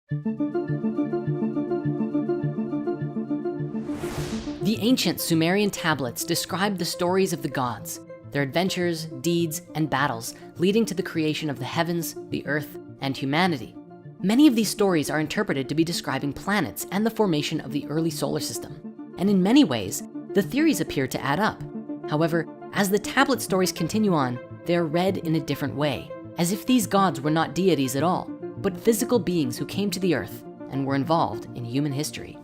The ancient Sumerian tablets describe the stories of the gods, their adventures, deeds, and battles leading to the creation of the heavens, the earth, and humanity. Many of these stories are interpreted to be describing planets and the formation of the early solar system. And in many ways, the theories appear to add up. However, as the tablet stories continue on, they are read in a different way, as if these gods were not deities at all, but physical beings who came to the earth and were involved in human history.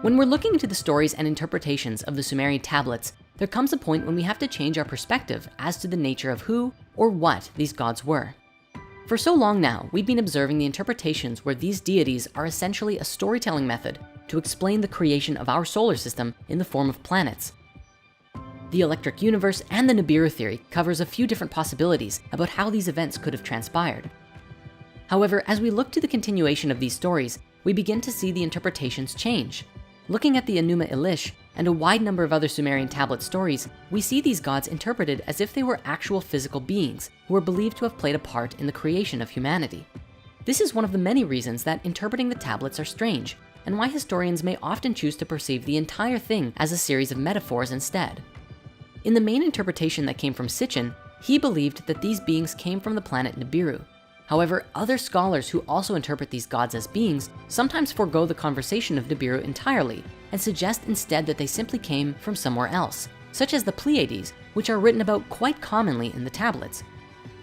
When we're looking into the stories and interpretations of the Sumerian tablets, there comes a point when we have to change our perspective as to the nature of who or what these gods were. For so long now, we've been observing the interpretations where these deities are essentially a storytelling method to explain the creation of our solar system in the form of planets. The electric universe and the Nibiru theory covers a few different possibilities about how these events could have transpired. However, as we look to the continuation of these stories, we begin to see the interpretations change. Looking at the Enuma Elish and a wide number of other Sumerian tablet stories, we see these gods interpreted as if they were actual physical beings who are believed to have played a part in the creation of humanity. This is one of the many reasons that interpreting the tablets are strange, and why historians may often choose to perceive the entire thing as a series of metaphors instead. In the main interpretation that came from Sitchin, he believed that these beings came from the planet Nibiru. However, other scholars who also interpret these gods as beings sometimes forego the conversation of Nibiru entirely and suggest instead that they simply came from somewhere else, such as the Pleiades, which are written about quite commonly in the tablets.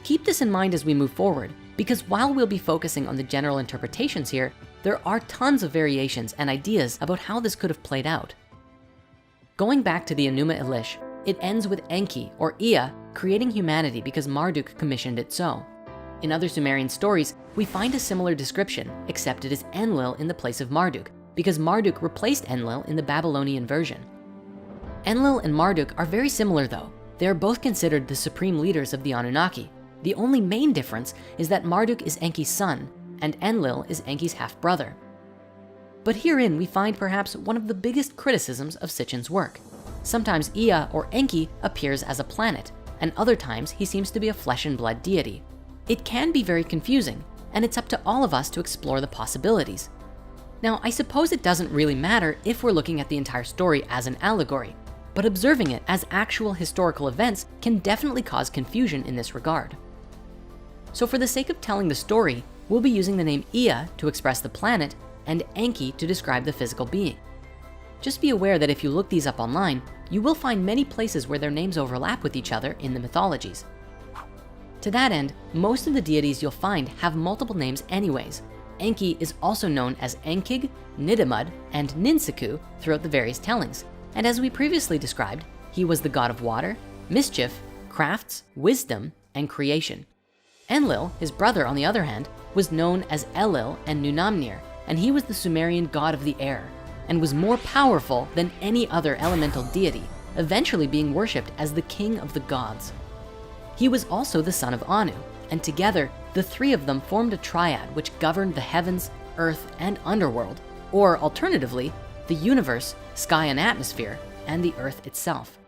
Keep this in mind as we move forward, because while we'll be focusing on the general interpretations here, there are tons of variations and ideas about how this could have played out. Going back to the Enuma Elish, it ends with Enki or Ea creating humanity because Marduk commissioned it so. In other Sumerian stories, we find a similar description, except it is Enlil in the place of Marduk, because Marduk replaced Enlil in the Babylonian version. Enlil and Marduk are very similar though. They are both considered the supreme leaders of the Anunnaki. The only main difference is that Marduk is Enki's son, and Enlil is Enki's half-brother. But herein we find perhaps one of the biggest criticisms of Sitchin's work. Sometimes Ea or Enki appears as a planet, and other times he seems to be a flesh and blood deity. It can be very confusing, and it's up to all of us to explore the possibilities. Now, I suppose it doesn't really matter if we're looking at the entire story as an allegory, but observing it as actual historical events can definitely cause confusion in this regard. So for the sake of telling the story, we'll be using the name Ea to express the planet and Enki to describe the physical being. Just be aware that if you look these up online, you will find many places where their names overlap with each other in the mythologies. To that end, most of the deities you'll find have multiple names anyways. Enki is also known as Enkig, Nidamud, and Ninsiku throughout the various tellings. And as we previously described, he was the god of water, mischief, crafts, wisdom, and creation. Enlil, his brother on the other hand, was known as Elil and Nunamnir, and he was the Sumerian god of the air, and was more powerful than any other elemental deity, eventually being worshipped as the king of the gods. He was also the son of Anu, and together, the three of them formed a triad which governed the heavens, earth, and underworld, or alternatively, the universe, sky and atmosphere, and the earth itself.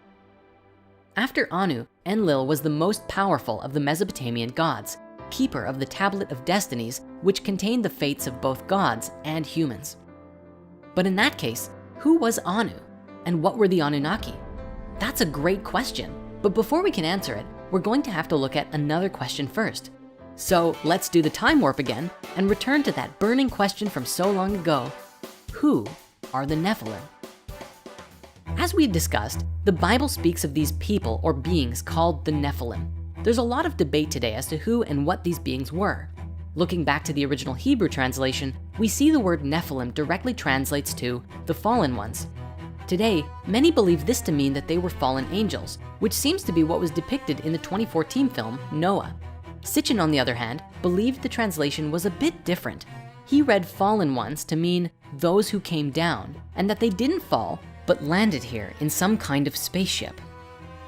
After Anu, Enlil was the most powerful of the Mesopotamian gods, keeper of the Tablet of Destinies, which contained the fates of both gods and humans. But in that case, who was Anu? And what were the Anunnaki? That's a great question, but before we can answer it, we're going to have to look at another question first. So let's do the time warp again and return to that burning question from so long ago. Who are the Nephilim? As we discussed, the Bible speaks of these people or beings called the Nephilim. There's a lot of debate today as to who and what these beings were. Looking back to the original Hebrew translation, we see the word Nephilim directly translates to the fallen ones. Today, many believe this to mean that they were fallen angels, which seems to be what was depicted in the 2014 film Noah. Sitchin, on the other hand, believed the translation was a bit different. He read fallen ones to mean those who came down, and that they didn't fall, but landed here in some kind of spaceship.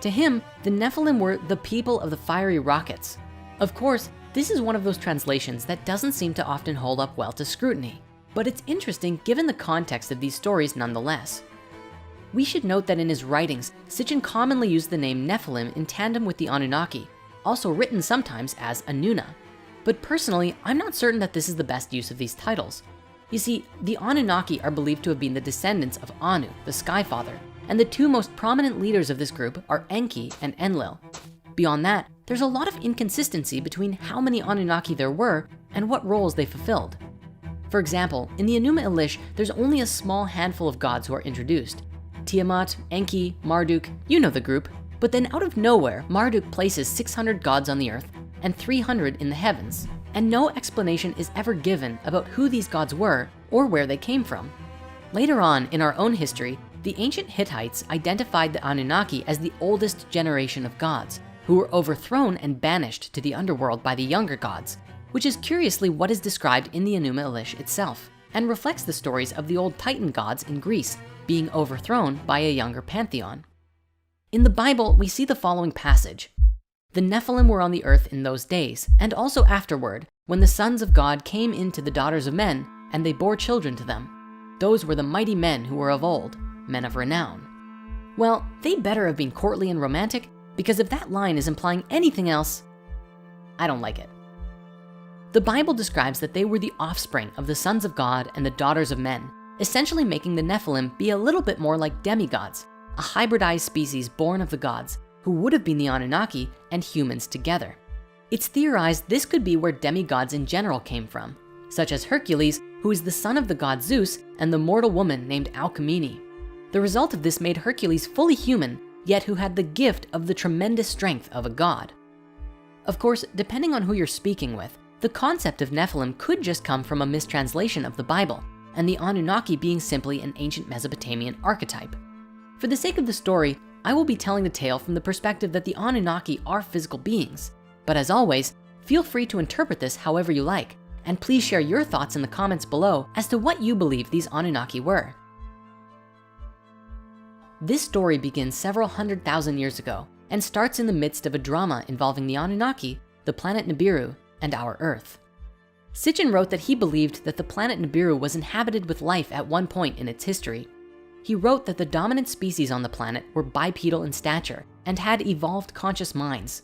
To him, the Nephilim were the people of the fiery rockets. Of course, this is one of those translations that doesn't seem to often hold up well to scrutiny, but it's interesting given the context of these stories nonetheless. We should note that in his writings, Sitchin commonly used the name Nephilim in tandem with the Anunnaki, also written sometimes as Anuna. But personally, I'm not certain that this is the best use of these titles. You see, the Anunnaki are believed to have been the descendants of Anu, the Sky Father, and the two most prominent leaders of this group are Enki and Enlil. Beyond that, there's a lot of inconsistency between how many Anunnaki there were and what roles they fulfilled. For example, in the Enuma Elish, there's only a small handful of gods who are introduced. Tiamat, Enki, Marduk, you know the group. But then out of nowhere, Marduk places 600 gods on the earth and 300 in the heavens, and no explanation is ever given about who these gods were or where they came from. Later on in our own history, the ancient Hittites identified the Anunnaki as the oldest generation of gods, who were overthrown and banished to the underworld by the younger gods, which is curiously what is described in the Enuma Elish itself, and reflects the stories of the old Titan gods in Greece being overthrown by a younger pantheon. In the Bible, we see the following passage. The Nephilim were on the earth in those days, and also afterward, when the sons of God came into the daughters of men, and they bore children to them. Those were the mighty men who were of old, men of renown. Well, they better have been courtly and romantic, because if that line is implying anything else, I don't like it. The Bible describes that they were the offspring of the sons of God and the daughters of men, essentially making the Nephilim be a little bit more like demigods, a hybridized species born of the gods, who would have been the Anunnaki and humans together. It's theorized this could be where demigods in general came from, such as Hercules, who is the son of the god Zeus, and the mortal woman named Alcmene. The result of this made Hercules fully human, yet who had the gift of the tremendous strength of a god. Of course, depending on who you're speaking with, the concept of Nephilim could just come from a mistranslation of the Bible, and the Anunnaki being simply an ancient Mesopotamian archetype. For the sake of the story, I will be telling the tale from the perspective that the Anunnaki are physical beings. But as always, feel free to interpret this however you like, and please share your thoughts in the comments below as to what you believe these Anunnaki were. This story begins several 100,000 years ago and starts in the midst of a drama involving the Anunnaki, the planet Nibiru, and our Earth. Sitchin wrote that he believed that the planet Nibiru was inhabited with life at one point in its history. He wrote that the dominant species on the planet were bipedal in stature and had evolved conscious minds.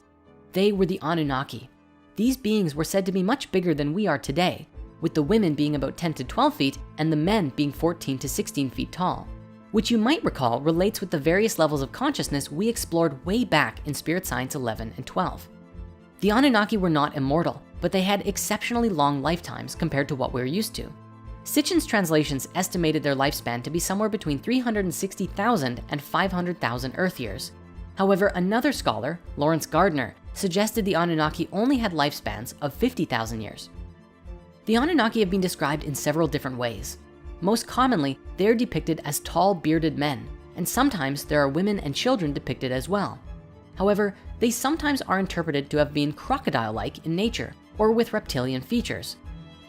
They were the Anunnaki. These beings were said to be much bigger than we are today, with the women being about 10 to 12 feet and the men being 14 to 16 feet tall, which you might recall relates with the various levels of consciousness we explored way back in Spirit Science 11 and 12. The Anunnaki were not immortal, but they had exceptionally long lifetimes compared to what we're used to. Sitchin's translations estimated their lifespan to be somewhere between 360,000 and 500,000 Earth years. However, another scholar, Lawrence Gardner, suggested the Anunnaki only had lifespans of 50,000 years. The Anunnaki have been described in several different ways. Most commonly, they're depicted as tall, bearded men, and sometimes there are women and children depicted as well. However, they sometimes are interpreted to have been crocodile-like in nature or with reptilian features.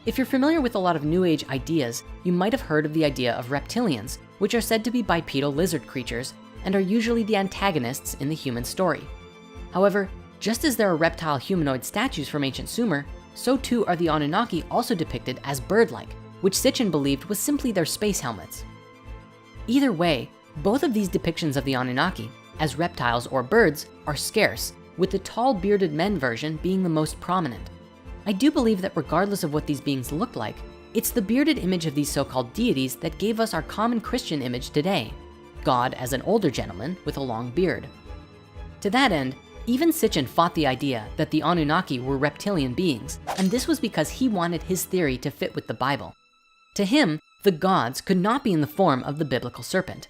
If you're familiar with a lot of New Age ideas, you might have heard of the idea of reptilians, which are said to be bipedal lizard creatures and are usually the antagonists in the human story. However, just as there are reptile humanoid statues from ancient Sumer, so too are the Anunnaki also depicted as bird-like, which Sitchin believed was simply their space helmets. Either way, both of these depictions of the Anunnaki, as reptiles or birds, are scarce, with the tall bearded men version being the most prominent. I do believe that regardless of what these beings look like, it's the bearded image of these so-called deities that gave us our common Christian image today, God as an older gentleman with a long beard. To that end, even Sitchin fought the idea that the Anunnaki were reptilian beings, and this was because he wanted his theory to fit with the Bible. To him, the gods could not be in the form of the biblical serpent.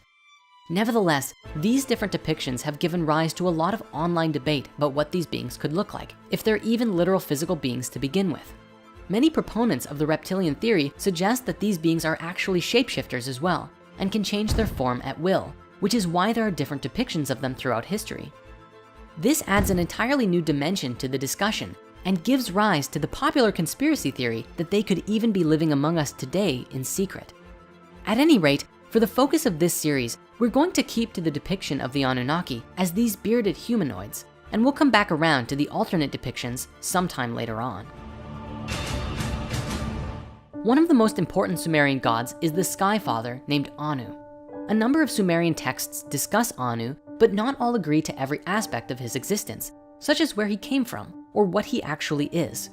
Nevertheless, these different depictions have given rise to a lot of online debate about what these beings could look like, if they're even literal physical beings to begin with. Many proponents of the reptilian theory suggest that these beings are actually shapeshifters as well, and can change their form at will, which is why there are different depictions of them throughout history. This adds an entirely new dimension to the discussion and gives rise to the popular conspiracy theory that they could even be living among us today in secret. At any rate, for the focus of this series, we're going to keep to the depiction of the Anunnaki as these bearded humanoids, and we'll come back around to the alternate depictions sometime later on. One of the most important Sumerian gods is the Sky Father named Anu. A number of Sumerian texts discuss Anu, but not all agree to every aspect of his existence, such as where he came from or what he actually is.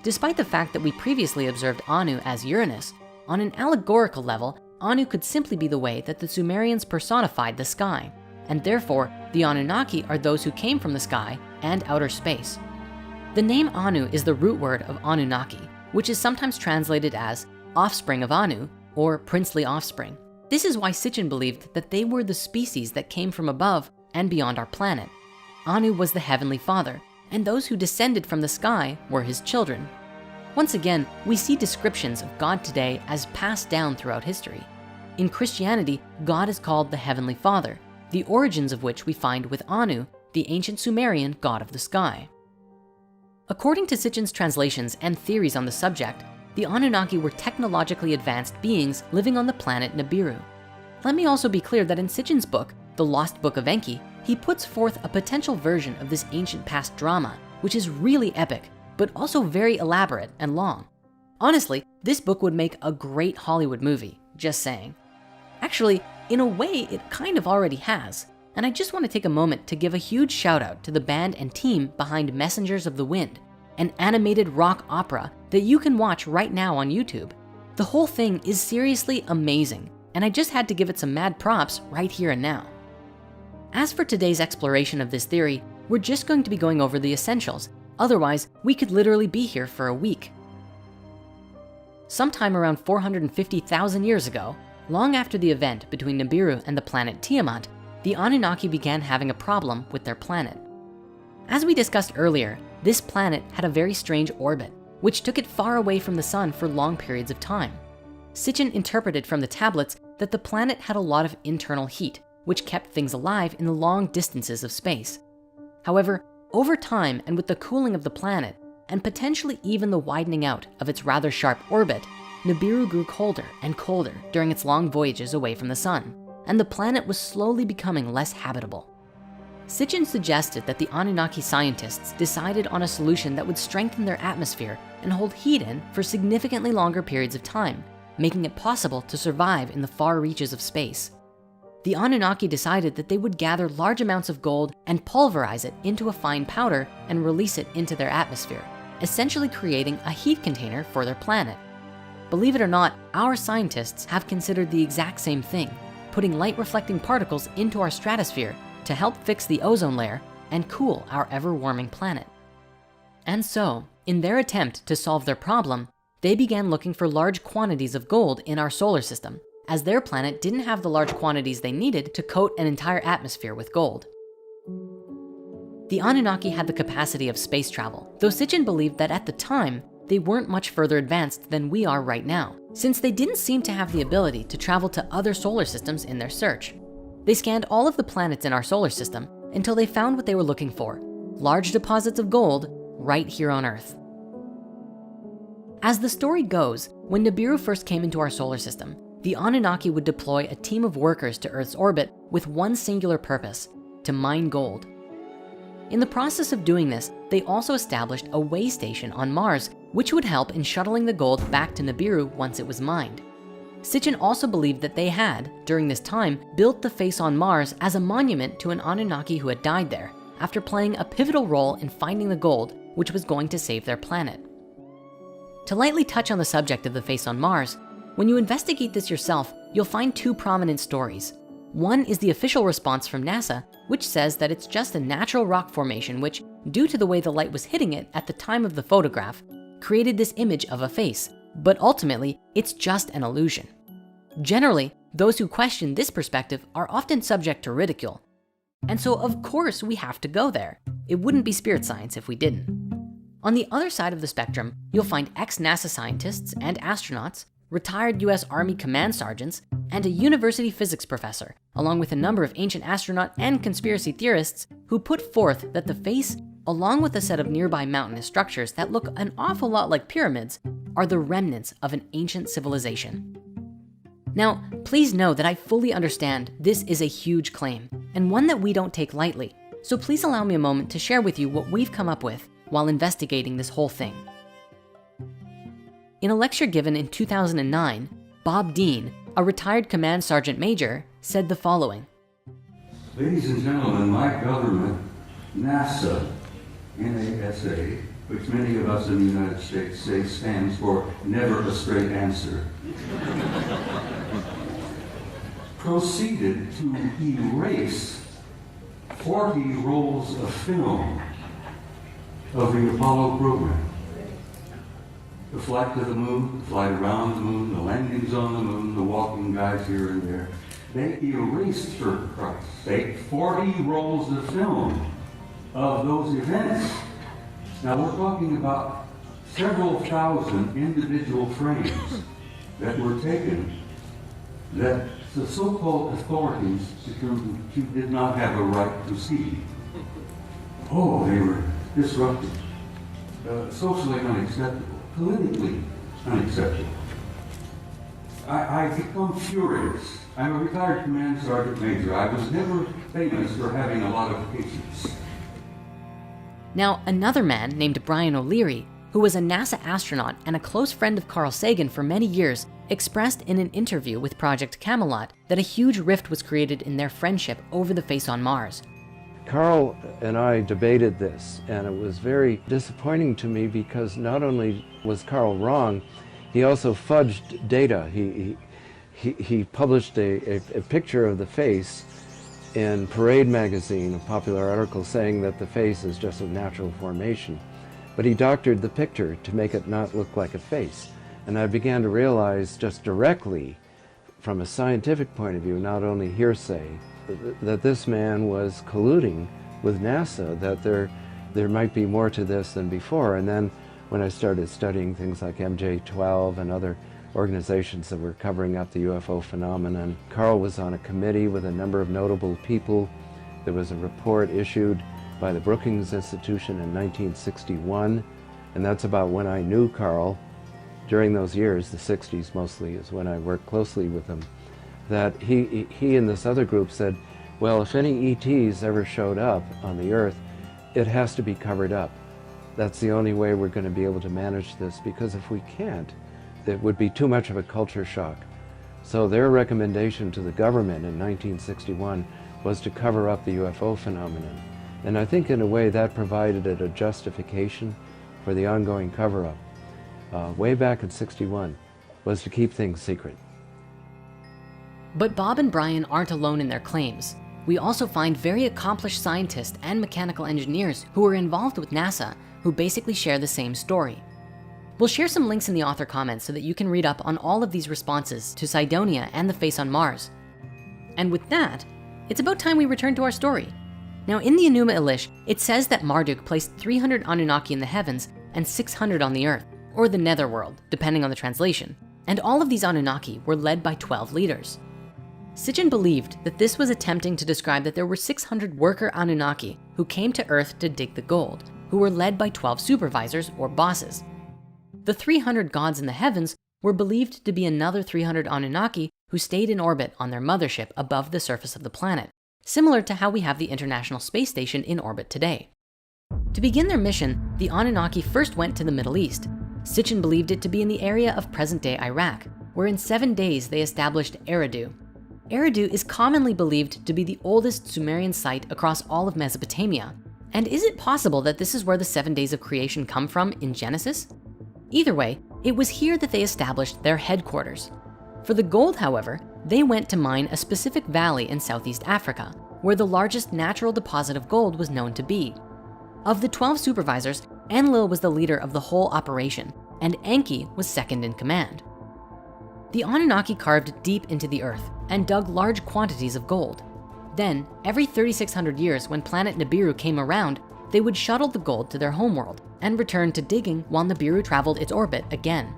Despite the fact that we previously observed Anu as Uranus, on an allegorical level, Anu could simply be the way that the Sumerians personified the sky, and therefore the Anunnaki are those who came from the sky and outer space. The name Anu is the root word of Anunnaki, which is sometimes translated as offspring of Anu or princely offspring. This is why Sitchin believed that they were the species that came from above and beyond our planet. Anu was the heavenly father, and those who descended from the sky were his children. Once again, we see descriptions of God today as passed down throughout history. In Christianity, God is called the Heavenly Father, the origins of which we find with Anu, the ancient Sumerian god of the sky. According to Sitchin's translations and theories on the subject, the Anunnaki were technologically advanced beings living on the planet Nibiru. Let me also be clear that in Sitchin's book, The Lost Book of Enki, he puts forth a potential version of this ancient past drama, which is really epic, but also very elaborate and long. Honestly, this book would make a great Hollywood movie, just saying. Actually, in a way, it kind of already has. And I just want to take a moment to give a huge shout out to the band and team behind Messengers of the Wind, an animated rock opera that you can watch right now on YouTube. The whole thing is seriously amazing, and I just had to give it some mad props right here and now. As for today's exploration of this theory, we're just going to be going over the essentials. Otherwise, we could literally be here for a week. Sometime around 450,000 years ago, long after the event between Nibiru and the planet Tiamat, the Anunnaki began having a problem with their planet. As we discussed earlier, this planet had a very strange orbit, which took it far away from the sun for long periods of time. Sitchin interpreted from the tablets that the planet had a lot of internal heat, which kept things alive in the long distances of space. However, over time and with the cooling of the planet, and potentially even the widening out of its rather sharp orbit, Nibiru grew colder and colder during its long voyages away from the sun, and the planet was slowly becoming less habitable. Sitchin suggested that the Anunnaki scientists decided on a solution that would strengthen their atmosphere and hold heat in for significantly longer periods of time, making it possible to survive in the far reaches of space. The Anunnaki decided that they would gather large amounts of gold and pulverize it into a fine powder and release it into their atmosphere, essentially creating a heat container for their planet. Believe it or not, our scientists have considered the exact same thing, putting light reflecting particles into our stratosphere to help fix the ozone layer and cool our ever-warming planet. And so, in their attempt to solve their problem, they began looking for large quantities of gold in our solar system, as their planet didn't have the large quantities they needed to coat an entire atmosphere with gold. The Anunnaki had the capacity of space travel, though Sitchin believed that at the time, they weren't much further advanced than we are right now, since they didn't seem to have the ability to travel to other solar systems in their search. They scanned all of the planets in our solar system until they found what they were looking for, large deposits of gold right here on Earth. As the story goes, when Nibiru first came into our solar system, the Anunnaki would deploy a team of workers to Earth's orbit with one singular purpose: to mine gold. In the process of doing this, they also established a way station on Mars, which would help in shuttling the gold back to Nibiru once it was mined. Sitchin also believed that they had, during this time, built the face on Mars as a monument to an Anunnaki who had died there, after playing a pivotal role in finding the gold, which was going to save their planet. To lightly touch on the subject of the face on Mars, when you investigate this yourself, you'll find two prominent stories. One is the official response from NASA, which says that it's just a natural rock formation which, due to the way the light was hitting it at the time of the photograph, created this image of a face, but ultimately, it's just an illusion. Generally, those who question this perspective are often subject to ridicule. And so of course we have to go there. It wouldn't be spirit science if we didn't. On the other side of the spectrum, you'll find ex-NASA scientists and astronauts, retired US Army command sergeants, and a university physics professor, along with a number of ancient astronaut and conspiracy theorists who put forth that the face, along with a set of nearby mountainous structures that look an awful lot like pyramids, are the remnants of an ancient civilization. Now, please know that I fully understand this is a huge claim and one that we don't take lightly. So please allow me a moment to share with you what we've come up with while investigating this whole thing. In a lecture given in 2009, Bob Dean, a retired command sergeant major, said the following. Ladies and gentlemen, my government, NASA, NASA, which many of us in the United States say stands for never a straight answer, proceeded to erase 40 rolls of film of the Apollo program. The flight to the moon, the flight around the moon, the landings on the moon, the walking guys here and there. They erased, for Christ's sake, 40 rolls of film of those events. Now we're talking about several thousand individual frames that were taken that the so-called authorities determined you did not have a right to see. Oh, they were disruptive, socially unacceptable, politically unacceptable. I become furious. I'm a retired command sergeant major. I was never famous for having a lot of patience. Now, another man named Brian O'Leary, who was a NASA astronaut and a close friend of Carl Sagan for many years, expressed in an interview with Project Camelot that a huge rift was created in their friendship over the face on Mars. Carl and I debated this, and it was very disappointing to me because not only was Carl wrong, he also fudged data. He published a picture of the face in Parade magazine, a popular article saying that the face is just a natural formation. But he doctored the picture to make it not look like a face. And I began to realize just directly, from a scientific point of view, not only hearsay, that this man was colluding with NASA, that there might be more to this than before. And then when I started studying things like MJ-12 and other organizations that were covering up the UFO phenomenon, Carl was on a committee with a number of notable people. There was a report issued by the Brookings Institution in 1961, and that's about when I knew Carl. During those years, the 60s mostly, is when I worked closely with him, that he and this other group said, well, if any ETs ever showed up on the Earth, it has to be covered up. That's the only way we're going to be able to manage this, because if we can't, it would be too much of a culture shock. So their recommendation to the government in 1961 was to cover up the UFO phenomenon. And I think in a way that provided a justification for the ongoing cover-up. Way back in '61, was to keep things secret. But Bob and Brian aren't alone in their claims. We also find very accomplished scientists and mechanical engineers who are involved with NASA who basically share the same story. We'll share some links in the author comments so that you can read up on all of these responses to Cydonia and the face on Mars. And with that, it's about time we return to our story. Now in the Enuma Elish, it says that Marduk placed 300 Anunnaki in the heavens and 600 on the earth, or the netherworld, depending on the translation. And all of these Anunnaki were led by 12 leaders. Sitchin believed that this was attempting to describe that there were 600 worker Anunnaki who came to Earth to dig the gold, who were led by 12 supervisors or bosses. The 300 gods in the heavens were believed to be another 300 Anunnaki who stayed in orbit on their mothership above the surface of the planet, similar to how we have the International Space Station in orbit today. To begin their mission, the Anunnaki first went to the Middle East. Sitchin believed it to be in the area of present-day Iraq, where in 7 days they established Eridu. Eridu is commonly believed to be the oldest Sumerian site across all of Mesopotamia. And is it possible that this is where the 7 days of creation come from in Genesis? Either way, it was here that they established their headquarters. For the gold, however, they went to mine a specific valley in Southeast Africa, where the largest natural deposit of gold was known to be. Of the 12 supervisors, Enlil was the leader of the whole operation, and Enki was second in command. The Anunnaki carved deep into the earth and dug large quantities of gold. Then, every 3,600 years when planet Nibiru came around, they would shuttle the gold to their homeworld and return to digging while Nibiru traveled its orbit again.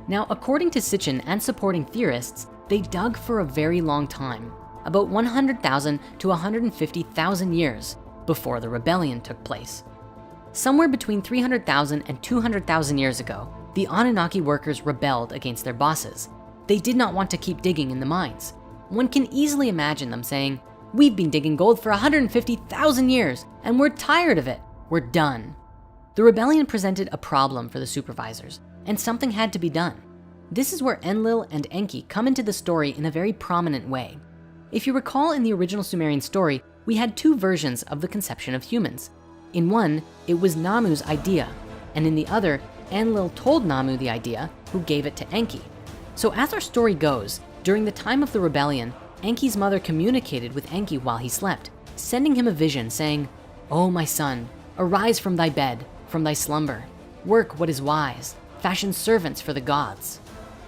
Now, according to Sitchin and supporting theorists, they dug for a very long time, about 100,000 to 150,000 years before the rebellion took place. Somewhere between 300,000 and 200,000 years ago, the Anunnaki workers rebelled against their bosses. They did not want to keep digging in the mines. One can easily imagine them saying, "We've been digging gold for 150,000 years and we're tired of it. We're done." The rebellion presented a problem for the supervisors and something had to be done. This is where Enlil and Enki come into the story in a very prominent way. If you recall, in the original Sumerian story, we had two versions of the conception of humans. In one, it was Namu's idea, and in the other, Enlil told Namu the idea, who gave it to Enki. So as our story goes, during the time of the rebellion, Enki's mother communicated with Enki while he slept, sending him a vision saying, "Oh my son, arise from thy bed, from thy slumber, work what is wise, fashion servants for the gods."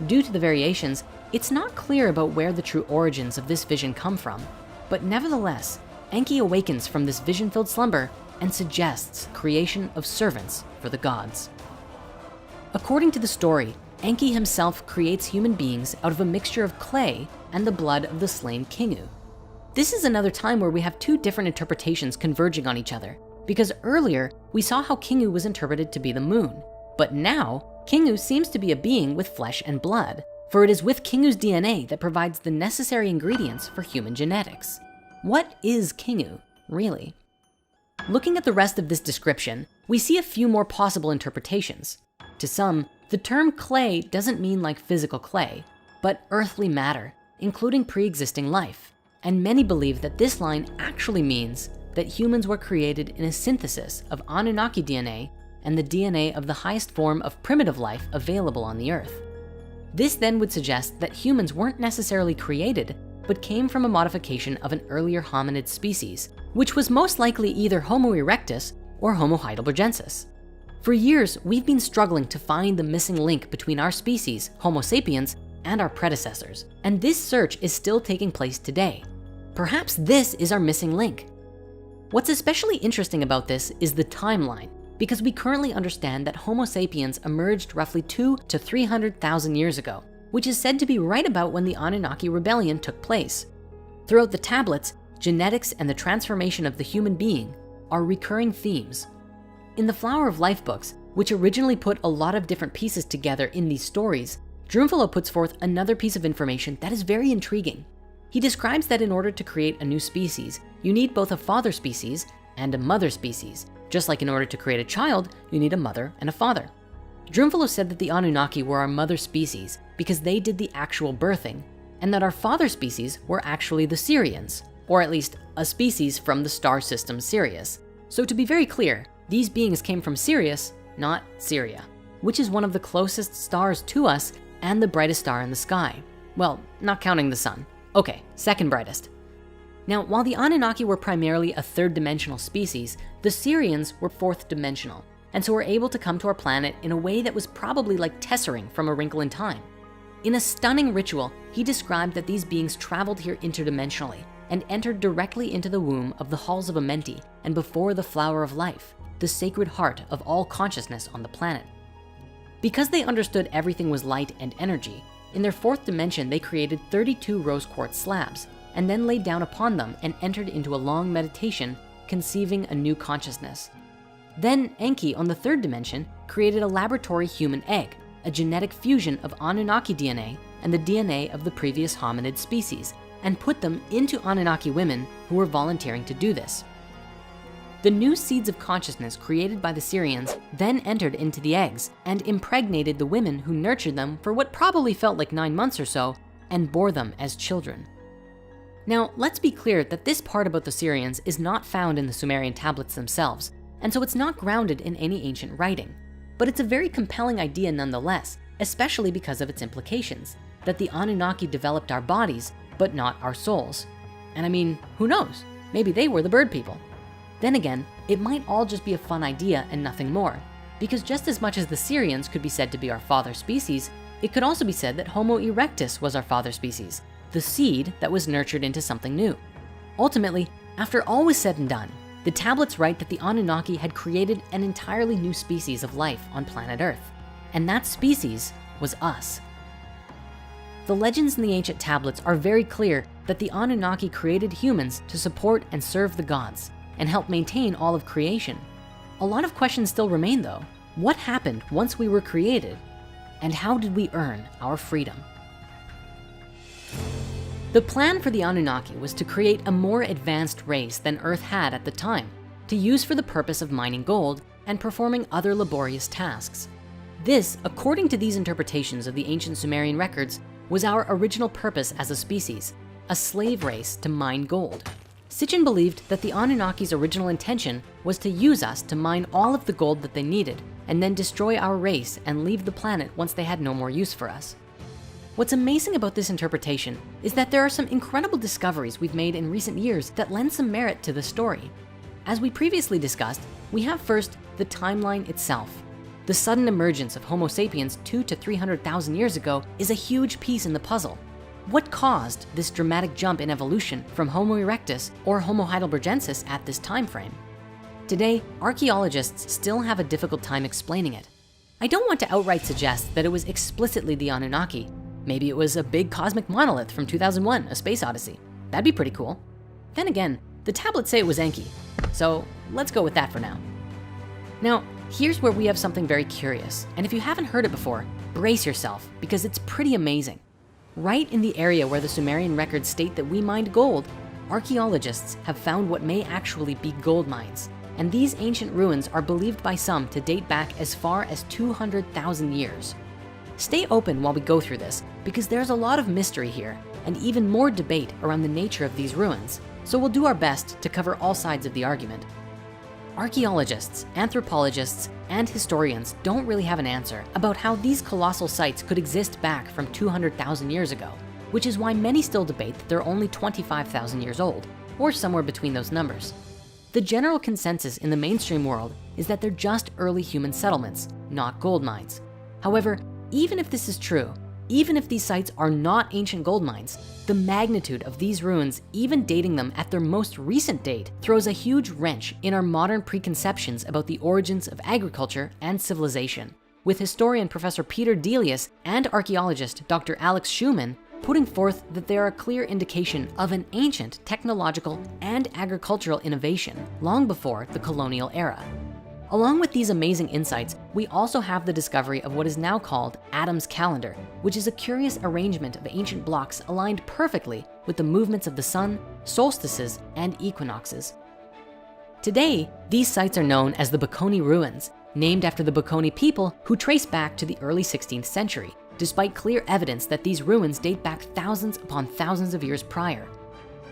Due to the variations, it's not clear about where the true origins of this vision come from, but nevertheless, Enki awakens from this vision-filled slumber and suggests creation of servants for the gods. According to the story, Enki himself creates human beings out of a mixture of clay and the blood of the slain Kingu. This is another time where we have two different interpretations converging on each other, because earlier we saw how Kingu was interpreted to be the moon, but now Kingu seems to be a being with flesh and blood, for it is with Kingu's DNA that provides the necessary ingredients for human genetics. What is Kingu, really? Looking at the rest of this description, we see a few more possible interpretations. To some, the term clay doesn't mean like physical clay, but earthly matter, including pre-existing life. And many believe that this line actually means that humans were created in a synthesis of Anunnaki DNA and the DNA of the highest form of primitive life available on the earth. This then would suggest that humans weren't necessarily created, but came from a modification of an earlier hominid species, which was most likely either Homo erectus or Homo heidelbergensis. For years, we've been struggling to find the missing link between our species, Homo sapiens, and our predecessors, and this search is still taking place today. Perhaps this is our missing link. What's especially interesting about this is the timeline, because we currently understand that Homo sapiens emerged roughly 200,000 to 300,000 years ago, which is said to be right about when the Anunnaki rebellion took place. Throughout the tablets, genetics and the transformation of the human being are recurring themes. In the Flower of Life books, which originally put a lot of different pieces together in these stories, Drunvalo puts forth another piece of information that is very intriguing. He describes that in order to create a new species, you need both a father species and a mother species. Just like in order to create a child, you need a mother and a father. Drunvalo said that the Anunnaki were our mother species because they did the actual birthing, and that our father species were actually the Sirians, or at least a species from the star system Sirius. So to be very clear, these beings came from Sirius, not Syria, which is one of the closest stars to us and the brightest star in the sky. Well, not counting the sun. Okay, second brightest. Now, while the Anunnaki were primarily a third-dimensional species, the Sirians were fourth-dimensional, and so were able to come to our planet in a way that was probably like tessering from A Wrinkle in Time. In a stunning ritual, he described that these beings traveled here interdimensionally and entered directly into the womb of the halls of Amenti and before the Flower of Life, the sacred heart of all consciousness on the planet. Because they understood everything was light and energy, in their fourth dimension, they created 32 rose quartz slabs and then laid down upon them and entered into a long meditation, conceiving a new consciousness. Then Enki on the third dimension created a laboratory human egg, a genetic fusion of Anunnaki DNA and the DNA of the previous hominid species, and put them into Anunnaki women who were volunteering to do this. The new seeds of consciousness created by the Sirians then entered into the eggs and impregnated the women who nurtured them for what probably felt like 9 months or so and bore them as children. Now, let's be clear that this part about the Sirians is not found in the Sumerian tablets themselves, and so it's not grounded in any ancient writing. But it's a very compelling idea nonetheless, especially because of its implications, that the Anunnaki developed our bodies, but not our souls. And I mean, who knows? Maybe they were the bird people. Then again, it might all just be a fun idea and nothing more, because just as much as the Sirians could be said to be our father species, It could also be said that Homo erectus was our father species, the seed that was nurtured into something new. Ultimately, after all was said and done, the tablets write that the Anunnaki had created an entirely new species of life on planet Earth, and that species was us. The legends in the ancient tablets are very clear that the Anunnaki created humans to support and serve the gods and help maintain all of creation. A lot of questions still remain though. What happened once we were created? And how did we earn our freedom? The plan for the Anunnaki was to create a more advanced race than Earth had at the time, to use for the purpose of mining gold and performing other laborious tasks. This, according to these interpretations of the ancient Sumerian records, was our original purpose as a species, a slave race to mine gold. Sitchin believed that the Anunnaki's original intention was to use us to mine all of the gold that they needed and then destroy our race and leave the planet once they had no more use for us. What's amazing about this interpretation is that there are some incredible discoveries we've made in recent years that lend some merit to the story. As we previously discussed, we have first the timeline itself. The sudden emergence of Homo sapiens 200,000 to 300,000 years ago is a huge piece in the puzzle. What caused this dramatic jump in evolution from Homo erectus or Homo heidelbergensis at this time frame? Today, archaeologists still have a difficult time explaining it. I don't want to outright suggest that it was explicitly the Anunnaki. Maybe it was a big cosmic monolith from 2001, A Space Odyssey. That'd be pretty cool. Then again, the tablets say it was Enki. So let's go with that for now. Now, here's where we have something very curious. And if you haven't heard it before, brace yourself because it's pretty amazing. Right in the area where the Sumerian records state that we mined gold, archaeologists have found what may actually be gold mines. And these ancient ruins are believed by some to date back as far as 200,000 years. Stay open while we go through this because there's a lot of mystery here and even more debate around the nature of these ruins. So we'll do our best to cover all sides of the argument. Archaeologists, anthropologists, and historians don't really have an answer about how these colossal sites could exist back from 200,000 years ago, which is why many still debate that they're only 25,000 years old, or somewhere between those numbers. The general consensus in the mainstream world is that they're just early human settlements, not gold mines. However, even if this is true, even if these sites are not ancient gold mines, the magnitude of these ruins, even dating them at their most recent date, throws a huge wrench in our modern preconceptions about the origins of agriculture and civilization, with historian Professor Peter Delius and archaeologist Dr. Alex Schumann putting forth that they are a clear indication of an ancient technological and agricultural innovation long before the colonial era. Along with these amazing insights, we also have the discovery of what is now called Adam's calendar, which is a curious arrangement of ancient blocks aligned perfectly with the movements of the sun, solstices, and equinoxes. Today, these sites are known as the Baconi ruins, named after the Baconi people who trace back to the early 16th century, despite clear evidence that these ruins date back thousands upon thousands of years prior.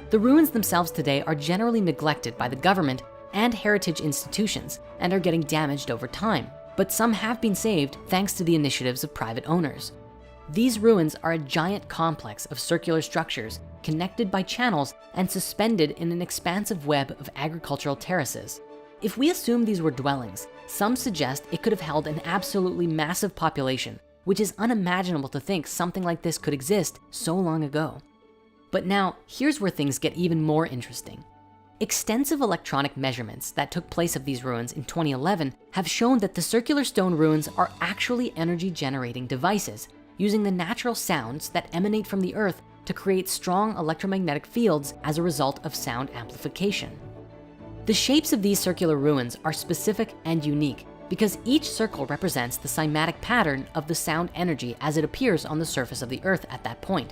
The ruins themselves today are generally neglected by the government and heritage institutions and are getting damaged over time, but some have been saved thanks to the initiatives of private owners. These ruins are a giant complex of circular structures connected by channels and suspended in an expansive web of agricultural terraces. If we assume these were dwellings, some suggest it could have held an absolutely massive population, which is unimaginable to think something like this could exist so long ago. But now, here's where things get even more interesting. Extensive electronic measurements that took place of these ruins in 2011 have shown that the circular stone ruins are actually energy generating devices using the natural sounds that emanate from the earth to create strong electromagnetic fields as a result of sound amplification. The shapes of these circular ruins are specific and unique because each circle represents the cymatic pattern of the sound energy as it appears on the surface of the earth at that point.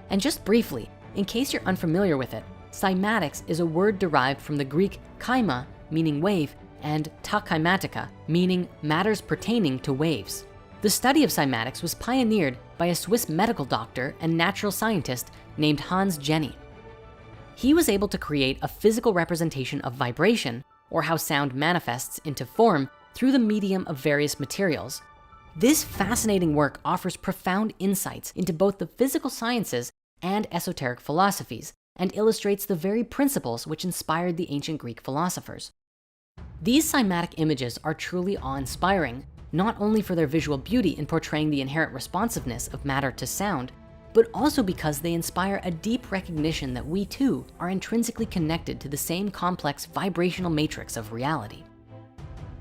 And just briefly, in case you're unfamiliar with it, cymatics is a word derived from the Greek chyma, meaning wave, and ta chymatica, meaning matters pertaining to waves. The study of cymatics was pioneered by a Swiss medical doctor and natural scientist named Hans Jenny. He was able to create a physical representation of vibration, or how sound manifests into form through the medium of various materials. This fascinating work offers profound insights into both the physical sciences and esoteric philosophies, and illustrates the very principles which inspired the ancient Greek philosophers. These cymatic images are truly awe-inspiring, not only for their visual beauty in portraying the inherent responsiveness of matter to sound, but also because they inspire a deep recognition that we too are intrinsically connected to the same complex vibrational matrix of reality.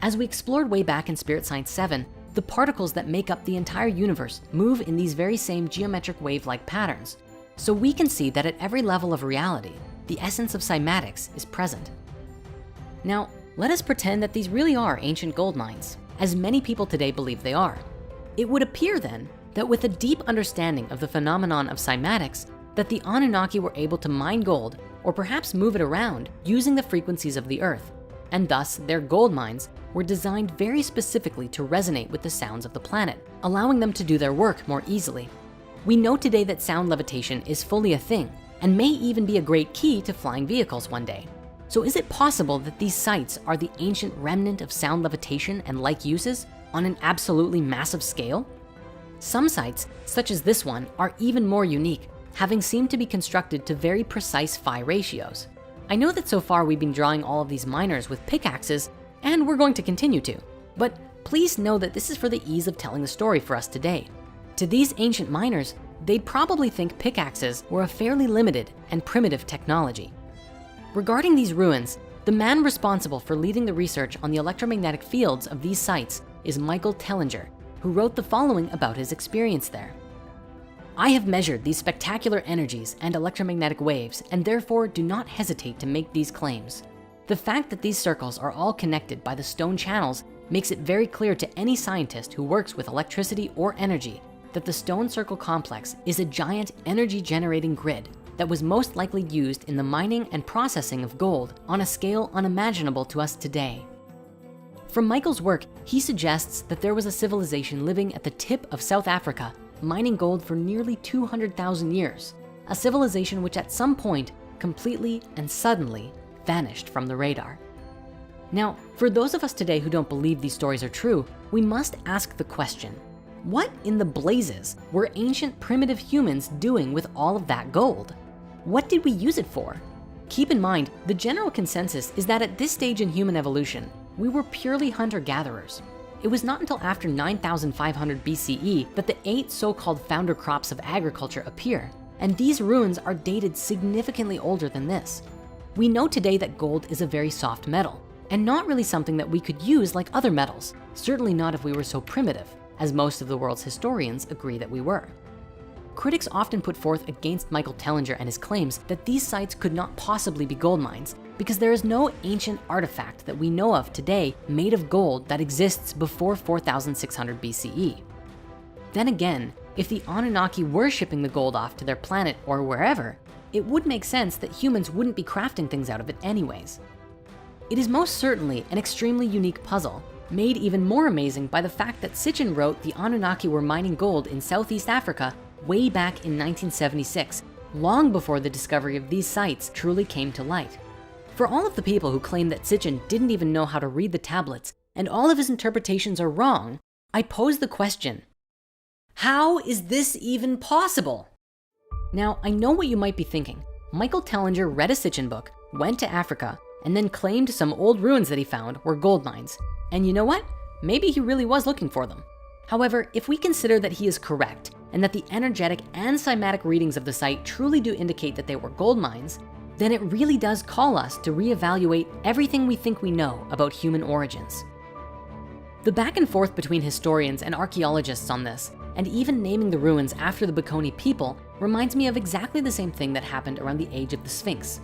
As we explored way back in Spirit Science 7, the particles that make up the entire universe move in these very same geometric wave-like patterns. So we can see that at every level of reality, the essence of cymatics is present. Now, let us pretend that these really are ancient gold mines, as many people today believe they are. It would appear then that with a deep understanding of the phenomenon of cymatics, that the Anunnaki were able to mine gold or perhaps move it around using the frequencies of the earth, and thus their gold mines were designed very specifically to resonate with the sounds of the planet, allowing them to do their work more easily. We know today that sound levitation is fully a thing and may even be a great key to flying vehicles one day. So is it possible that these sites are the ancient remnant of sound levitation and like uses on an absolutely massive scale? Some sites, such as this one, are even more unique, having seemed to be constructed to very precise phi ratios. I know that so far we've been drawing all of these miners with pickaxes, and we're going to continue to, but please know that this is for the ease of telling the story for us today. To these ancient miners, they'd probably think pickaxes were a fairly limited and primitive technology. Regarding these ruins, the man responsible for leading the research on the electromagnetic fields of these sites is Michael Tellinger, who wrote the following about his experience there. I have measured these spectacular energies and electromagnetic waves and therefore do not hesitate to make these claims. The fact that these circles are all connected by the stone channels makes it very clear to any scientist who works with electricity or energy that the stone circle complex is a giant energy generating grid that was most likely used in the mining and processing of gold on a scale unimaginable to us today. From Michael's work, he suggests that there was a civilization living at the tip of South Africa, mining gold for nearly 200,000 years, a civilization which at some point completely and suddenly vanished from the radar. Now, for those of us today who don't believe these stories are true, we must ask the question, what in the blazes were ancient primitive humans doing with all of that gold? What did we use it for? Keep in mind, the general consensus is that at this stage in human evolution, we were purely hunter-gatherers. It was not until after 9,500 BCE that the 8 so-called founder crops of agriculture appear, and these ruins are dated significantly older than this. We know today that gold is a very soft metal, and not really something that we could use like other metals, certainly not if we were so primitive, as most of the world's historians agree that we were. Critics often put forth against Michael Tellinger and his claims that these sites could not possibly be gold mines because there is no ancient artifact that we know of today made of gold that exists before 4,600 BCE. Then again, if the Anunnaki were shipping the gold off to their planet or wherever, it would make sense that humans wouldn't be crafting things out of it anyways. It is most certainly an extremely unique puzzle, made even more amazing by the fact that Sitchin wrote the Anunnaki were mining gold in Southeast Africa way back in 1976, long before the discovery of these sites truly came to light. For all of the people who claim that Sitchin didn't even know how to read the tablets and all of his interpretations are wrong, I pose the question, how is this even possible? Now, I know what you might be thinking. Michael Tellinger read a Sitchin book, went to Africa, and then claimed some old ruins that he found were gold mines. And you know what? Maybe he really was looking for them. However, if we consider that he is correct and that the energetic and cymatic readings of the site truly do indicate that they were gold mines, then it really does call us to reevaluate everything we think we know about human origins. The back and forth between historians and archaeologists on this, and even naming the ruins after the Bikoni people, reminds me of exactly the same thing that happened around the age of the Sphinx.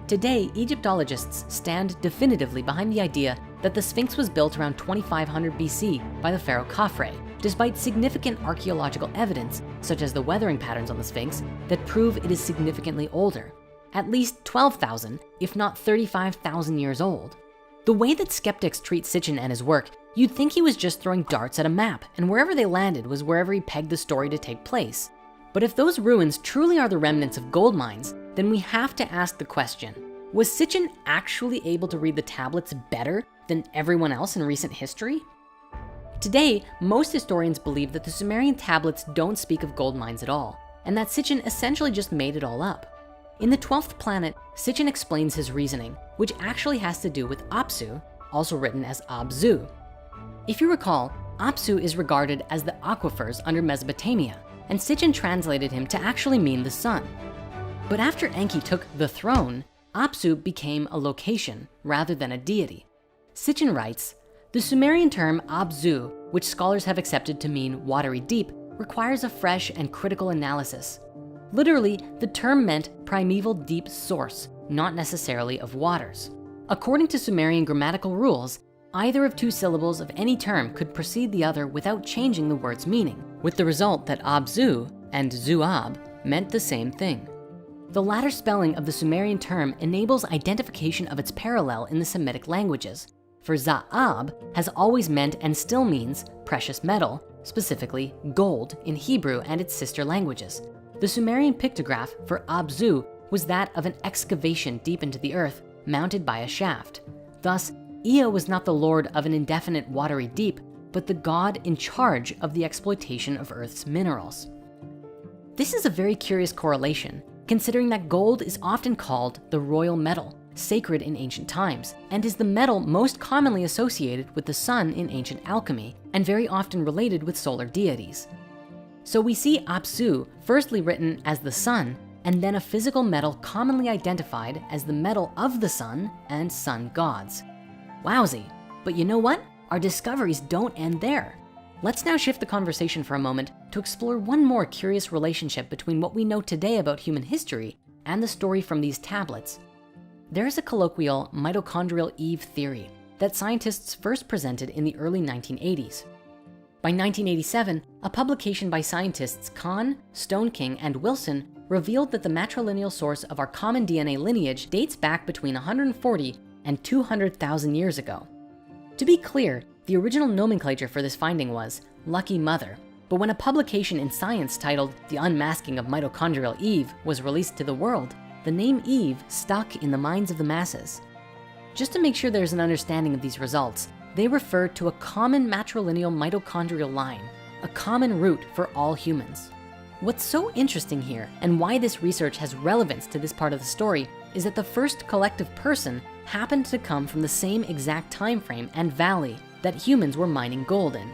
Today, Egyptologists stand definitively behind the idea that the Sphinx was built around 2500 BC by the pharaoh Khafre, despite significant archaeological evidence, such as the weathering patterns on the Sphinx, that prove it is significantly older, at least 12,000, if not 35,000 years old. The way that skeptics treat Sitchin and his work, you'd think he was just throwing darts at a map, and wherever they landed was wherever he pegged the story to take place. But if those ruins truly are the remnants of gold mines, then we have to ask the question, was Sitchin actually able to read the tablets better than everyone else in recent history? Today, most historians believe that the Sumerian tablets don't speak of gold mines at all, and that Sitchin essentially just made it all up. In the 12th planet, Sitchin explains his reasoning, which actually has to do with Apsu, also written as Abzu. If you recall, Apsu is regarded as the aquifers under Mesopotamia, and Sitchin translated him to actually mean the sun. But after Enki took the throne, Apsu became a location rather than a deity. Sitchin writes, the Sumerian term Abzu, which scholars have accepted to mean watery deep, requires a fresh and critical analysis. Literally, the term meant primeval deep source, not necessarily of waters. According to Sumerian grammatical rules, either of two syllables of any term could precede the other without changing the word's meaning, with the result that Abzu and Zuab meant the same thing. The latter spelling of the Sumerian term enables identification of its parallel in the Semitic languages. For Za'ab has always meant and still means precious metal, specifically gold in Hebrew and its sister languages. The Sumerian pictograph for Abzu was that of an excavation deep into the earth mounted by a shaft. Thus, Ea was not the lord of an indefinite watery deep, but the god in charge of the exploitation of Earth's minerals. This is a very curious correlation, considering that gold is often called the royal metal, sacred in ancient times, and is the metal most commonly associated with the sun in ancient alchemy, and very often related with solar deities. So we see Apsu firstly written as the sun, and then a physical metal commonly identified as the metal of the sun and sun gods. Wowsy, but you know what? Our discoveries don't end there. Let's now shift the conversation for a moment to explore one more curious relationship between what we know today about human history and the story from these tablets. There is a colloquial mitochondrial Eve theory that scientists first presented in the early 1980s. By 1987, a publication by scientists Kahn, Stoneking, and Wilson revealed that the matrilineal source of our common DNA lineage dates back between 140 and 200,000 years ago. To be clear, the original nomenclature for this finding was Lucky Mother, but when a publication in Science titled The Unmasking of Mitochondrial Eve was released to the world, the name Eve stuck in the minds of the masses. Just to make sure there's an understanding of these results, they refer to a common matrilineal mitochondrial line, a common root for all humans. What's so interesting here, and why this research has relevance to this part of the story, is that the first collective person happened to come from the same exact time frame and valley that humans were mining gold in.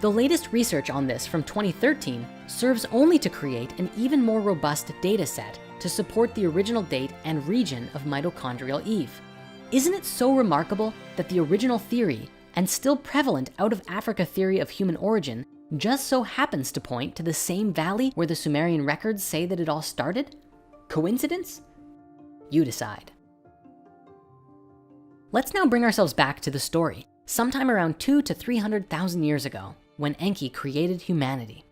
The latest research on this from 2013 serves only to create an even more robust data set to support the original date and region of mitochondrial Eve. Isn't it so remarkable that the original theory and still prevalent out of Africa theory of human origin just so happens to point to the same valley where the Sumerian records say that it all started? Coincidence? You decide. Let's now bring ourselves back to the story, sometime around 200,000 to 300,000 years ago, when Enki created humanity.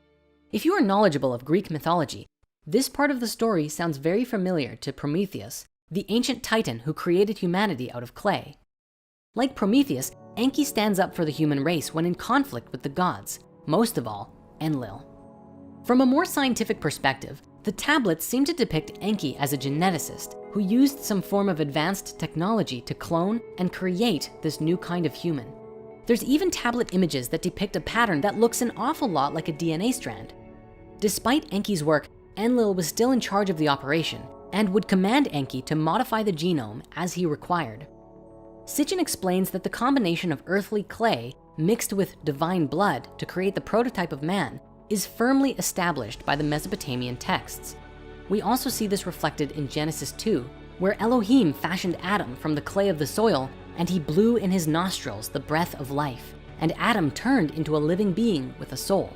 If you are knowledgeable of Greek mythology, this part of the story sounds very familiar to Prometheus, the ancient titan who created humanity out of clay. Like Prometheus, Enki stands up for the human race when in conflict with the gods, most of all, Enlil. From a more scientific perspective, the tablets seem to depict Enki as a geneticist who used some form of advanced technology to clone and create this new kind of human. There's even tablet images that depict a pattern that looks an awful lot like a DNA strand. Despite Enki's work, Enlil was still in charge of the operation and would command Enki to modify the genome as he required. Sitchin explains that the combination of earthly clay mixed with divine blood to create the prototype of man is firmly established by the Mesopotamian texts. We also see this reflected in Genesis 2, where Elohim fashioned Adam from the clay of the soil, and he blew in his nostrils the breath of life, and Adam turned into a living being with a soul.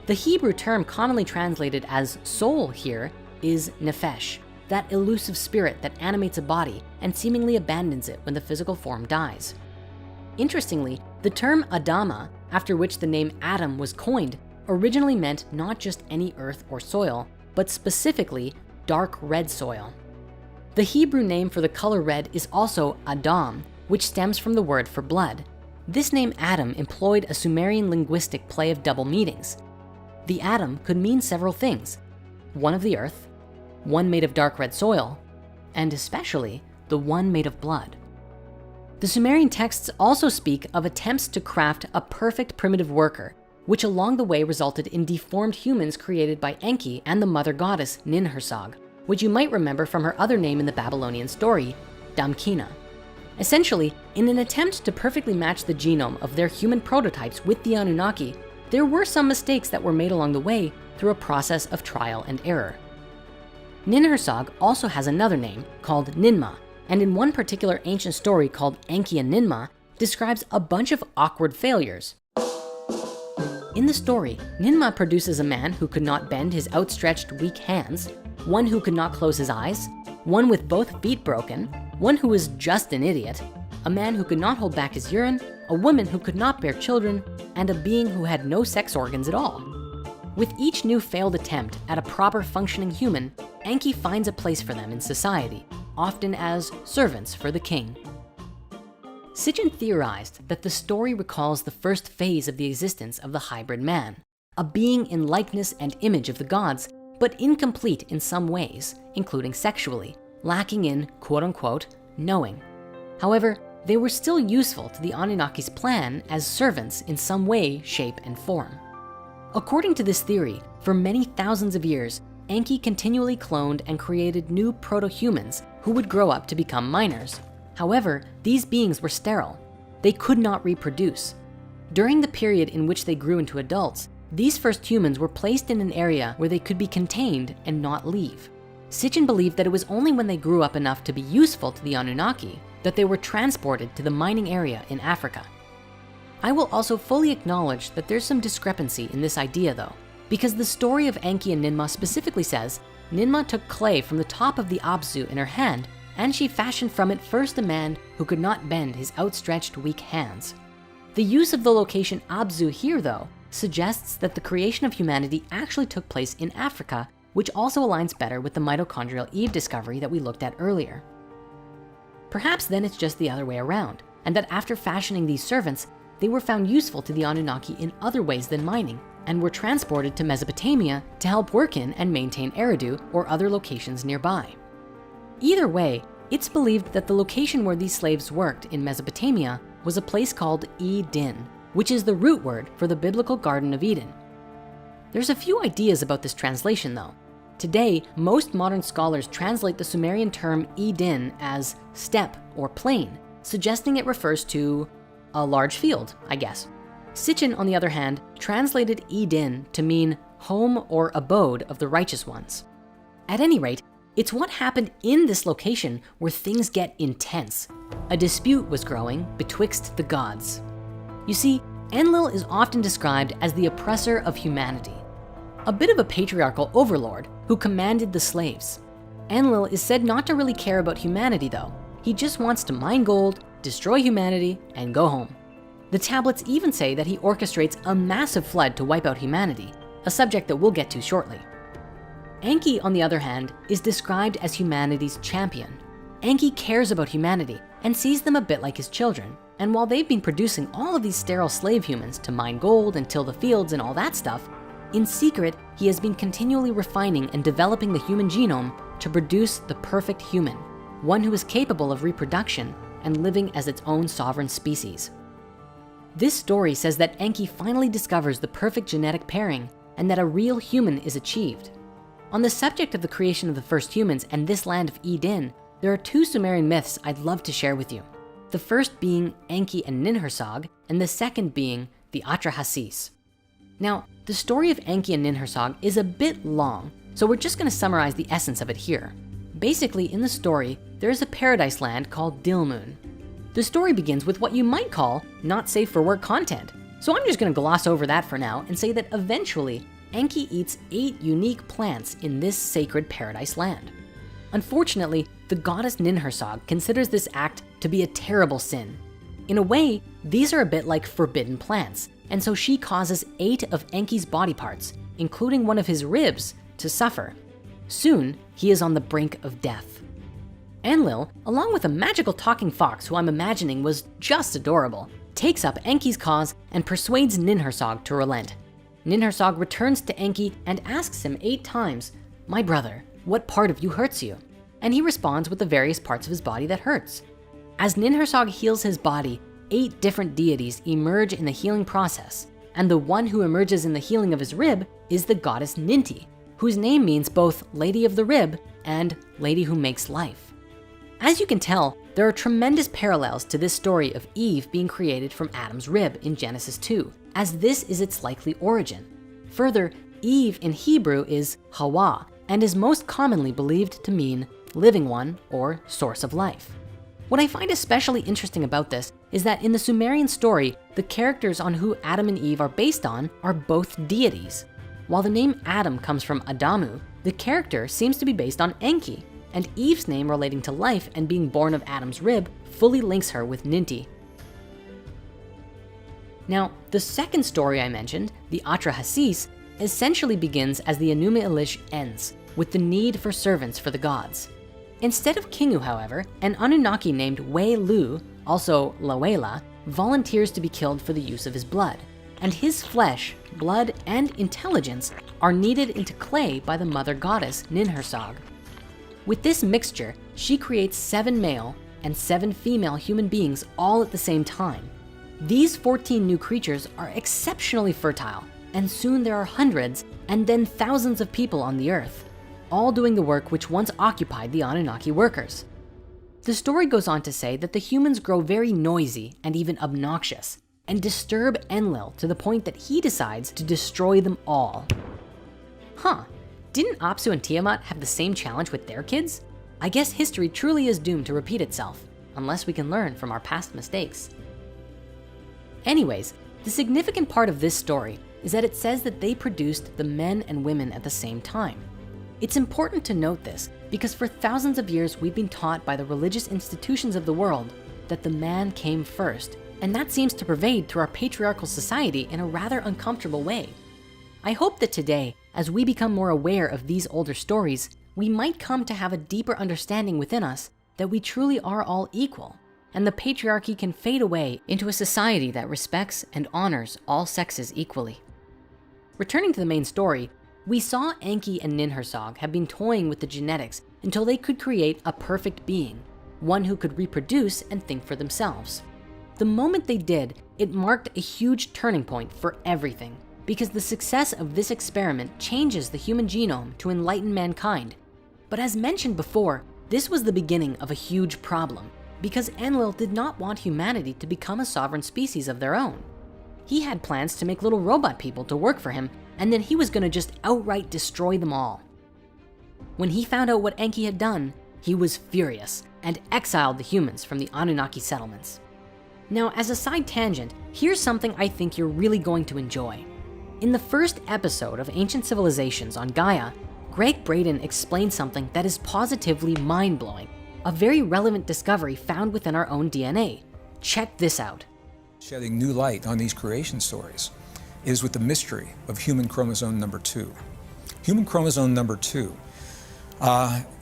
The Hebrew term commonly translated as soul here is nephesh, that elusive spirit that animates a body and seemingly abandons it when the physical form dies. Interestingly, the term Adama, after which the name Adam was coined, originally meant not just any earth or soil, but specifically dark red soil. The Hebrew name for the color red is also Adam, which stems from the word for blood. This name Adam employed a Sumerian linguistic play of double meanings. The Adam could mean several things: one of the earth, one made of dark red soil, and especially the one made of blood. The Sumerian texts also speak of attempts to craft a perfect primitive worker, which along the way resulted in deformed humans created by Enki and the mother goddess Ninhursag, which you might remember from her other name in the Babylonian story, Damkina. Essentially, In an attempt to perfectly match the genome of their human prototypes with the Anunnaki, there were some mistakes that were made along the way through a process of trial and error. Ninhursag also has another name called Ninmah, and in one particular ancient story called Enki and Ninmah, describes a bunch of awkward failures. In the story, Ninmah produces a man who could not bend his outstretched weak hands, one who could not close his eyes, one with both feet broken, one who was just an idiot, a man who could not hold back his urine, a woman who could not bear children, and a being who had no sex organs at all. With each new failed attempt at a proper functioning human, Enki finds a place for them in society, often as servants for the king. Sitchin theorized that the story recalls the first phase of the existence of the hybrid man, a being in likeness and image of the gods, but incomplete in some ways, including sexually, lacking in quote unquote knowing. However, they were still useful to the Anunnaki's plan as servants in some way, shape, and form. According to this theory, for many thousands of years, Enki continually cloned and created new proto-humans who would grow up to become minors. However, these beings were sterile. They could not reproduce. During the period in which they grew into adults, these first humans were placed in an area where they could be contained and not leave. Sitchin believed that it was only when they grew up enough to be useful to the Anunnaki that they were transported to the mining area in Africa. I will also fully acknowledge that there's some discrepancy in this idea though, because the story of Enki and Ninmah specifically says Ninmah took clay from the top of the Abzu in her hand, and she fashioned from it first a man who could not bend his outstretched weak hands. The use of the location Abzu here though suggests that the creation of humanity actually took place in Africa, which also aligns better with the mitochondrial Eve discovery that we looked at earlier. Perhaps then it's just the other way around, and that after fashioning these servants, they were found useful to the Anunnaki in other ways than mining, and were transported to Mesopotamia to help work in and maintain Eridu or other locations nearby. Either way, it's believed that the location where these slaves worked in Mesopotamia was a place called Eden, which is the root word for the biblical Garden of Eden. There's a few ideas about this translation though. Today, most modern scholars translate the Sumerian term Eden as steppe or plain, suggesting it refers to a large field, I guess. Sitchin, on the other hand, translated Eden to mean home or abode of the righteous ones. At any rate, it's what happened in this location where things get intense. A dispute was growing betwixt the gods. You see, Enlil is often described as the oppressor of humanity, a bit of a patriarchal overlord who commanded the slaves. Enlil is said not to really care about humanity though. He just wants to mine gold, destroy humanity, and go home. The tablets even say that he orchestrates a massive flood to wipe out humanity, a subject that we'll get to shortly. Enki, on the other hand, is described as humanity's champion. Enki cares about humanity and sees them a bit like his children. And while they've been producing all of these sterile slave humans to mine gold and till the fields and all that stuff, in secret, he has been continually refining and developing the human genome to produce the perfect human, one who is capable of reproduction and living as its own sovereign species. This story says that Enki finally discovers the perfect genetic pairing and that a real human is achieved. On the subject of the creation of the first humans and this land of Eden, there are two Sumerian myths I'd love to share with you. The first being Enki and Ninhursag, and the second being the Atrahasis. Now, the story of Enki and Ninhursag is a bit long, so we're just gonna summarize the essence of it here. Basically, in the story, there is a paradise land called Dilmun. The story begins with what you might call not safe for work content. So I'm just gonna gloss over that for now and say that eventually, Enki eats 8 unique plants in this sacred paradise land. Unfortunately, the goddess Ninhursag considers this act to be a terrible sin. In a way, these are a bit like forbidden plants, and so she causes 8 of Enki's body parts, including one of his ribs, to suffer. Soon, he is on the brink of death. Enlil, along with a magical talking fox who I'm imagining was just adorable, takes up Enki's cause and persuades Ninhursag to relent. Ninhursag returns to Enki and asks him 8 times, "My brother, what part of you hurts you?" And he responds with the various parts of his body that hurts. As Ninhursag heals his body, 8 different deities emerge in the healing process, and the one who emerges in the healing of his rib is the goddess Ninti, whose name means both Lady of the Rib and Lady who makes life. As you can tell, there are tremendous parallels to this story of Eve being created from Adam's rib in Genesis 2, as this is its likely origin. Further, Eve in Hebrew is Hawa, and is most commonly believed to mean living one or source of life. What I find especially interesting about this is that in the Sumerian story, the characters on who Adam and Eve are based on are both deities. While the name Adam comes from Adamu, the character seems to be based on Enki, and Eve's name relating to life and being born of Adam's rib fully links her with Ninti. Now, the second story I mentioned, the Atra Hasis, essentially begins as the Enuma Elish ends, with the need for servants for the gods. Instead of Kingu, however, an Anunnaki named Wei Lu, also Lawela, volunteers to be killed for the use of his blood. And his flesh, blood, and intelligence are kneaded into clay by the mother goddess Ninhursag. With this mixture, she creates 7 male and 7 female human beings all at the same time. These 14 new creatures are exceptionally fertile, and soon there are hundreds and then thousands of people on the earth, all doing the work which once occupied the Anunnaki workers. The story goes on to say that the humans grow very noisy and even obnoxious, and disturb Enlil to the point that he decides to destroy them all. Didn't Apsu and Tiamat have the same challenge with their kids? I guess history truly is doomed to repeat itself, unless we can learn from our past mistakes. Anyways, the significant part of this story is that it says that they produced the men and women at the same time. It's important to note this because for thousands of years we've been taught by the religious institutions of the world that the man came first, and that seems to pervade through our patriarchal society in a rather uncomfortable way. I hope that today, as we become more aware of these older stories, we might come to have a deeper understanding within us that we truly are all equal, and the patriarchy can fade away into a society that respects and honors all sexes equally. Returning to the main story, we saw Enki and Ninhursag have been toying with the genetics until they could create a perfect being, one who could reproduce and think for themselves. The moment they did, it marked a huge turning point for everything, because the success of this experiment changes the human genome to enlighten mankind. But as mentioned before, this was the beginning of a huge problem, because Enlil did not want humanity to become a sovereign species of their own. He had plans to make little robot people to work for him, and then he was gonna just outright destroy them all. When he found out what Enki had done, he was furious and exiled the humans from the Anunnaki settlements. Now, as a side tangent, here's something I think you're really going to enjoy. In the first episode of Ancient Civilizations on Gaia, Greg Braden explained something that is positively mind-blowing, a very relevant discovery found within our own DNA. Check this out. Shedding new light on these creation stories is with the mystery of human chromosome number 2. Human chromosome number 2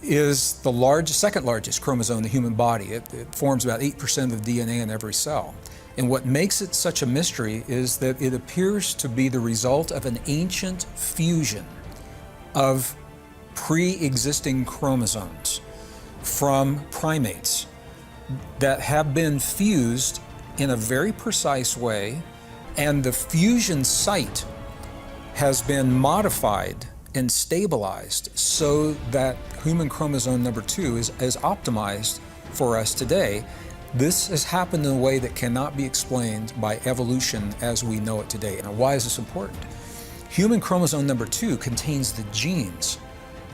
is the second largest chromosome in the human body. It forms about 8% of the DNA in every cell. And what makes it such a mystery is that it appears to be the result of an ancient fusion of pre-existing chromosomes from primates that have been fused in a very precise way, and the fusion site has been modified and stabilized so that human chromosome number 2 is optimized for us today. This has happened in a way that cannot be explained by evolution as we know it today. Now, why is this important? Human chromosome number 2 contains the genes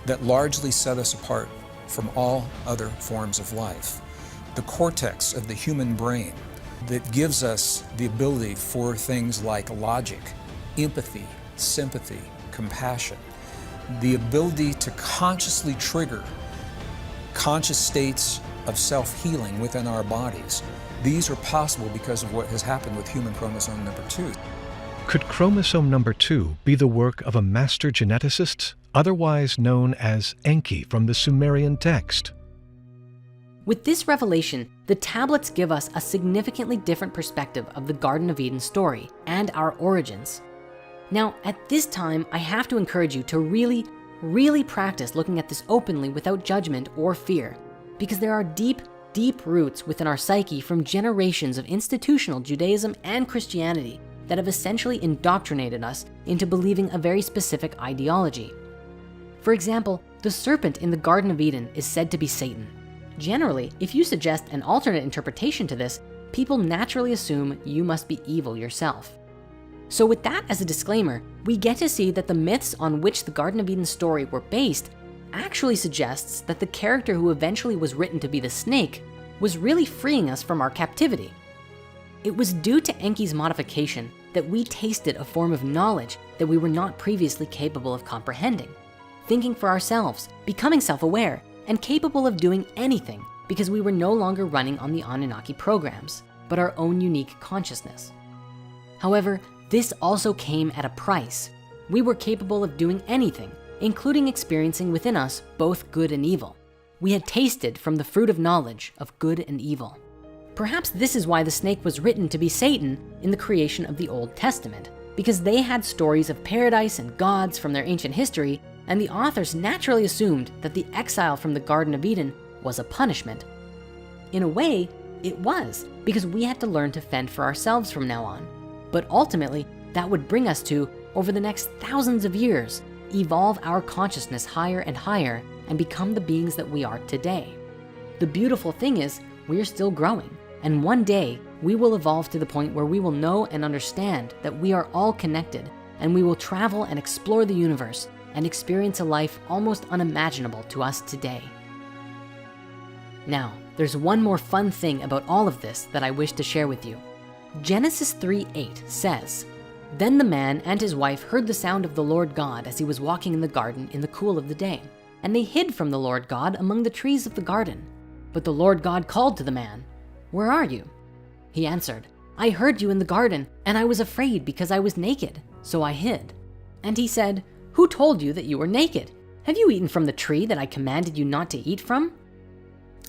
that largely set us apart from all other forms of life. The cortex of the human brain that gives us the ability for things like logic, empathy, sympathy, compassion, the ability to consciously trigger conscious states of self-healing within our bodies. These are possible because of what has happened with human chromosome number 2. Could chromosome number 2 be the work of a master geneticist, otherwise known as Enki from the Sumerian text? With this revelation, the tablets give us a significantly different perspective of the Garden of Eden story and our origins. Now, at this time, I have to encourage you to really practice looking at this openly without judgment or fear, because there are deep roots within our psyche from generations of institutional Judaism and Christianity that have essentially indoctrinated us into believing a very specific ideology. For example, the serpent in the Garden of Eden is said to be Satan. Generally, if you suggest an alternate interpretation to this, people naturally assume you must be evil yourself. So with that as a disclaimer, we get to see that the myths on which the Garden of Eden story were based actually suggests that the character who eventually was written to be the snake was really freeing us from our captivity. It was due to Enki's modification that we tasted a form of knowledge that we were not previously capable of comprehending, thinking for ourselves, becoming self-aware, and capable of doing anything because we were no longer running on the Anunnaki programs, but our own unique consciousness. However, this also came at a price. We were capable of doing anything, including experiencing within us both good and evil. We had tasted from the fruit of knowledge of good and evil. Perhaps this is why the snake was written to be Satan in the creation of the Old Testament, because they had stories of paradise and gods from their ancient history, and the authors naturally assumed that the exile from the Garden of Eden was a punishment. In a way, it was, because we had to learn to fend for ourselves from now on. But ultimately, that would bring us to, over the next thousands of years, evolve our consciousness higher and higher and become the beings that we are today. The beautiful thing is, we're still growing, and one day we will evolve to the point where we will know and understand that we are all connected, and we will travel and explore the universe and experience a life almost unimaginable to us today. Now, there's one more fun thing about all of this that I wish to share with you. Genesis 3:8 says, "Then the man and his wife heard the sound of the Lord God as he was walking in the garden in the cool of the day. And they hid from the Lord God among the trees of the garden. But the Lord God called to the man, 'Where are you?' He answered, 'I heard you in the garden, and I was afraid because I was naked, so I hid.' And he said, 'Who told you that you were naked? Have you eaten from the tree that I commanded you not to eat from?'"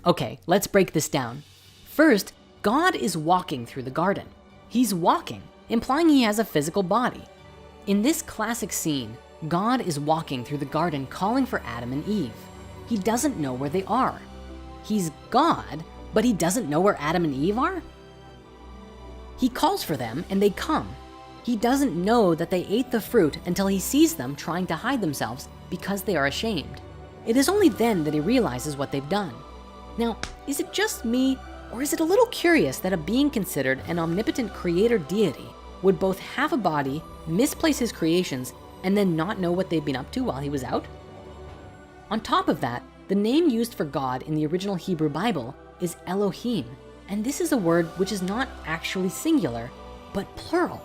Okay, let's break this down. First, God is walking through the garden. He's walking, implying he has a physical body. In this classic scene, God is walking through the garden calling for Adam and Eve. He doesn't know where they are. He's God, but he doesn't know where Adam and Eve are? He calls for them and they come. He doesn't know that they ate the fruit until he sees them trying to hide themselves because they are ashamed. It is only then that he realizes what they've done. Now, is it just me, or is it a little curious that a being considered an omnipotent creator deity would both have a body, misplace his creations, and then not know what they've been up to while he was out? On top of that, the name used for God in the original Hebrew Bible is Elohim, and this is a word which is not actually singular, but plural.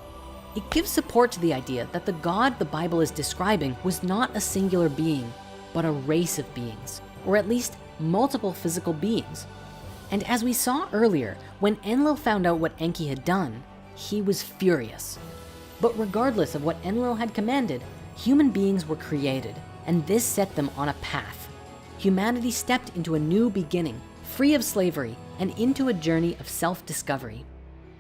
It gives support to the idea that the God the Bible is describing was not a singular being, but a race of beings, or at least multiple physical beings. And as we saw earlier, when Enlil found out what Enki had done, he was furious. But regardless of what Enlil had commanded, human beings were created, and this set them on a path. Humanity stepped into a new beginning, free of slavery, and into a journey of self-discovery.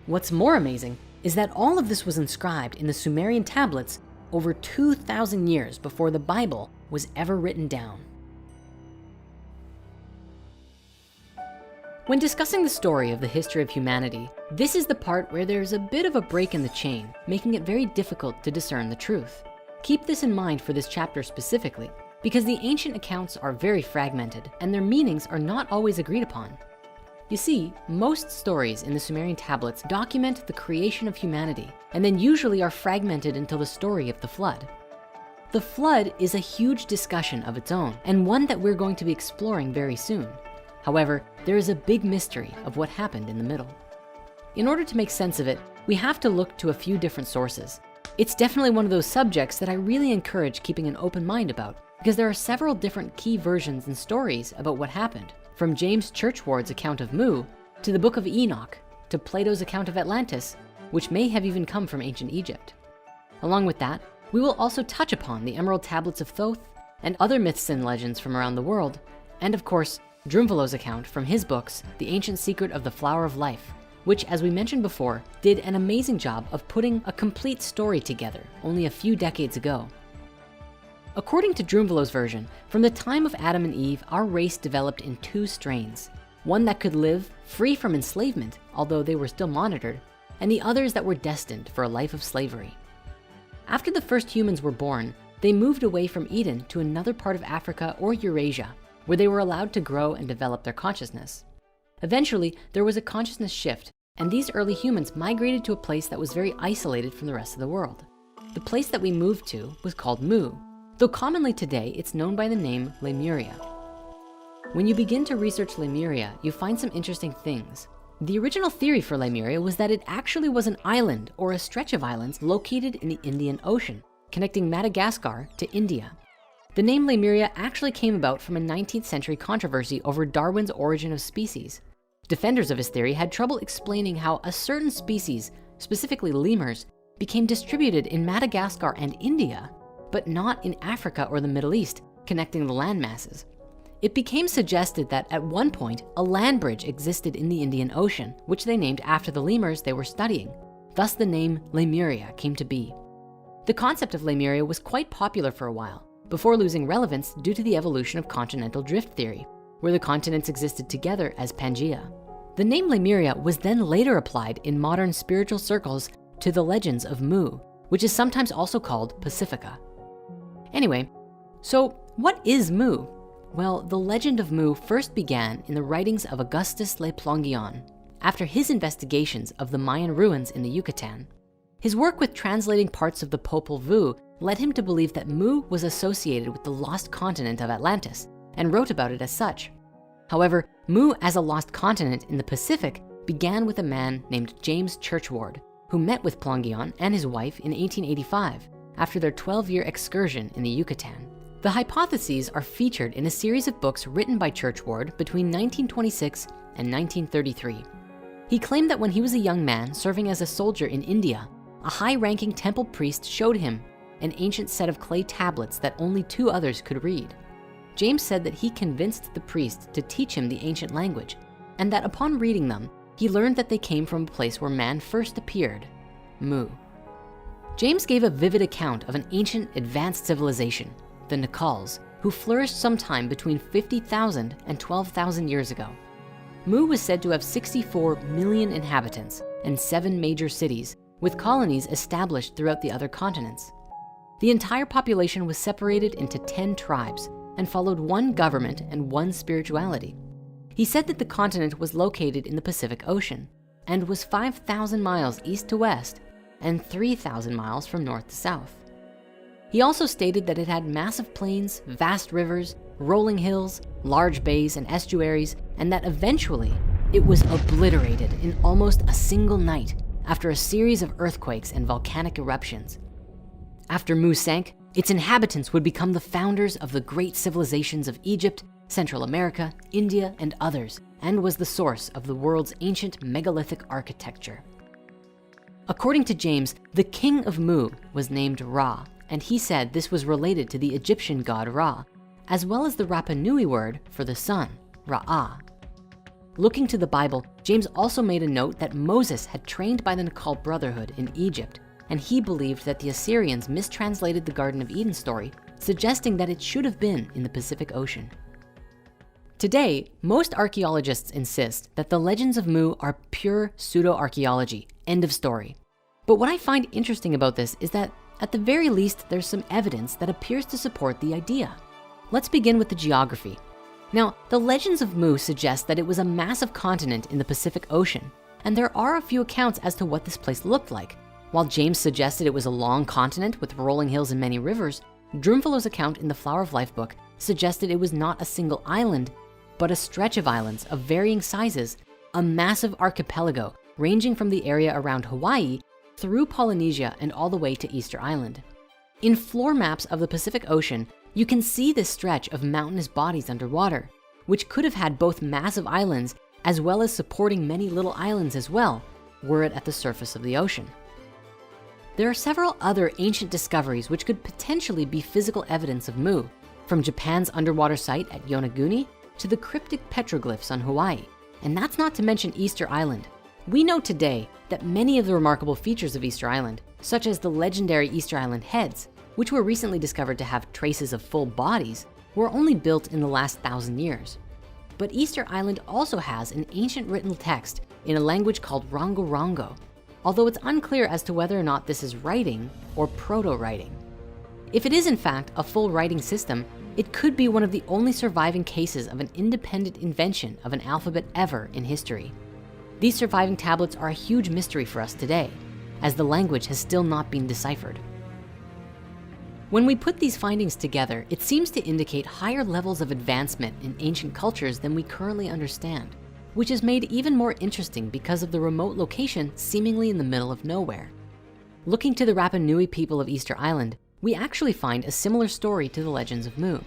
What's more amazing is that all of this was inscribed in the Sumerian tablets over 2,000 years before the Bible was ever written down. When discussing the story of the history of humanity, this is the part where there's a bit of a break in the chain, making it very difficult to discern the truth. Keep this in mind for this chapter specifically, because the ancient accounts are very fragmented and their meanings are not always agreed upon. You see, most stories in the Sumerian tablets document the creation of humanity and then usually are fragmented until the story of the flood. The flood is a huge discussion of its own and one that we're going to be exploring very soon. However, there is a big mystery of what happened in the middle. In order to make sense of it, we have to look to a few different sources. It's definitely one of those subjects that I really encourage keeping an open mind about, because there are several different key versions and stories about what happened, from James Churchward's account of Mu, to the Book of Enoch, to Plato's account of Atlantis, which may have even come from ancient Egypt. Along with that, we will also touch upon the Emerald Tablets of Thoth and other myths and legends from around the world, and of course, Drumvelo's account from his books, The Ancient Secret of the Flower of Life, which, as we mentioned before, did an amazing job of putting a complete story together only a few decades ago. According to Drumvelo's version, from the time of Adam and Eve, our race developed in two strains. One that could live free from enslavement, although they were still monitored, and the others that were destined for a life of slavery. After the first humans were born, they moved away from Eden to another part of Africa or Eurasia, where they were allowed to grow and develop their consciousness. Eventually, there was a consciousness shift, and these early humans migrated to a place that was very isolated from the rest of the world. The place that we moved to was called Mu, though commonly today it's known by the name Lemuria. When you begin to research Lemuria, you find some interesting things. The original theory for Lemuria was that it actually was an island or a stretch of islands located in the Indian Ocean, connecting Madagascar to India. The name Lemuria actually came about from a 19th century controversy over Darwin's origin of species. Defenders of his theory had trouble explaining how a certain species, specifically lemurs, became distributed in Madagascar and India, but not in Africa or the Middle East, connecting the land masses. It became suggested that at one point, a land bridge existed in the Indian Ocean, which they named after the lemurs they were studying. Thus the name Lemuria came to be. The concept of Lemuria was quite popular for a while, before losing relevance due to the evolution of continental drift theory, where the continents existed together as Pangaea. The name Lemuria was then later applied in modern spiritual circles to the legends of Mu, which is sometimes also called Pacifica. Anyway, so what is Mu? Well, the legend of Mu first began in the writings of Augustus Le Plongeon, after his investigations of the Mayan ruins in the Yucatan. His work with translating parts of the Popol Vuh led him to believe that Mu was associated with the lost continent of Atlantis, and wrote about it as such. However, Mu as a lost continent in the Pacific began with a man named James Churchward, who met with Plongeon and his wife in 1885 after their 12-year excursion in the Yucatan. The hypotheses are featured in a series of books written by Churchward between 1926 and 1933. He claimed that when he was a young man serving as a soldier in India, a high-ranking temple priest showed him an ancient set of clay tablets that only 2 others could read. James said that he convinced the priest to teach him the ancient language, and that upon reading them, he learned that they came from a place where man first appeared, Mu. James gave a vivid account of an ancient advanced civilization, the Nakals, who flourished sometime between 50,000 and 12,000 years ago. Mu was said to have 64 million inhabitants and 7 major cities, with colonies established throughout the other continents. The entire population was separated into 10 tribes and followed one government and one spirituality. He said that the continent was located in the Pacific Ocean and was 5,000 miles east to west and 3,000 miles from north to south. He also stated that it had massive plains, vast rivers, rolling hills, large bays and estuaries, and that eventually it was obliterated in almost a single night after a series of earthquakes and volcanic eruptions. After Mu sank, its inhabitants would become the founders of the great civilizations of Egypt, Central America, India, and others, and was the source of the world's ancient megalithic architecture. According to James, the king of Mu was named Ra, and he said this was related to the Egyptian god Ra, as well as the Rapa Nui word for the sun, Ra'ah. Looking to the Bible, James also made a note that Moses had trained by the Nakal Brotherhood in Egypt, and he believed that the Assyrians mistranslated the Garden of Eden story, suggesting that it should have been in the Pacific Ocean. Today, most archaeologists insist that the legends of Mu are pure pseudo-archaeology, end of story. But what I find interesting about this is that at the very least, there's some evidence that appears to support the idea. Let's begin with the geography. Now, the legends of Mu suggest that it was a massive continent in the Pacific Ocean, and there are a few accounts as to what this place looked like. While James suggested it was a long continent with rolling hills and many rivers, Drumfellow's account in the Flower of Life book suggested it was not a single island, but a stretch of islands of varying sizes, a massive archipelago ranging from the area around Hawaii through Polynesia and all the way to Easter Island. In floor maps of the Pacific Ocean, you can see this stretch of mountainous bodies underwater, which could have had both massive islands as well as supporting many little islands as well, were it at the surface of the ocean. There are several other ancient discoveries which could potentially be physical evidence of Mu, from Japan's underwater site at Yonaguni to the cryptic petroglyphs on Hawaii. And that's not to mention Easter Island. We know today that many of the remarkable features of Easter Island, such as the legendary Easter Island heads, which were recently discovered to have traces of full bodies, were only built in the last 1,000 years. But Easter Island also has an ancient written text in a language called Rongo Rongo, although it's unclear as to whether or not this is writing or proto-writing. If it is in fact a full writing system, it could be one of the only surviving cases of an independent invention of an alphabet ever in history. These surviving tablets are a huge mystery for us today, as the language has still not been deciphered. When we put these findings together, it seems to indicate higher levels of advancement in ancient cultures than we currently understand, which is made even more interesting because of the remote location seemingly in the middle of nowhere. Looking to the Rapa Nui people of Easter Island, we actually find a similar story to the legends of Mu.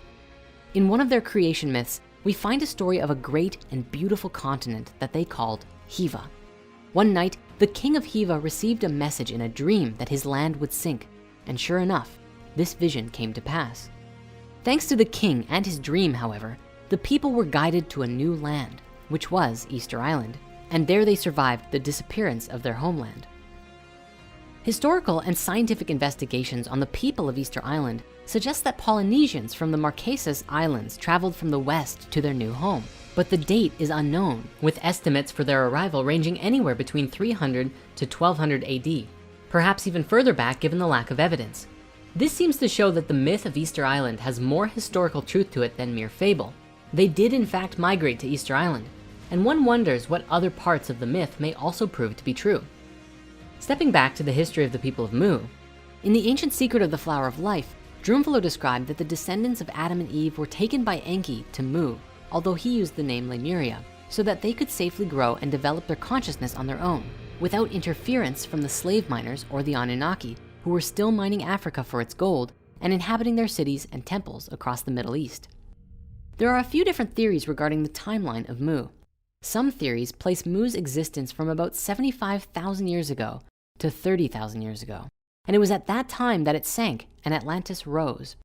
In one of their creation myths, we find a story of a great and beautiful continent that they called Hiva. One night, the king of Hiva received a message in a dream that his land would sink, and sure enough, this vision came to pass. Thanks to the king and his dream, however, the people were guided to a new land, which was Easter Island, and there they survived the disappearance of their homeland. Historical and scientific investigations on the people of Easter Island suggest that Polynesians from the Marquesas Islands traveled from the west to their new home, but the date is unknown, with estimates for their arrival ranging anywhere between 300 to 1200 AD, perhaps even further back given the lack of evidence. This seems to show that the myth of Easter Island has more historical truth to it than mere fable. They did in fact migrate to Easter Island, and one wonders what other parts of the myth may also prove to be true. Stepping back to the history of the people of Mu, in the ancient secret of the flower of life, Drunvalo described that the descendants of Adam and Eve were taken by Enki to Mu, although he used the name Lemuria, so that they could safely grow and develop their consciousness on their own, without interference from the slave miners or the Anunnaki, who were still mining Africa for its gold and inhabiting their cities and temples across the Middle East. There are a few different theories regarding the timeline of Mu. Some theories place Mu's existence from about 75,000 years ago to 30,000 years ago, and it was at that time that it sank and Atlantis rose.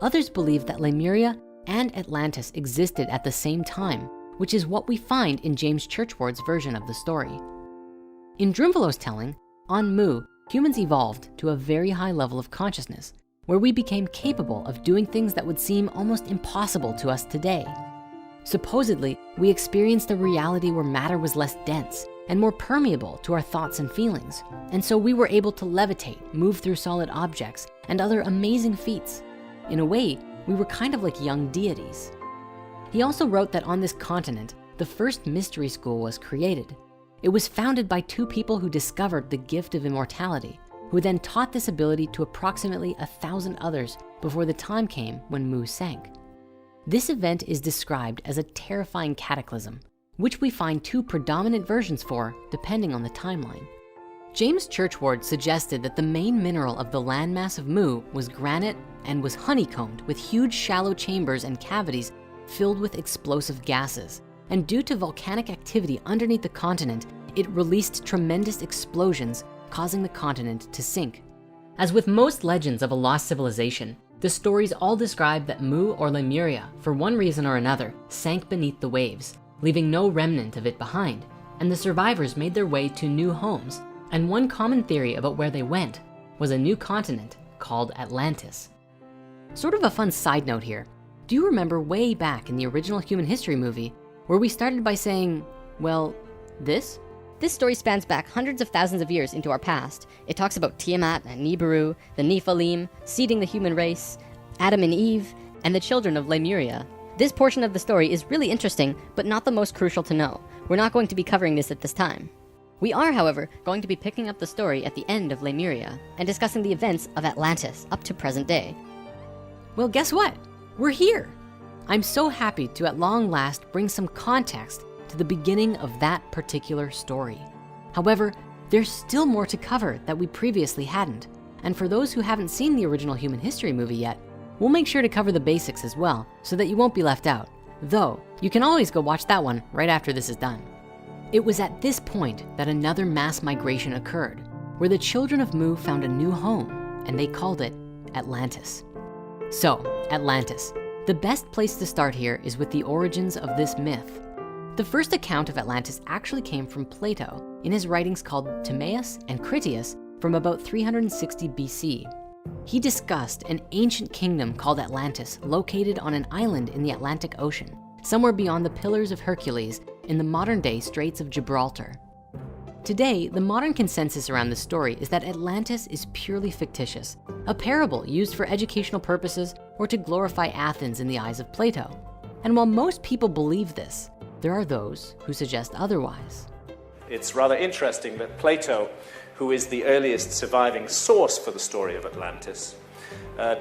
Others believe that Lemuria and Atlantis existed at the same time, which is what we find in James Churchward's version of the story. In Drunvalo's telling, on Mu, humans evolved to a very high level of consciousness, where we became capable of doing things that would seem almost impossible to us today. Supposedly, we experienced a reality where matter was less dense and more permeable to our thoughts and feelings. And so we were able to levitate, move through solid objects, and other amazing feats. In a way, we were kind of like young deities. He also wrote that on this continent, the first mystery school was created. It was founded by two people who discovered the gift of immortality, who then taught this ability to approximately 1,000 others before the time came when Mu sank. This event is described as a terrifying cataclysm, which we find two predominant versions for depending on the timeline. James Churchward suggested that the main mineral of the landmass of Mu was granite and was honeycombed with huge shallow chambers and cavities filled with explosive gases. And due to volcanic activity underneath the continent, it released tremendous explosions, causing the continent to sink. As with most legends of a lost civilization, the stories all describe that Mu or Lemuria, for one reason or another, sank beneath the waves, leaving no remnant of it behind, and the survivors made their way to new homes. And one common theory about where they went was a new continent called Atlantis. Sort of a fun side note here. Do you remember way back in the original Human History movie where we started by saying, well, this? This story spans back hundreds of thousands of years into our past. It talks about Tiamat and Nibiru, the Nephilim, seeding the human race, Adam and Eve, and the children of Lemuria. This portion of the story is really interesting, but not the most crucial to know. We're not going to be covering this at this time. We are, however, going to be picking up the story at the end of Lemuria and discussing the events of Atlantis up to present day. Well, guess what? We're here. I'm so happy to at long last bring some context to the beginning of that particular story. However, there's still more to cover that we previously hadn't. And for those who haven't seen the original Human History movie yet, we'll make sure to cover the basics as well so that you won't be left out. Though, you can always go watch that one right after this is done. It was at this point that another mass migration occurred, where the children of Mu found a new home, and they called it Atlantis. So, Atlantis. The best place to start here is with the origins of this myth. The first account of Atlantis actually came from Plato in his writings called Timaeus and Critias from about 360 BC. He discussed an ancient kingdom called Atlantis located on an island in the Atlantic Ocean, somewhere beyond the Pillars of Hercules in the modern-day Straits of Gibraltar. Today, the modern consensus around this story is that Atlantis is purely fictitious, a parable used for educational purposes or to glorify Athens in the eyes of Plato. And while most people believe this, there are those who suggest otherwise. It's rather interesting that Plato, who is the earliest surviving source for the story of Atlantis,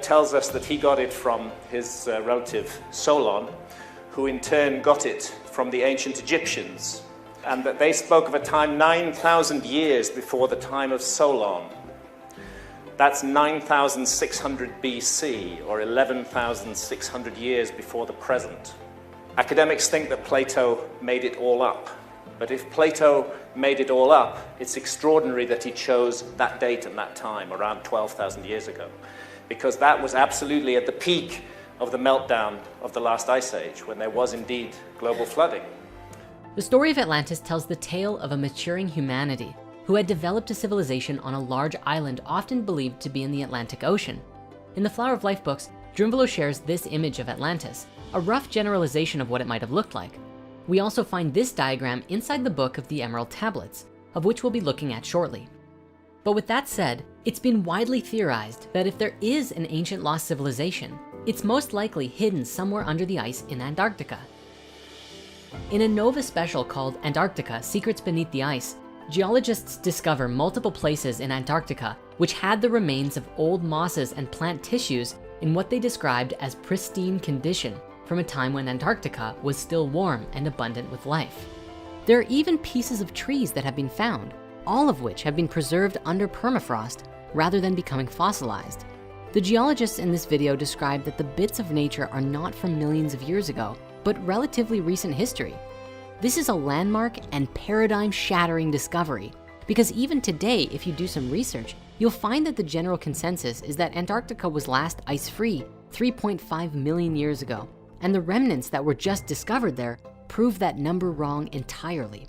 tells us that he got it from his relative Solon, who in turn got it from the ancient Egyptians, and that they spoke of a time 9,000 years before the time of Solon. That's 9,600 BC, or 11,600 years before the present. Academics think that Plato made it all up. But if Plato made it all up, it's extraordinary that he chose that date and that time, around 12,000 years ago, because that was absolutely at the peak of the meltdown of the last ice age, when there was indeed global flooding. The story of Atlantis tells the tale of a maturing humanity who had developed a civilization on a large island often believed to be in the Atlantic Ocean. In the Flower of Life books, Drunvalo shares this image of Atlantis, a rough generalization of what it might have looked like. We also find this diagram inside the book of the Emerald Tablets, of which we'll be looking at shortly. But with that said, it's been widely theorized that if there is an ancient lost civilization, it's most likely hidden somewhere under the ice in Antarctica. In a Nova special called Antarctica: Secrets Beneath the Ice, geologists discover multiple places in Antarctica which had the remains of old mosses and plant tissues in what they described as pristine condition from a time when Antarctica was still warm and abundant with life. There are even pieces of trees that have been found, all of which have been preserved under permafrost rather than becoming fossilized. The geologists in this video describe that the bits of nature are not from millions of years ago, but relatively recent history. This is a landmark and paradigm-shattering discovery, because even today, if you do some research, you'll find that the general consensus is that Antarctica was last ice-free 3.5 million years ago, and the remnants that were just discovered there prove that number wrong entirely.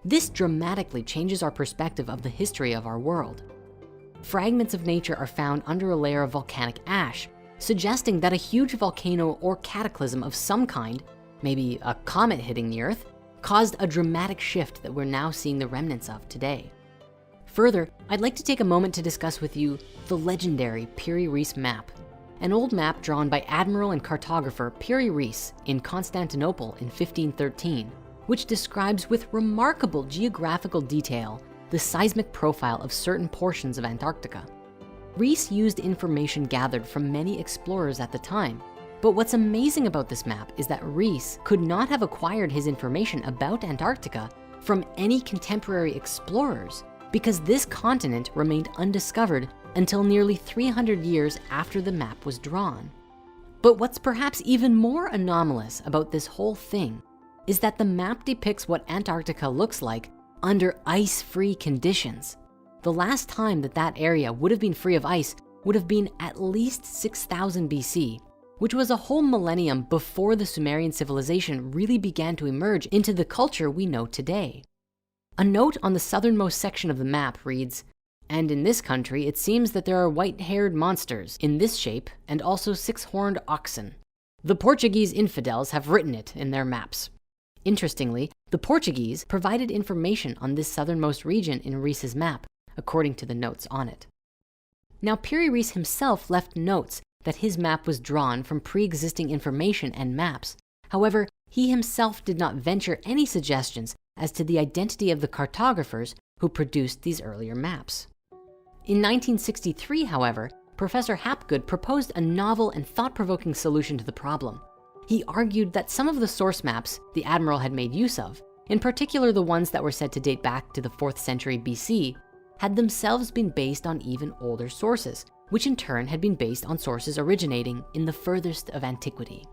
This dramatically changes our perspective of the history of our world. Fragments of nature are found under a layer of volcanic ash, suggesting that a huge volcano or cataclysm of some kind, maybe a comet hitting the Earth, caused a dramatic shift that we're now seeing the remnants of today. Further, I'd like to take a moment to discuss with you the legendary Piri-Reis map, an old map drawn by admiral and cartographer Piri-Reis in Constantinople in 1513, which describes with remarkable geographical detail the seismic profile of certain portions of Antarctica. Reis used information gathered from many explorers at the time, but what's amazing about this map is that Reis could not have acquired his information about Antarctica from any contemporary explorers, because this continent remained undiscovered until nearly 300 years after the map was drawn. But what's perhaps even more anomalous about this whole thing is that the map depicts what Antarctica looks like under ice-free conditions. The last time that that area would have been free of ice would have been at least 6,000 BC, which was a whole millennium before the Sumerian civilization really began to emerge into the culture we know today. A note on the southernmost section of the map reads, "And in this country, it seems that there are white-haired monsters in this shape and also 6-horned oxen. The Portuguese infidels have written it in their maps." Interestingly, the Portuguese provided information on this southernmost region in Reis's map, according to the notes on it. Now, Piri-Reis himself left notes that his map was drawn from pre-existing information and maps. However, he himself did not venture any suggestions as to the identity of the cartographers who produced these earlier maps. In 1963, however, Professor Hapgood proposed a novel and thought-provoking solution to the problem. He argued that some of the source maps the admiral had made use of, in particular the ones that were said to date back to the 4th century BC, had themselves been based on even older sources, which in turn had been based on sources originating in the furthest of antiquity.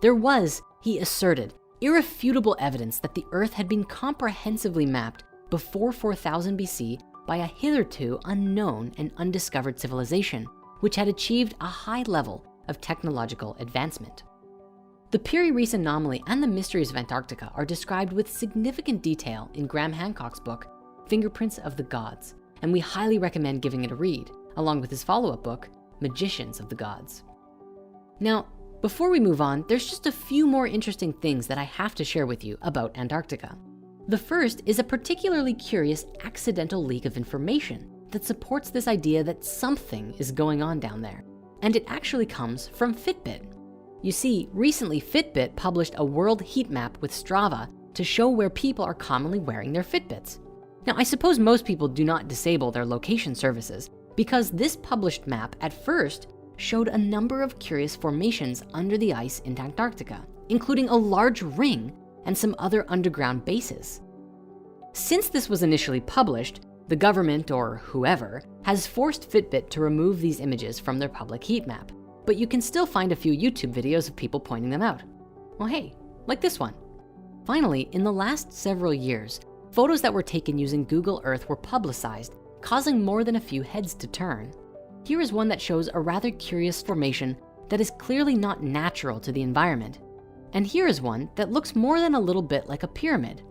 There was, he asserted, irrefutable evidence that the Earth had been comprehensively mapped before 4000 BC by a hitherto unknown and undiscovered civilization, which had achieved a high level of technological advancement. The Piri-Reis anomaly and the mysteries of Antarctica are described with significant detail in Graham Hancock's book, Fingerprints of the Gods, and we highly recommend giving it a read, along with his follow-up book, Magicians of the Gods. Now, before we move on, there's just a few more interesting things that I have to share with you about Antarctica. The first is a particularly curious accidental leak of information that supports this idea that something is going on down there. And it actually comes from Fitbit. You see, recently Fitbit published a world heat map with Strava to show where people are commonly wearing their Fitbits. Now, I suppose most people do not disable their location services because this published map at first showed a number of curious formations under the ice in Antarctica, including a large ring and some other underground bases. Since this was initially published, the government or whoever has forced Fitbit to remove these images from their public heat map, but you can still find a few YouTube videos of people pointing them out. Well, hey, like this one. Finally, in the last several years, photos that were taken using Google Earth were publicized, causing more than a few heads to turn. Here is one that shows a rather curious formation that is clearly not natural to the environment. And here is one that looks more than a little bit like a pyramid.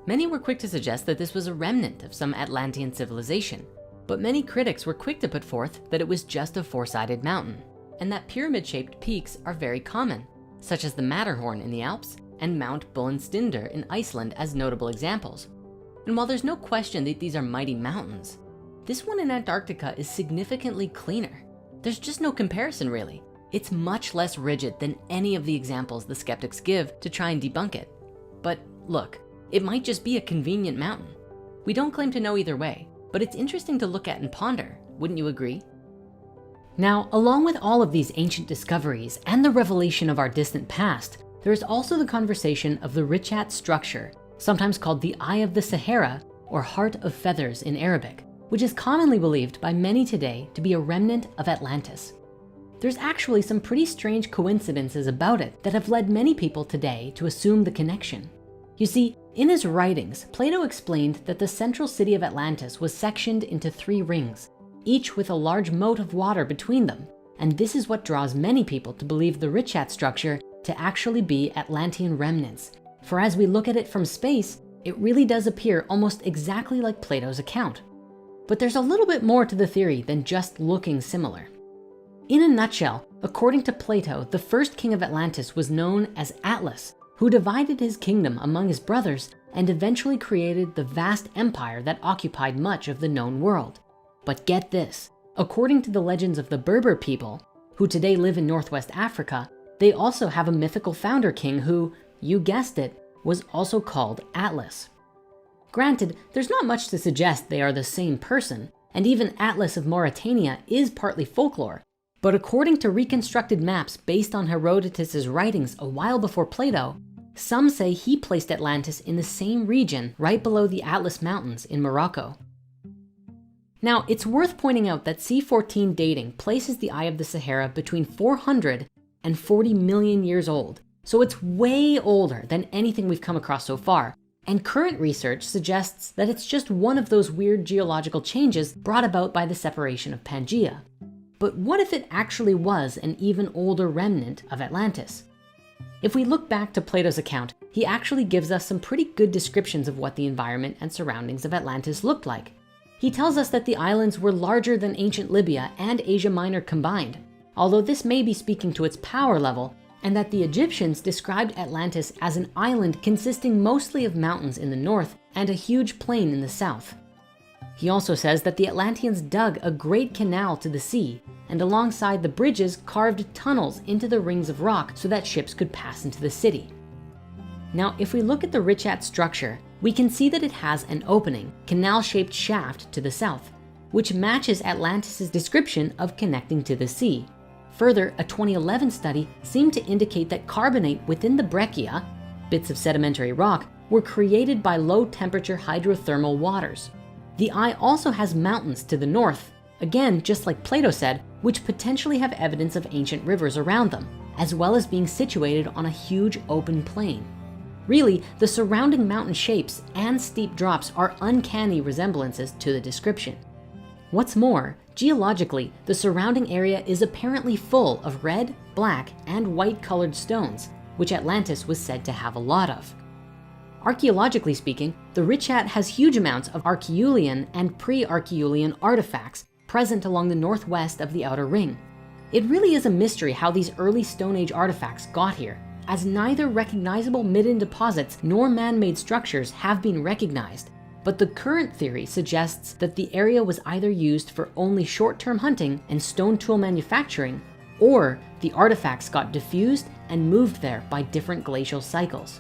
Many were quick to suggest that this was a remnant of some Atlantean civilization, but many critics were quick to put forth that it was just a four-sided mountain, and that pyramid-shaped peaks are very common, such as the Matterhorn in the Alps and Mount Bullenstinder in Iceland as notable examples. And while there's no question that these are mighty mountains, this one in Antarctica is significantly cleaner. There's just no comparison really. It's much less rigid than any of the examples the skeptics give to try and debunk it. But look, it might just be a convenient mountain. We don't claim to know either way, but it's interesting to look at and ponder, wouldn't you agree? Now, along with all of these ancient discoveries and the revelation of our distant past, there is also the conversation of the Richat structure, sometimes called the Eye of the Sahara or Heart of Feathers in Arabic, which is commonly believed by many today to be a remnant of Atlantis. There's actually some pretty strange coincidences about it that have led many people today to assume the connection. You see, in his writings, Plato explained that the central city of Atlantis was sectioned into 3 rings, each with a large moat of water between them. And this is what draws many people to believe the Richat structure to actually be Atlantean remnants. For as we look at it from space, it really does appear almost exactly like Plato's account. But there's a little bit more to the theory than just looking similar. In a nutshell, according to Plato, the first king of Atlantis was known as Atlas, who divided his kingdom among his brothers and eventually created the vast empire that occupied much of the known world. But get this, according to the legends of the Berber people, who today live in Northwest Africa, they also have a mythical founder king who, you guessed it, was also called Atlas. Granted, there's not much to suggest they are the same person, and even Atlas of Mauritania is partly folklore. But according to reconstructed maps based on Herodotus's writings a while before Plato, some say he placed Atlantis in the same region right below the Atlas Mountains in Morocco. Now, it's worth pointing out that C14 dating places the Eye of the Sahara between 400 and 40 million years old. So it's way older than anything we've come across so far. And current research suggests that it's just one of those weird geological changes brought about by the separation of Pangaea. But what if it actually was an even older remnant of Atlantis? If we look back to Plato's account, he actually gives us some pretty good descriptions of what the environment and surroundings of Atlantis looked like. He tells us that the islands were larger than ancient Libya and Asia Minor combined, although this may be speaking to its power level, and that the Egyptians described Atlantis as an island consisting mostly of mountains in the north and a huge plain in the south. He also says that the Atlanteans dug a great canal to the sea, and alongside the bridges carved tunnels into the rings of rock so that ships could pass into the city. Now, if we look at the Richat structure, we can see that it has an opening, canal-shaped shaft to the south, which matches Atlantis' description of connecting to the sea. Further, a 2011 study seemed to indicate that carbonate within the breccia, bits of sedimentary rock, were created by low-temperature hydrothermal waters. The eye also has mountains to the north, again, just like Plato said, which potentially have evidence of ancient rivers around them, as well as being situated on a huge open plain. Really, the surrounding mountain shapes and steep drops are uncanny resemblances to the description. What's more, geologically, the surrounding area is apparently full of red, black, and white colored stones, which Atlantis was said to have a lot of. Archaeologically speaking, the Richat has huge amounts of Archeolian and pre-Archeolian artifacts present along the northwest of the Outer Ring. It really is a mystery how these early Stone Age artifacts got here, as neither recognizable midden deposits nor man-made structures have been recognized. But the current theory suggests that the area was either used for only short-term hunting and stone tool manufacturing, or the artifacts got diffused and moved there by different glacial cycles.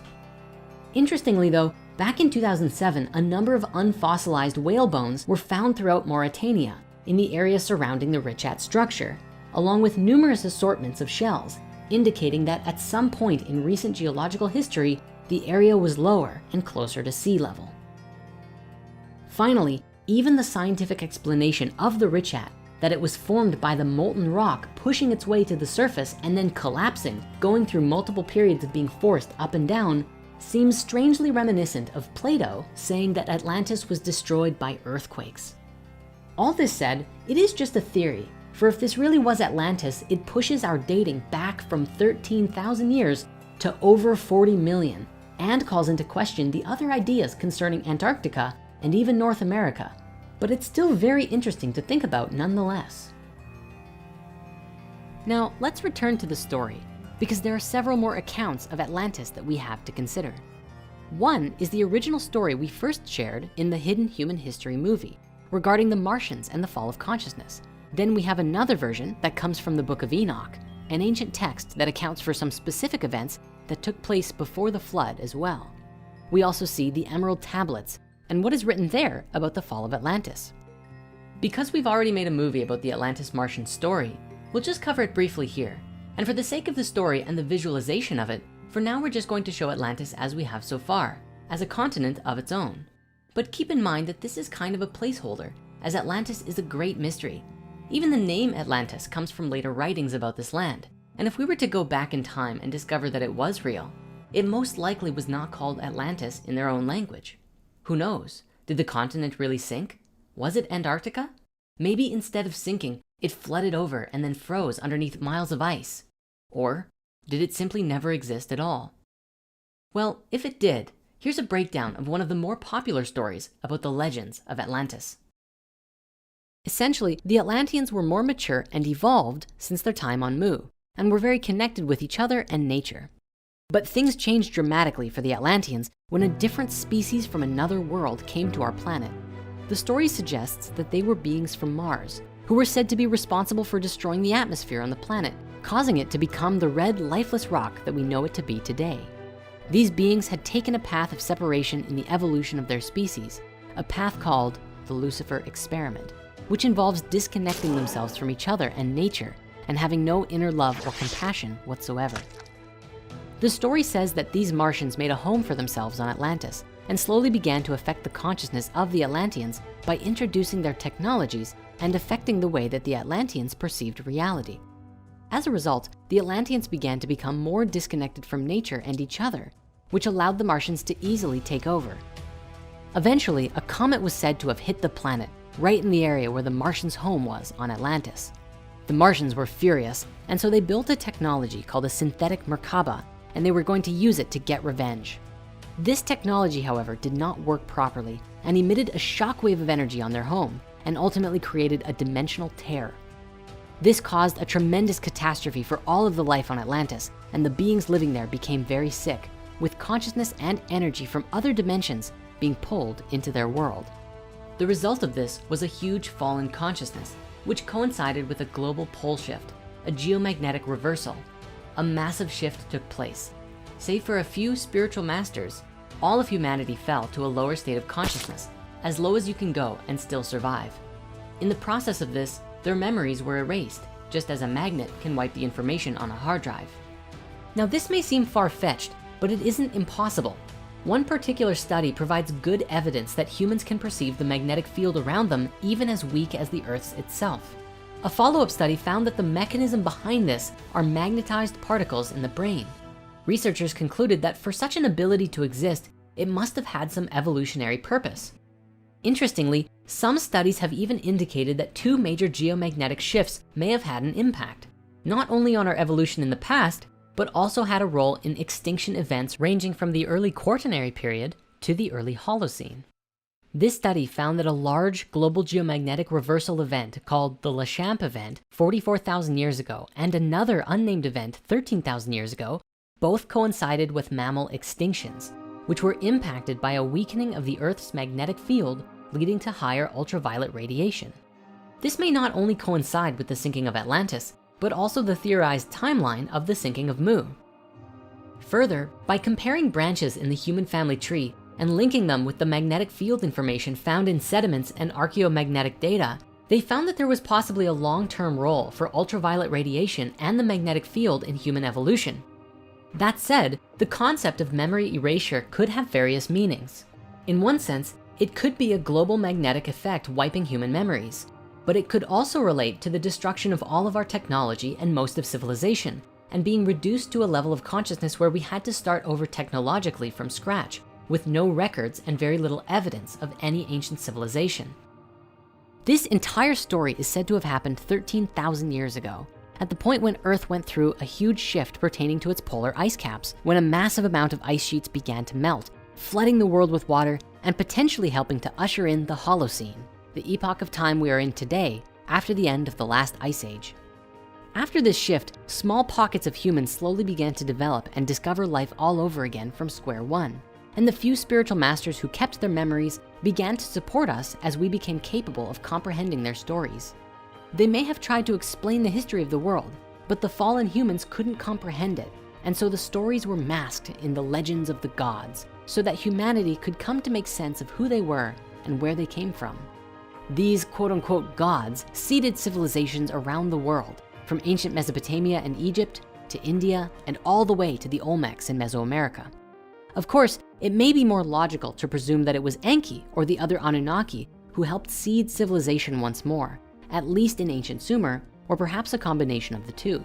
Interestingly though, back in 2007, a number of unfossilized whale bones were found throughout Mauritania in the area surrounding the Richat structure, along with numerous assortments of shells, indicating that at some point in recent geological history, the area was lower and closer to sea level. Finally, even the scientific explanation of the Richat, that it was formed by the molten rock pushing its way to the surface and then collapsing, going through multiple periods of being forced up and down, seems strangely reminiscent of Plato saying that Atlantis was destroyed by earthquakes. All this said, it is just a theory, for if this really was Atlantis, it pushes our dating back from 13,000 years to over 40 million, and calls into question the other ideas concerning Antarctica and even North America. But it's still very interesting to think about nonetheless. Now, let's return to the story, because there are several more accounts of Atlantis that we have to consider. One is the original story we first shared in the Hidden Human History movie regarding the Martians and the fall of consciousness. Then we have another version that comes from the Book of Enoch, an ancient text that accounts for some specific events that took place before the flood as well. We also see the Emerald Tablets and what is written there about the fall of Atlantis. Because we've already made a movie about the Atlantis Martian story, we'll just cover it briefly here. And for the sake of the story and the visualization of it, for now we're just going to show Atlantis as we have so far, as a continent of its own. But keep in mind that this is kind of a placeholder, as Atlantis is a great mystery. Even the name Atlantis comes from later writings about this land. And if we were to go back in time and discover that it was real, it most likely was not called Atlantis in their own language. Who knows? Did the continent really sink? Was it Antarctica? Maybe instead of sinking, it flooded over and then froze underneath miles of ice. Or did it simply never exist at all? Well, if it did, here's a breakdown of one of the more popular stories about the legends of Atlantis. Essentially, the Atlanteans were more mature and evolved since their time on Mu, and were very connected with each other and nature. But things changed dramatically for the Atlanteans when a different species from another world came to our planet. The story suggests that they were beings from Mars, who were said to be responsible for destroying the atmosphere on the planet, causing it to become the red, lifeless rock that we know it to be today. These beings had taken a path of separation in the evolution of their species, a path called the Lucifer experiment, which involves disconnecting themselves from each other and nature and having no inner love or compassion whatsoever. The story says that these Martians made a home for themselves on Atlantis and slowly began to affect the consciousness of the Atlanteans by introducing their technologies and affecting the way that the Atlanteans perceived reality. As a result, the Atlanteans began to become more disconnected from nature and each other, which allowed the Martians to easily take over. Eventually, a comet was said to have hit the planet right in the area where the Martians' home was on Atlantis. The Martians were furious, and so they built a technology called a synthetic Merkaba, and they were going to use it to get revenge. This technology, however, did not work properly and emitted a shockwave of energy on their home and ultimately created a dimensional tear. This caused a tremendous catastrophe for all of the life on Atlantis, and the beings living there became very sick, with consciousness and energy from other dimensions being pulled into their world. The result of this was a huge fall in consciousness, which coincided with a global pole shift, a geomagnetic reversal. A massive shift took place. Save for a few spiritual masters, all of humanity fell to a lower state of consciousness, as low as you can go and still survive. In the process of this, their memories were erased, just as a magnet can wipe the information on a hard drive. Now this may seem far-fetched, but it isn't impossible. One particular study provides good evidence that humans can perceive the magnetic field around them even as weak as the Earth's itself. A follow-up study found that the mechanism behind this are magnetized particles in the brain. Researchers concluded that for such an ability to exist, it must have had some evolutionary purpose. Interestingly, some studies have even indicated that two major geomagnetic shifts may have had an impact, not only on our evolution in the past, but also had a role in extinction events ranging from the early Quaternary period to the early Holocene. This study found that a large global geomagnetic reversal event called the Lechamp event 44,000 years ago and another unnamed event 13,000 years ago both coincided with mammal extinctions, which were impacted by a weakening of the Earth's magnetic field, leading to higher ultraviolet radiation. This may not only coincide with the sinking of Atlantis, but also the theorized timeline of the sinking of Mu. Further, by comparing branches in the human family tree and linking them with the magnetic field information found in sediments and archaeomagnetic data, they found that there was possibly a long-term role for ultraviolet radiation and the magnetic field in human evolution. That said, the concept of memory erasure could have various meanings. In one sense, it could be a global magnetic effect wiping human memories, but it could also relate to the destruction of all of our technology and most of civilization, and being reduced to a level of consciousness where we had to start over technologically from scratch, with no records and very little evidence of any ancient civilization. This entire story is said to have happened 13,000 years ago, at the point when Earth went through a huge shift pertaining to its polar ice caps, when a massive amount of ice sheets began to melt, flooding the world with water and potentially helping to usher in the Holocene, the epoch of time we are in today after the end of the last ice age. After this shift, small pockets of humans slowly began to develop and discover life all over again from square one. And the few spiritual masters who kept their memories began to support us as we became capable of comprehending their stories. They may have tried to explain the history of the world, but the fallen humans couldn't comprehend it. And so the stories were masked in the legends of the gods so that humanity could come to make sense of who they were and where they came from. These quote unquote gods seeded civilizations around the world, from ancient Mesopotamia and Egypt to India and all the way to the Olmecs in Mesoamerica. Of course, it may be more logical to presume that it was Enki or the other Anunnaki who helped seed civilization once more, at least in ancient Sumer, or perhaps a combination of the two.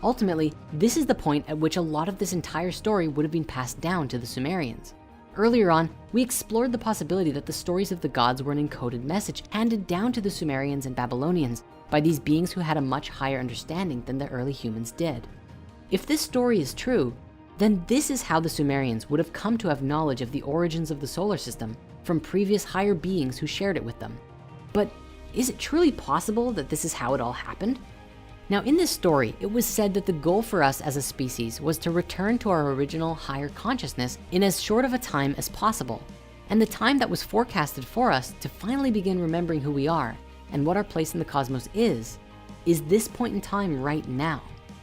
Ultimately, this is the point at which a lot of this entire story would have been passed down to the Sumerians. Earlier on, we explored the possibility that the stories of the gods were an encoded message handed down to the Sumerians and Babylonians by these beings who had a much higher understanding than the early humans did. If this story is true, then this is how the Sumerians would have come to have knowledge of the origins of the solar system from previous higher beings who shared it with them. But is it truly possible that this is how it all happened? Now, in this story, it was said that the goal for us as a species was to return to our original higher consciousness in as short of a time as possible. And the time that was forecasted for us to finally begin remembering who we are and what our place in the cosmos is this point in time right now,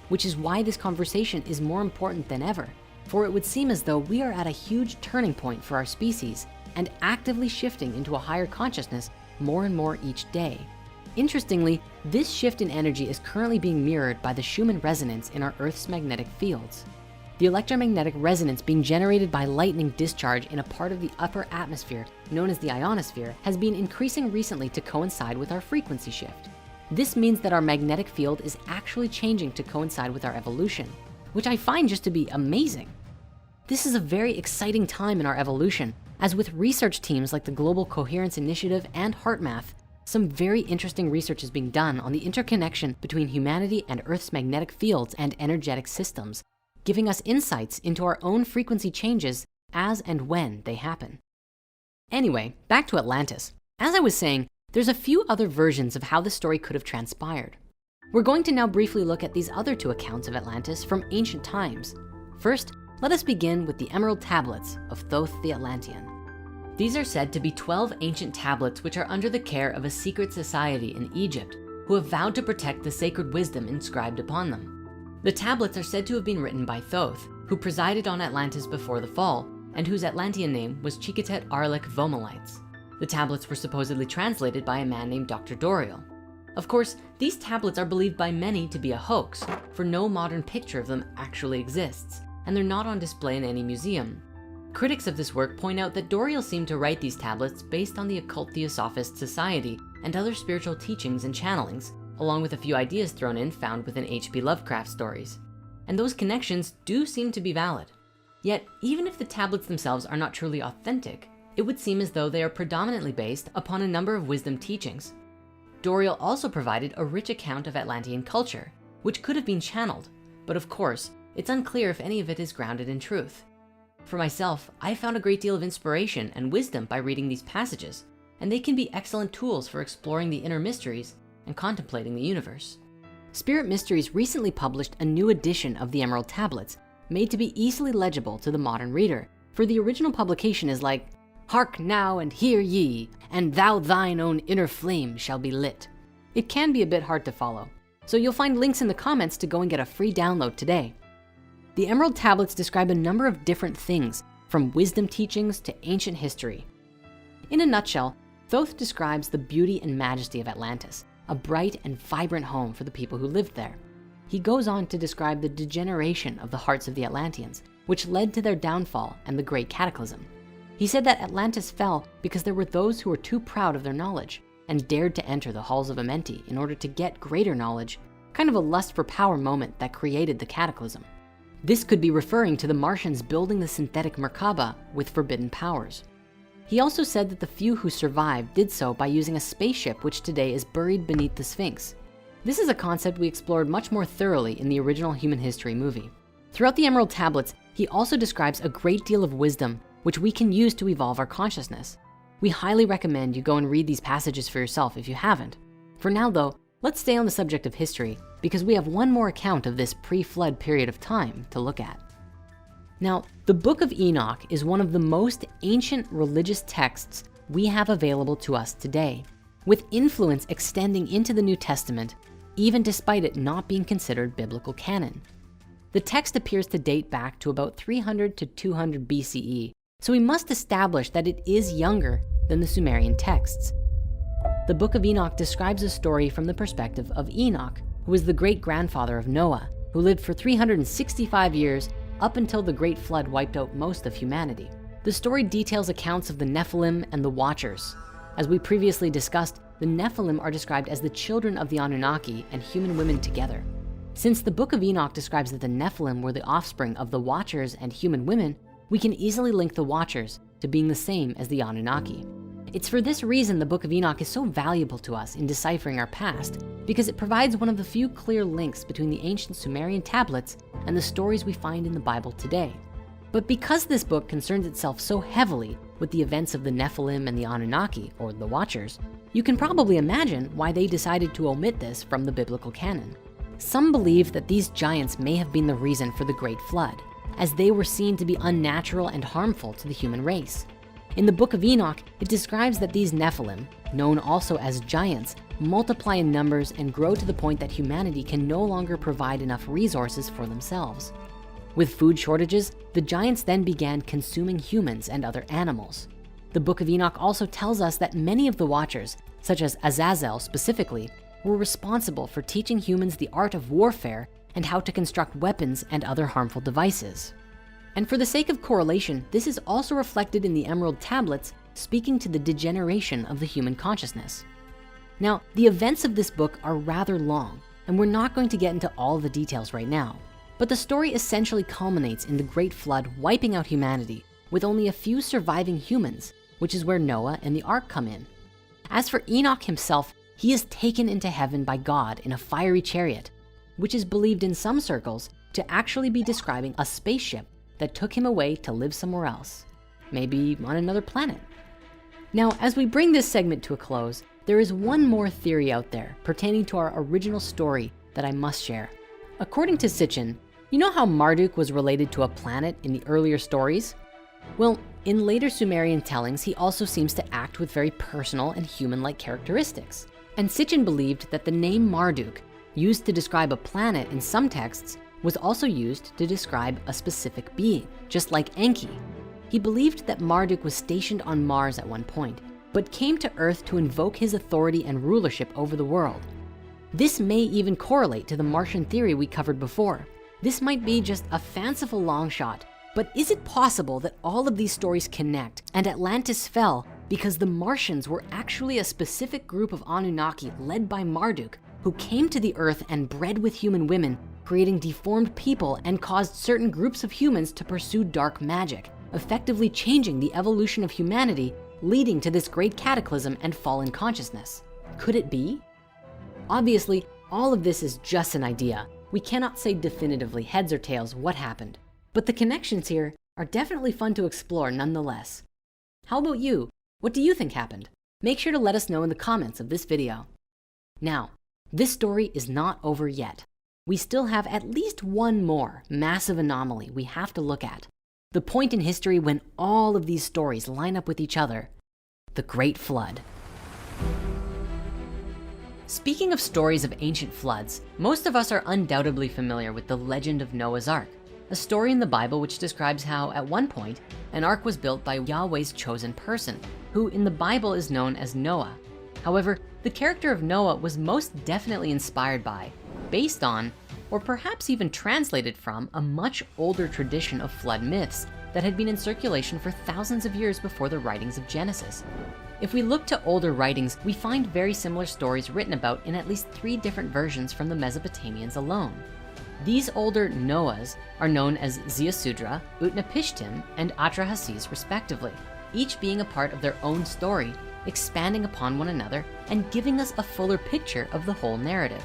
which is why this conversation is more important than ever. For it would seem as though we are at a huge turning point for our species and actively shifting into a higher consciousness more and more each day. Interestingly, this shift in energy is currently being mirrored by the Schumann resonance in our Earth's magnetic fields. The electromagnetic resonance being generated by lightning discharge in a part of the upper atmosphere known as the ionosphere has been increasing recently to coincide with our frequency shift. This means that our magnetic field is actually changing to coincide with our evolution, which I find just to be amazing. This is a very exciting time in our evolution, as with research teams like the Global Coherence Initiative and HeartMath, some very interesting research is being done on the interconnection between humanity and Earth's magnetic fields and energetic systems, giving us insights into our own frequency changes as and when they happen. Anyway, back to Atlantis. As I was saying, there's a few other versions of how the story could have transpired. We're going to now briefly look at these other two accounts of Atlantis from ancient times. First, let us begin with the Emerald Tablets of Thoth the Atlantean. These are said to be 12 ancient tablets which are under the care of a secret society in Egypt who have vowed to protect the sacred wisdom inscribed upon them. The tablets are said to have been written by Thoth, who presided on Atlantis before the fall and whose Atlantean name was Chikatet Arlik Vomalites. The tablets were supposedly translated by a man named Dr. Doriel. Of course, these tablets are believed by many to be a hoax, for no modern picture of them actually exists, and they're not on display in any museum. Critics of this work point out that Doriel seemed to write these tablets based on the occult Theosophist society and other spiritual teachings and channelings, along with a few ideas thrown in found within H.P. Lovecraft stories. And those connections do seem to be valid. Yet, even if the tablets themselves are not truly authentic, it would seem as though they are predominantly based upon a number of wisdom teachings. Doriel also provided a rich account of Atlantean culture, which could have been channeled, but of course, it's unclear if any of it is grounded in truth. For myself, I found a great deal of inspiration and wisdom by reading these passages, and they can be excellent tools for exploring the inner mysteries and contemplating the universe. Spirit Mysteries recently published a new edition of the Emerald Tablets, made to be easily legible to the modern reader, for the original publication is like, "Hark now and hear ye, and thou thine own inner flame shall be lit." It can be a bit hard to follow, so you'll find links in the comments to go and get a free download today. The Emerald Tablets describe a number of different things, from wisdom teachings to ancient history. In a nutshell, Thoth describes the beauty and majesty of Atlantis, a bright and vibrant home for the people who lived there. He goes on to describe the degeneration of the hearts of the Atlanteans, which led to their downfall and the Great Cataclysm. He said that Atlantis fell because there were those who were too proud of their knowledge and dared to enter the halls of Amenti in order to get greater knowledge, kind of a lust for power moment that created the cataclysm. This could be referring to the Martians building the synthetic Merkaba with forbidden powers. He also said that the few who survived did so by using a spaceship which today is buried beneath the Sphinx. This is a concept we explored much more thoroughly in the original Human History movie. Throughout the Emerald Tablets, he also describes a great deal of wisdom which we can use to evolve our consciousness. We highly recommend you go and read these passages for yourself if you haven't. For now though, let's stay on the subject of history because we have one more account of this pre-flood period of time to look at. Now, the Book of Enoch is one of the most ancient religious texts we have available to us today, with influence extending into the New Testament, even despite it not being considered biblical canon. The text appears to date back to about 300 to 200 BCE, so we must establish that it is younger than the Sumerian texts. The Book of Enoch describes a story from the perspective of Enoch, who was the great-grandfather of Noah, who lived for 365 years up until the Great Flood wiped out most of humanity. The story details accounts of the Nephilim and the Watchers. As we previously discussed, the Nephilim are described as the children of the Anunnaki and human women together. Since the Book of Enoch describes that the Nephilim were the offspring of the Watchers and human women, we can easily link the Watchers to being the same as the Anunnaki. It's for this reason the Book of Enoch is so valuable to us in deciphering our past, because it provides one of the few clear links between the ancient Sumerian tablets and the stories we find in the Bible today. But because this book concerns itself so heavily with the events of the Nephilim and the Anunnaki, or the Watchers, you can probably imagine why they decided to omit this from the biblical canon. Some believe that these giants may have been the reason for the Great Flood, as they were seen to be unnatural and harmful to the human race. In the Book of Enoch, it describes that these Nephilim, known also as giants, multiply in numbers and grow to the point that humanity can no longer provide enough resources for themselves. With food shortages, the giants then began consuming humans and other animals. The Book of Enoch also tells us that many of the Watchers, such as Azazel specifically, were responsible for teaching humans the art of warfare and how to construct weapons and other harmful devices. And for the sake of correlation, this is also reflected in the Emerald Tablets, speaking to the degeneration of the human consciousness. Now, the events of this book are rather long, and we're not going to get into all the details right now, but the story essentially culminates in the Great Flood wiping out humanity with only a few surviving humans, which is where Noah and the Ark come in. As for Enoch himself, he is taken into heaven by God in a fiery chariot, which is believed in some circles to actually be describing a spaceship that took him away to live somewhere else, maybe on another planet. Now, as we bring this segment to a close, there is one more theory out there pertaining to our original story that I must share. According to Sitchin, you know how Marduk was related to a planet in the earlier stories? Well, in later Sumerian tellings, he also seems to act with very personal and human-like characteristics. And Sitchin believed that the name Marduk, used to describe a planet in some texts, was also used to describe a specific being, just like Enki. He believed that Marduk was stationed on Mars at one point, but came to Earth to invoke his authority and rulership over the world. This may even correlate to the Martian theory we covered before. This might be just a fanciful long shot, but is it possible that all of these stories connect and Atlantis fell because the Martians were actually a specific group of Anunnaki led by Marduk, who came to the Earth and bred with human women, creating deformed people and caused certain groups of humans to pursue dark magic, effectively changing the evolution of humanity, leading to this great cataclysm and fall in consciousness? Could it be? Obviously, all of this is just an idea. We cannot say definitively heads or tails what happened, but the connections here are definitely fun to explore nonetheless. How about you? What do you think happened? Make sure to let us know in the comments of this video. Now, this story is not over yet. we still have at least one more massive anomaly we have to look at. The point in history when all of these stories line up with each other, the Great Flood. Speaking of stories of ancient floods, most of us are undoubtedly familiar with the legend of Noah's Ark, a story in the Bible which describes how, at one point, an ark was built by Yahweh's chosen person, who in the Bible is known as Noah. However, the character of Noah was most definitely inspired by, based on, or perhaps even translated from a much older tradition of flood myths that had been in circulation for thousands of years before the writings of Genesis. If we look to older writings, we find very similar stories written about in at least 3 different versions from the Mesopotamians alone. These older Noahs are known as Ziusudra, Utnapishtim, and Atrahasis respectively, each being a part of their own story, expanding upon one another and giving us a fuller picture of the whole narrative.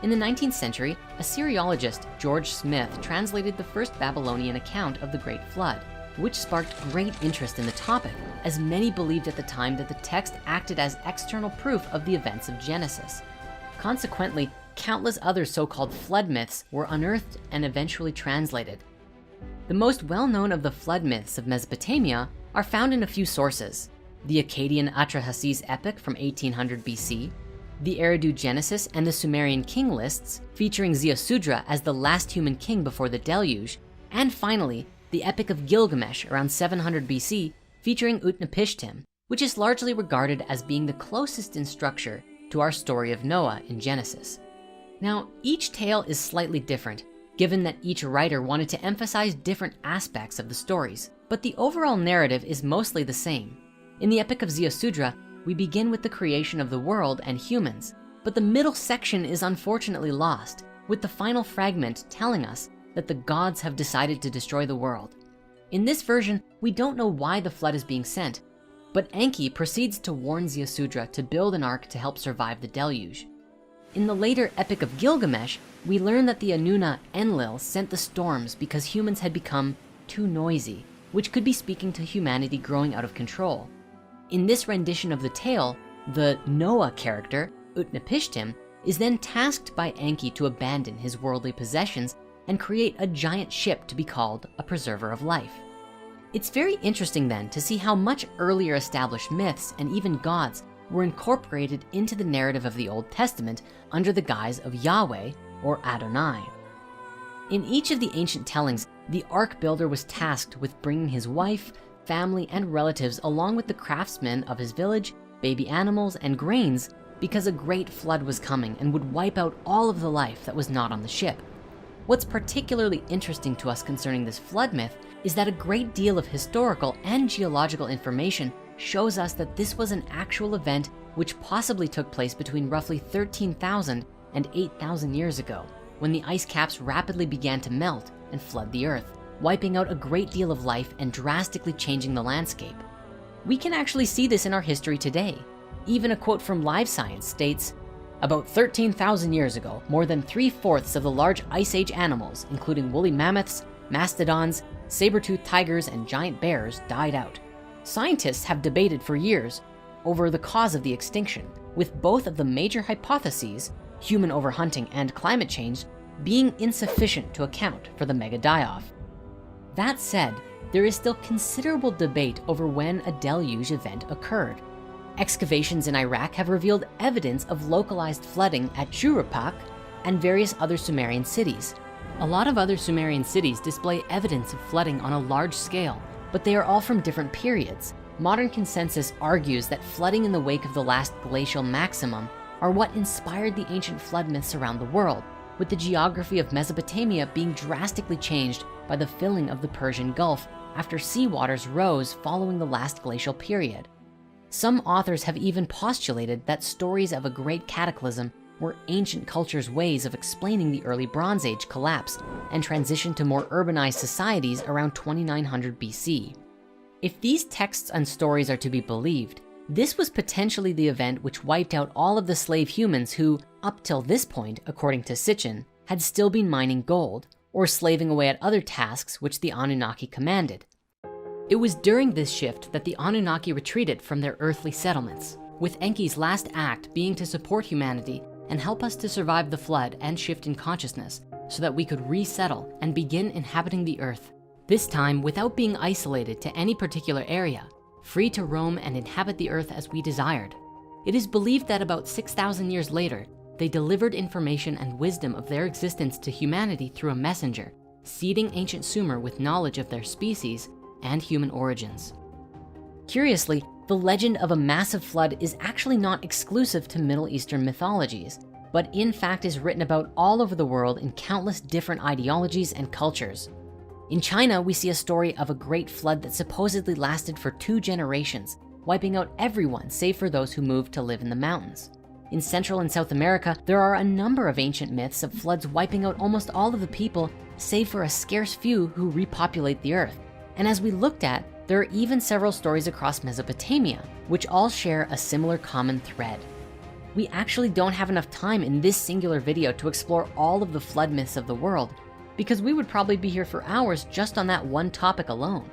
In the 19th century, Assyriologist George Smith translated the first Babylonian account of the Great Flood, which sparked great interest in the topic, as many believed at the time that the text acted as external proof of the events of Genesis. Consequently, countless other so-called flood myths were unearthed and eventually translated. The most well-known of the flood myths of Mesopotamia are found in a few sources: the Akkadian Atrahasis epic from 1800 BC, the Eridu Genesis and the Sumerian king lists featuring Ziusudra as the last human king before the deluge, and finally, the Epic of Gilgamesh around 700 BC featuring Utnapishtim, which is largely regarded as being the closest in structure to our story of Noah in Genesis. Now, each tale is slightly different, given that each writer wanted to emphasize different aspects of the stories, but the overall narrative is mostly the same. In the Epic of Ziusudra, we begin with the creation of the world and humans, but the middle section is unfortunately lost, with the final fragment telling us that the gods have decided to destroy the world. In this version, we don't know why the flood is being sent, but Enki proceeds to warn Ziusudra to build an ark to help survive the deluge. In the later Epic of Gilgamesh, we learn that the Anunna Enlil sent the storms because humans had become too noisy, which could be speaking to humanity growing out of control. In this rendition of the tale, the Noah character, Utnapishtim, is then tasked by Enki to abandon his worldly possessions and create a giant ship to be called a preserver of life. It's very interesting then to see how much earlier established myths and even gods were incorporated into the narrative of the Old Testament under the guise of Yahweh or Adonai. In each of the ancient tellings, the ark builder was tasked with bringing his wife, family, and relatives along with the craftsmen of his village, baby animals, and grains, because a great flood was coming and would wipe out all of the life that was not on the ship. What's particularly interesting to us concerning this flood myth is that a great deal of historical and geological information shows us that this was an actual event which possibly took place between roughly 13,000 and 8,000 years ago, when the ice caps rapidly began to melt and flood the earth, wiping out a great deal of life and drastically changing the landscape. We can actually see this in our history today. Even a quote from Live Science states, "About 13,000 years ago, more than 3/4 of the large Ice Age animals, including woolly mammoths, mastodons, saber-toothed tigers, and giant bears, died out. Scientists have debated for years over the cause of the extinction, with both of the major hypotheses, human overhunting and climate change, being insufficient to account for the mega die-off." That said, there is still considerable debate over when a deluge event occurred. Excavations in Iraq have revealed evidence of localized flooding at Shuruppak and various other Sumerian cities. A lot of other Sumerian cities display evidence of flooding on a large scale, but they are all from different periods. Modern consensus argues that flooding in the wake of the last glacial maximum are what inspired the ancient flood myths around the world, with the geography of Mesopotamia being drastically changed by the filling of the Persian Gulf after seawaters rose following the last glacial period. Some authors have even postulated that stories of a great cataclysm were ancient cultures' ways of explaining the early Bronze Age collapse and transition to more urbanized societies around 2900 BC. If these texts and stories are to be believed, this was potentially the event which wiped out all of the slave humans who, up till this point, according to Sitchin, had still been mining gold or slaving away at other tasks which the Anunnaki commanded. It was during this shift that the Anunnaki retreated from their earthly settlements, with Enki's last act being to support humanity and help us to survive the flood and shift in consciousness so that we could resettle and begin inhabiting the earth. This time without being isolated to any particular area, free to roam and inhabit the earth as we desired. It is believed that about 6,000 years later, they delivered information and wisdom of their existence to humanity through a messenger, seeding ancient Sumer with knowledge of their species and human origins. Curiously, the legend of a massive flood is actually not exclusive to Middle Eastern mythologies, but in fact is written about all over the world in countless different ideologies and cultures. In China, we see a story of a great flood that supposedly lasted for 2 generations, wiping out everyone save for those who moved to live in the mountains. In Central and South America, there are a number of ancient myths of floods wiping out almost all of the people, save for a scarce few who repopulate the earth. And as we looked at, there are even several stories across Mesopotamia, which all share a similar common thread. We actually don't have enough time in this singular video to explore all of the flood myths of the world, because we would probably be here for hours just on that one topic alone.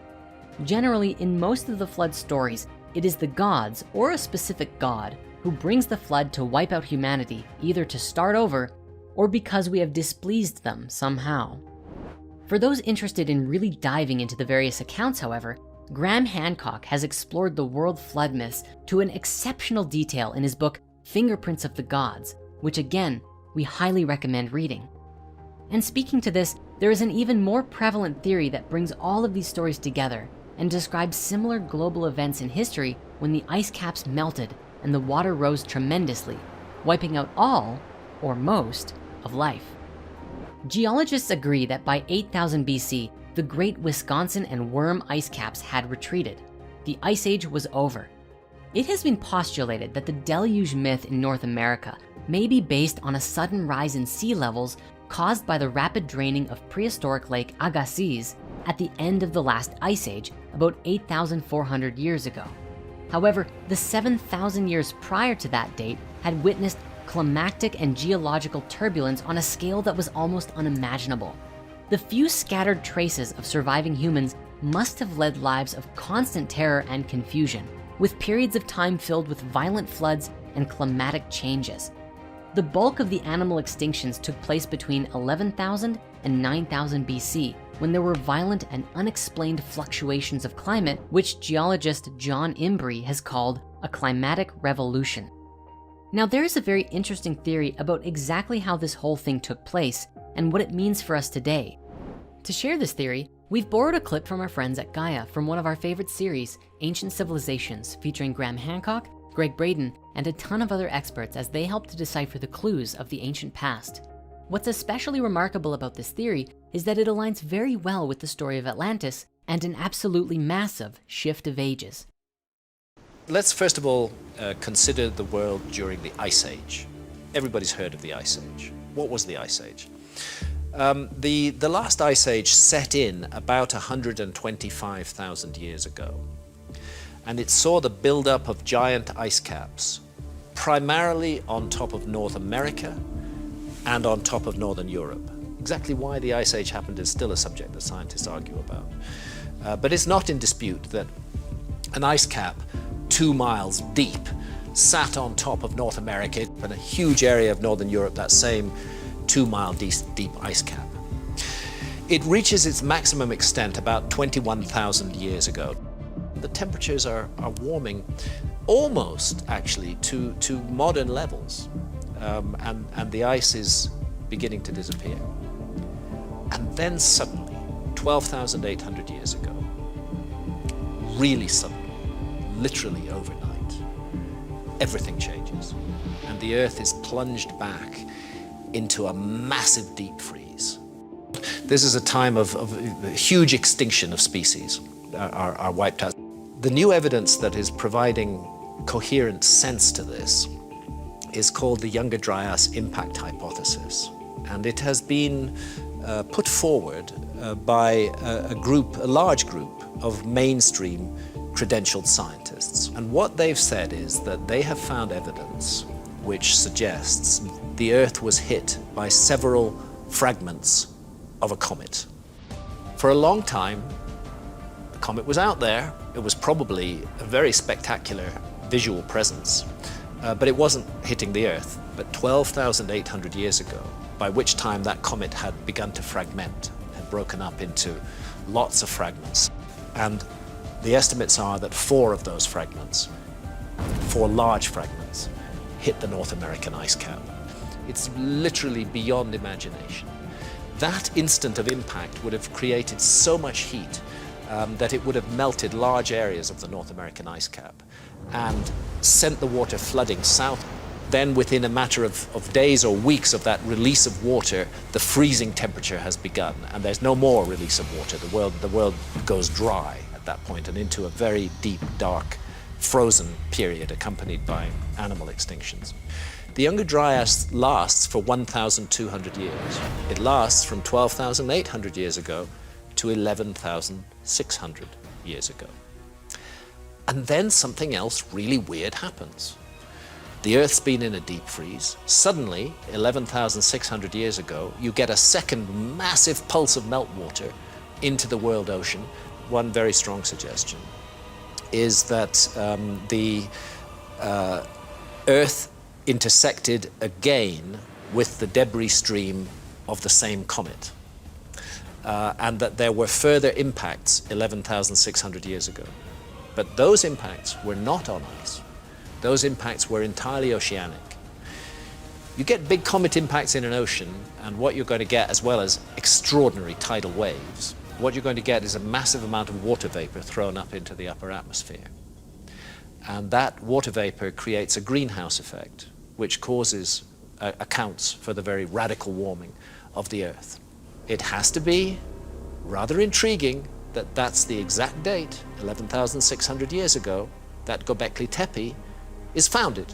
Generally, in most of the flood stories, it is the gods or a specific god who brings the flood to wipe out humanity, either to start over or because we have displeased them somehow. For those interested in really diving into the various accounts, however, Graham Hancock has explored the world flood myths to an exceptional detail in his book, Fingerprints of the Gods, which again, we highly recommend reading. And speaking to this, there is an even more prevalent theory that brings all of these stories together and describes similar global events in history when the ice caps melted and the water rose tremendously, wiping out all, or most, of life. Geologists agree that by 8000 BC, the great Wisconsin and Worm ice caps had retreated. The Ice Age was over. It has been postulated that the deluge myth in North America may be based on a sudden rise in sea levels caused by the rapid draining of prehistoric Lake Agassiz at the end of the last ice age about 8,400 years ago. However, the 7,000 years prior to that date had witnessed climactic and geological turbulence on a scale that was almost unimaginable. The few scattered traces of surviving humans must have led lives of constant terror and confusion, with periods of time filled with violent floods and climatic changes. The bulk of the animal extinctions took place between 11,000 and 9,000 BC, when there were violent and unexplained fluctuations of climate, which geologist John Imbrie has called a climatic revolution. Now, there is a very interesting theory about exactly how this whole thing took place and what it means for us today. To share this theory, we've borrowed a clip from our friends at Gaia from one of our favorite series, Ancient Civilizations, featuring Graham Hancock, Greg Braden, and a ton of other experts as they help to decipher the clues of the ancient past. What's especially remarkable about this theory is that it aligns very well with the story of Atlantis and an absolutely massive shift of ages. Let's first of all consider the world during the Ice Age. Everybody's heard of the Ice Age. What was the Ice Age? The last Ice Age set in about 125,000 years ago. And it saw the buildup of giant ice caps, primarily on top of North America and on top of Northern Europe. Exactly why the Ice Age happened is still a subject that scientists argue about. But it's not in dispute that an ice cap 2 miles deep sat on top of North America and a huge area of Northern Europe, that same 2 mile deep ice cap. It reaches its maximum extent about 21,000 years ago. The temperatures are warming almost actually to modern levels, and the ice is beginning to disappear. And then suddenly, 12,800 years ago, really suddenly, literally overnight, everything changes, and the Earth is plunged back into a massive deep freeze. This is a time of huge extinction of species are wiped out. The new evidence that is providing coherent sense to this is called the Younger Dryas impact hypothesis. And it has been put forward by a large group of mainstream credentialed scientists. And what they've said is that they have found evidence which suggests the Earth was hit by several fragments of a comet. For a long time, the comet was out there. It was probably a very spectacular visual presence. but it wasn't hitting the Earth, but 12,800 years ago, by which time that comet had begun to fragment, had broken up into lots of fragments. And the estimates are that 4 of those fragments, 4 large fragments, hit the North American ice cap. It's literally beyond imagination. That instant of impact would have created so much heat that it would have melted large areas of the North American ice cap and sent the water flooding south. Then within a matter of days or weeks of that release of water, the freezing temperature has begun, and there's no more release of water. The world goes dry at that point and into a very deep, dark, frozen period accompanied by animal extinctions. The Younger Dryas lasts for 1,200 years. It lasts from 12,800 years ago to 11,600 years ago. And then something else really weird happens. The Earth's been in a deep freeze. Suddenly, 11,600 years ago, you get a second massive pulse of meltwater into the world ocean. One very strong suggestion is that the Earth intersected again with the debris stream of the same comet, and that there were further impacts 11,600 years ago. But those impacts were not on ice. Those impacts were entirely oceanic. You get big comet impacts in an ocean, and what you're going to get, as well as extraordinary tidal waves, what you're going to get is a massive amount of water vapor thrown up into the upper atmosphere. And that water vapor creates a greenhouse effect, which accounts for the very radical warming of the Earth. It has to be rather intriguing that that's the exact date, 11,600 years ago, that Göbekli Tepe is founded.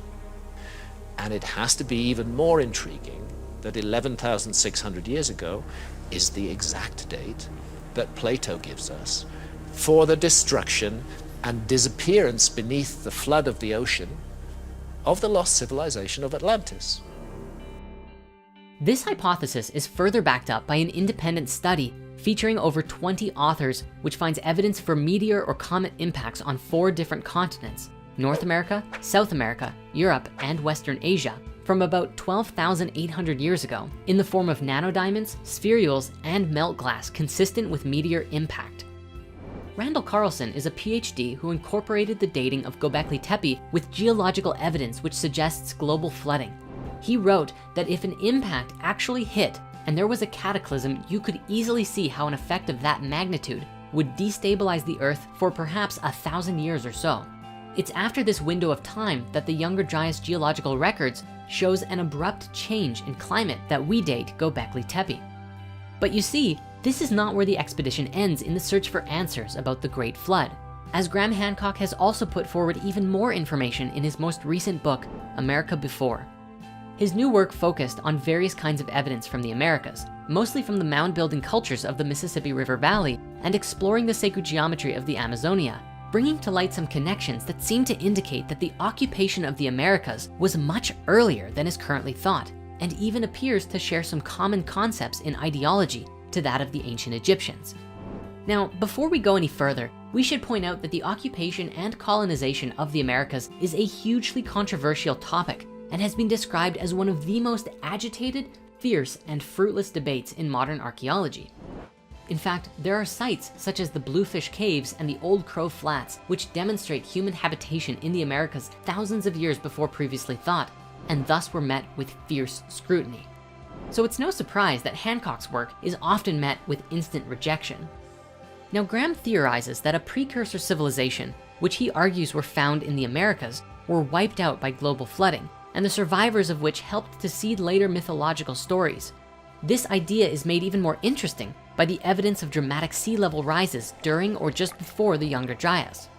And it has to be even more intriguing that 11,600 years ago is the exact date that Plato gives us for the destruction and disappearance beneath the flood of the ocean of the lost civilization of Atlantis. This hypothesis is further backed up by an independent study featuring over 20 authors, which finds evidence for meteor or comet impacts on 4 different continents: North America, South America, Europe, and Western Asia, from about 12,800 years ago, in the form of nanodiamonds, spherules, and melt glass consistent with meteor impact. Randall Carlson is a PhD who incorporated the dating of Göbekli Tepe with geological evidence which suggests global flooding. He wrote that if an impact actually hit and there was a cataclysm, you could easily see how an effect of that magnitude would destabilize the Earth for perhaps 1,000 years or so. It's after this window of time that the Younger Dryas geological records shows an abrupt change in climate that we date Göbekli Tepe. But you see, this is not where the expedition ends in the search for answers about the Great Flood, as Graham Hancock has also put forward even more information in his most recent book, America Before. His new work focused on various kinds of evidence from the Americas, mostly from the mound-building cultures of the Mississippi River Valley and exploring the sacred geometry of the Amazonia, bringing to light some connections that seem to indicate that the occupation of the Americas was much earlier than is currently thought, and even appears to share some common concepts in ideology to that of the ancient Egyptians. Now, before we go any further, we should point out that the occupation and colonization of the Americas is a hugely controversial topic and has been described as one of the most agitated, fierce, and fruitless debates in modern archaeology. In fact, there are sites such as the Bluefish Caves and the Old Crow Flats, which demonstrate human habitation in the Americas thousands of years before previously thought, and thus were met with fierce scrutiny. So it's no surprise that Hancock's work is often met with instant rejection. Now, Graham theorizes that a precursor civilization, which he argues were found in the Americas, were wiped out by global flooding, and the survivors of which helped to seed later mythological stories. This idea is made even more interesting by the evidence of dramatic sea level rises during or just before the Younger Dryas.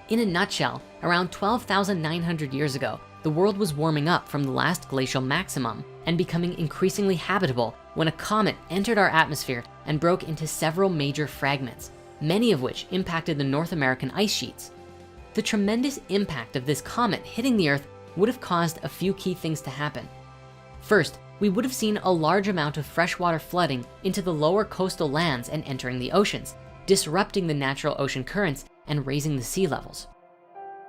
In a nutshell, around 12,900 years ago, the world was warming up from the last glacial maximum and becoming increasingly habitable when a comet entered our atmosphere and broke into several major fragments, many of which impacted the North American ice sheets. The tremendous impact of this comet hitting the Earth would have caused a few key things to happen. First, we would have seen a large amount of freshwater flooding into the lower coastal lands and entering the oceans, disrupting the natural ocean currents and raising the sea levels.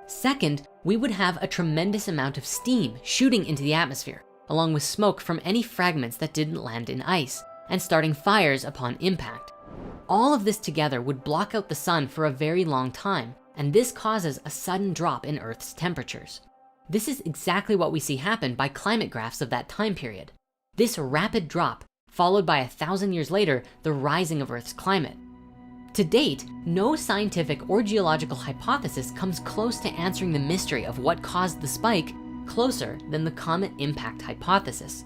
Second, we would have a tremendous amount of steam shooting into the atmosphere, along with smoke from any fragments that didn't land in ice, and starting fires upon impact. All of this together would block out the sun for a very long time, and this causes a sudden drop in Earth's temperatures. This is exactly what we see happen by climate graphs of that time period. This rapid drop, followed by 1,000 years later, the rising of Earth's climate. To date, no scientific or geological hypothesis comes close to answering the mystery of what caused the spike, closer than the comet impact hypothesis.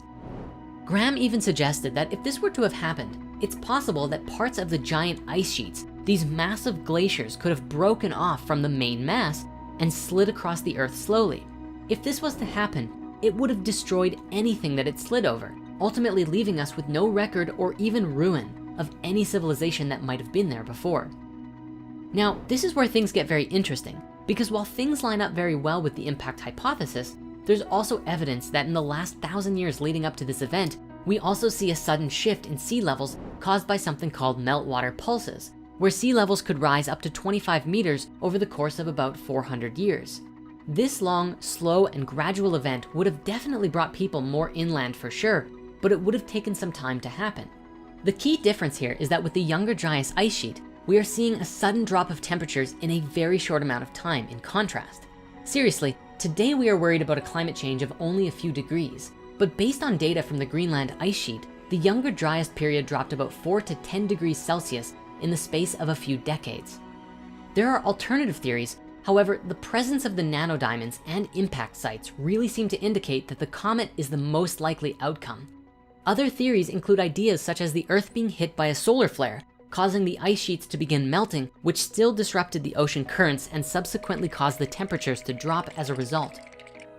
Graham even suggested that if this were to have happened, it's possible that parts of the giant ice sheets, these massive glaciers, could have broken off from the main mass and slid across the Earth slowly. If this was to happen, it would have destroyed anything that it slid over, ultimately leaving us with no record or even ruin of any civilization that might have been there before. Now, this is where things get very interesting, because while things line up very well with the impact hypothesis, there's also evidence that in the last 1,000 years leading up to this event, we also see a sudden shift in sea levels caused by something called meltwater pulses, where sea levels could rise up to 25 meters over the course of about 400 years. This long, slow, and gradual event would have definitely brought people more inland for sure, but it would have taken some time to happen. The key difference here is that with the Younger Dryas ice sheet, we are seeing a sudden drop of temperatures in a very short amount of time in contrast. Seriously, today we are worried about a climate change of only a few degrees, but based on data from the Greenland ice sheet, the Younger Dryas period dropped about 4 to 10 degrees Celsius in the space of a few decades. There are alternative theories. However, the presence of the nanodiamonds and impact sites really seem to indicate that the comet is the most likely outcome. Other theories include ideas such as the Earth being hit by a solar flare, causing the ice sheets to begin melting, which still disrupted the ocean currents and subsequently caused the temperatures to drop as a result.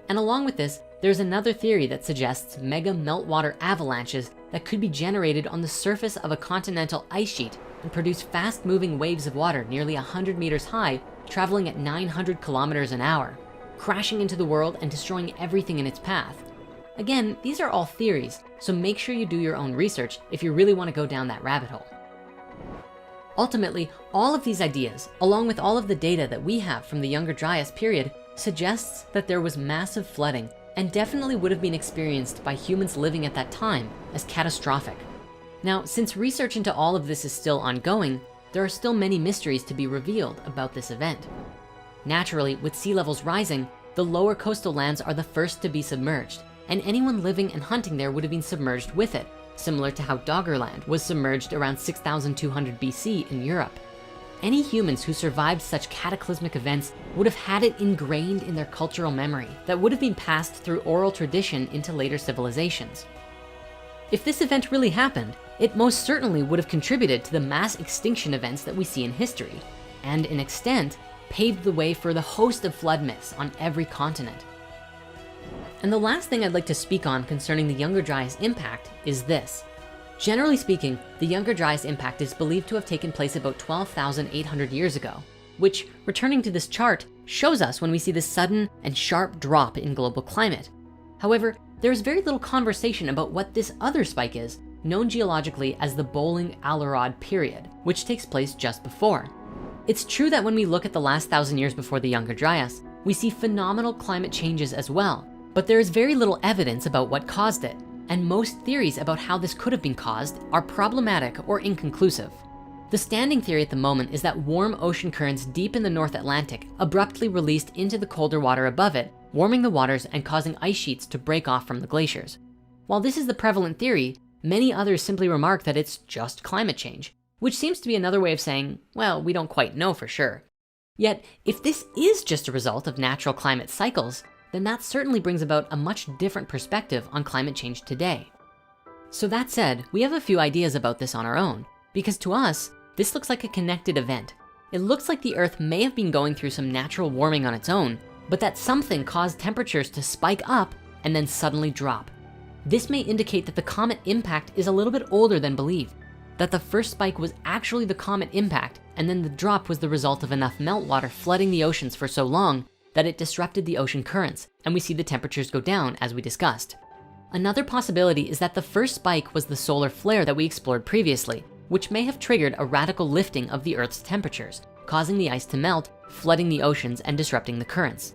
And along with this, there's another theory that suggests mega meltwater avalanches that could be generated on the surface of a continental ice sheet and produce fast-moving waves of water nearly 100 meters high, traveling at 900 kilometers an hour, crashing into the world and destroying everything in its path. Again, these are all theories, so make sure you do your own research if you really want to go down that rabbit hole. Ultimately, all of these ideas, along with all of the data that we have from the Younger Dryas period, suggests that there was massive flooding and definitely would have been experienced by humans living at that time as catastrophic. Now, since research into all of this is still ongoing, there are still many mysteries to be revealed about this event. Naturally, with sea levels rising, the lower coastal lands are the first to be submerged, and anyone living and hunting there would have been submerged with it, similar to how Doggerland was submerged around 6,200 BC in Europe. Any humans who survived such cataclysmic events would have had it ingrained in their cultural memory that would have been passed through oral tradition into later civilizations. If this event really happened, it most certainly would have contributed to the mass extinction events that we see in history, and in extent, paved the way for the host of flood myths on every continent. And the last thing I'd like to speak on concerning the Younger Dryas impact is this. Generally speaking, the Younger Dryas impact is believed to have taken place about 12,800 years ago, which, returning to this chart, shows us when we see this sudden and sharp drop in global climate. However, there is very little conversation about what this other spike is, known geologically as the Bowling-Allarod period, which takes place just before. It's true that when we look at the last 1,000 years before the Younger Dryas, we see phenomenal climate changes as well, but there is very little evidence about what caused it, and most theories about how this could have been caused are problematic or inconclusive. The standing theory at the moment is that warm ocean currents deep in the North Atlantic abruptly released into the colder water above it, warming the waters and causing ice sheets to break off from the glaciers. While this is the prevalent theory, many others simply remark that it's just climate change, which seems to be another way of saying, well, we don't quite know for sure. Yet, if this is just a result of natural climate cycles, then that certainly brings about a much different perspective on climate change today. So that said, we have a few ideas about this on our own, because to us, this looks like a connected event. It looks like the Earth may have been going through some natural warming on its own, but that something caused temperatures to spike up and then suddenly drop. This may indicate that the comet impact is a little bit older than believed, that the first spike was actually the comet impact, and then the drop was the result of enough meltwater flooding the oceans for so long that it disrupted the ocean currents, and we see the temperatures go down as we discussed. Another possibility is that the first spike was the solar flare that we explored previously, which may have triggered a radical lifting of the Earth's temperatures, causing the ice to melt, flooding the oceans and disrupting the currents.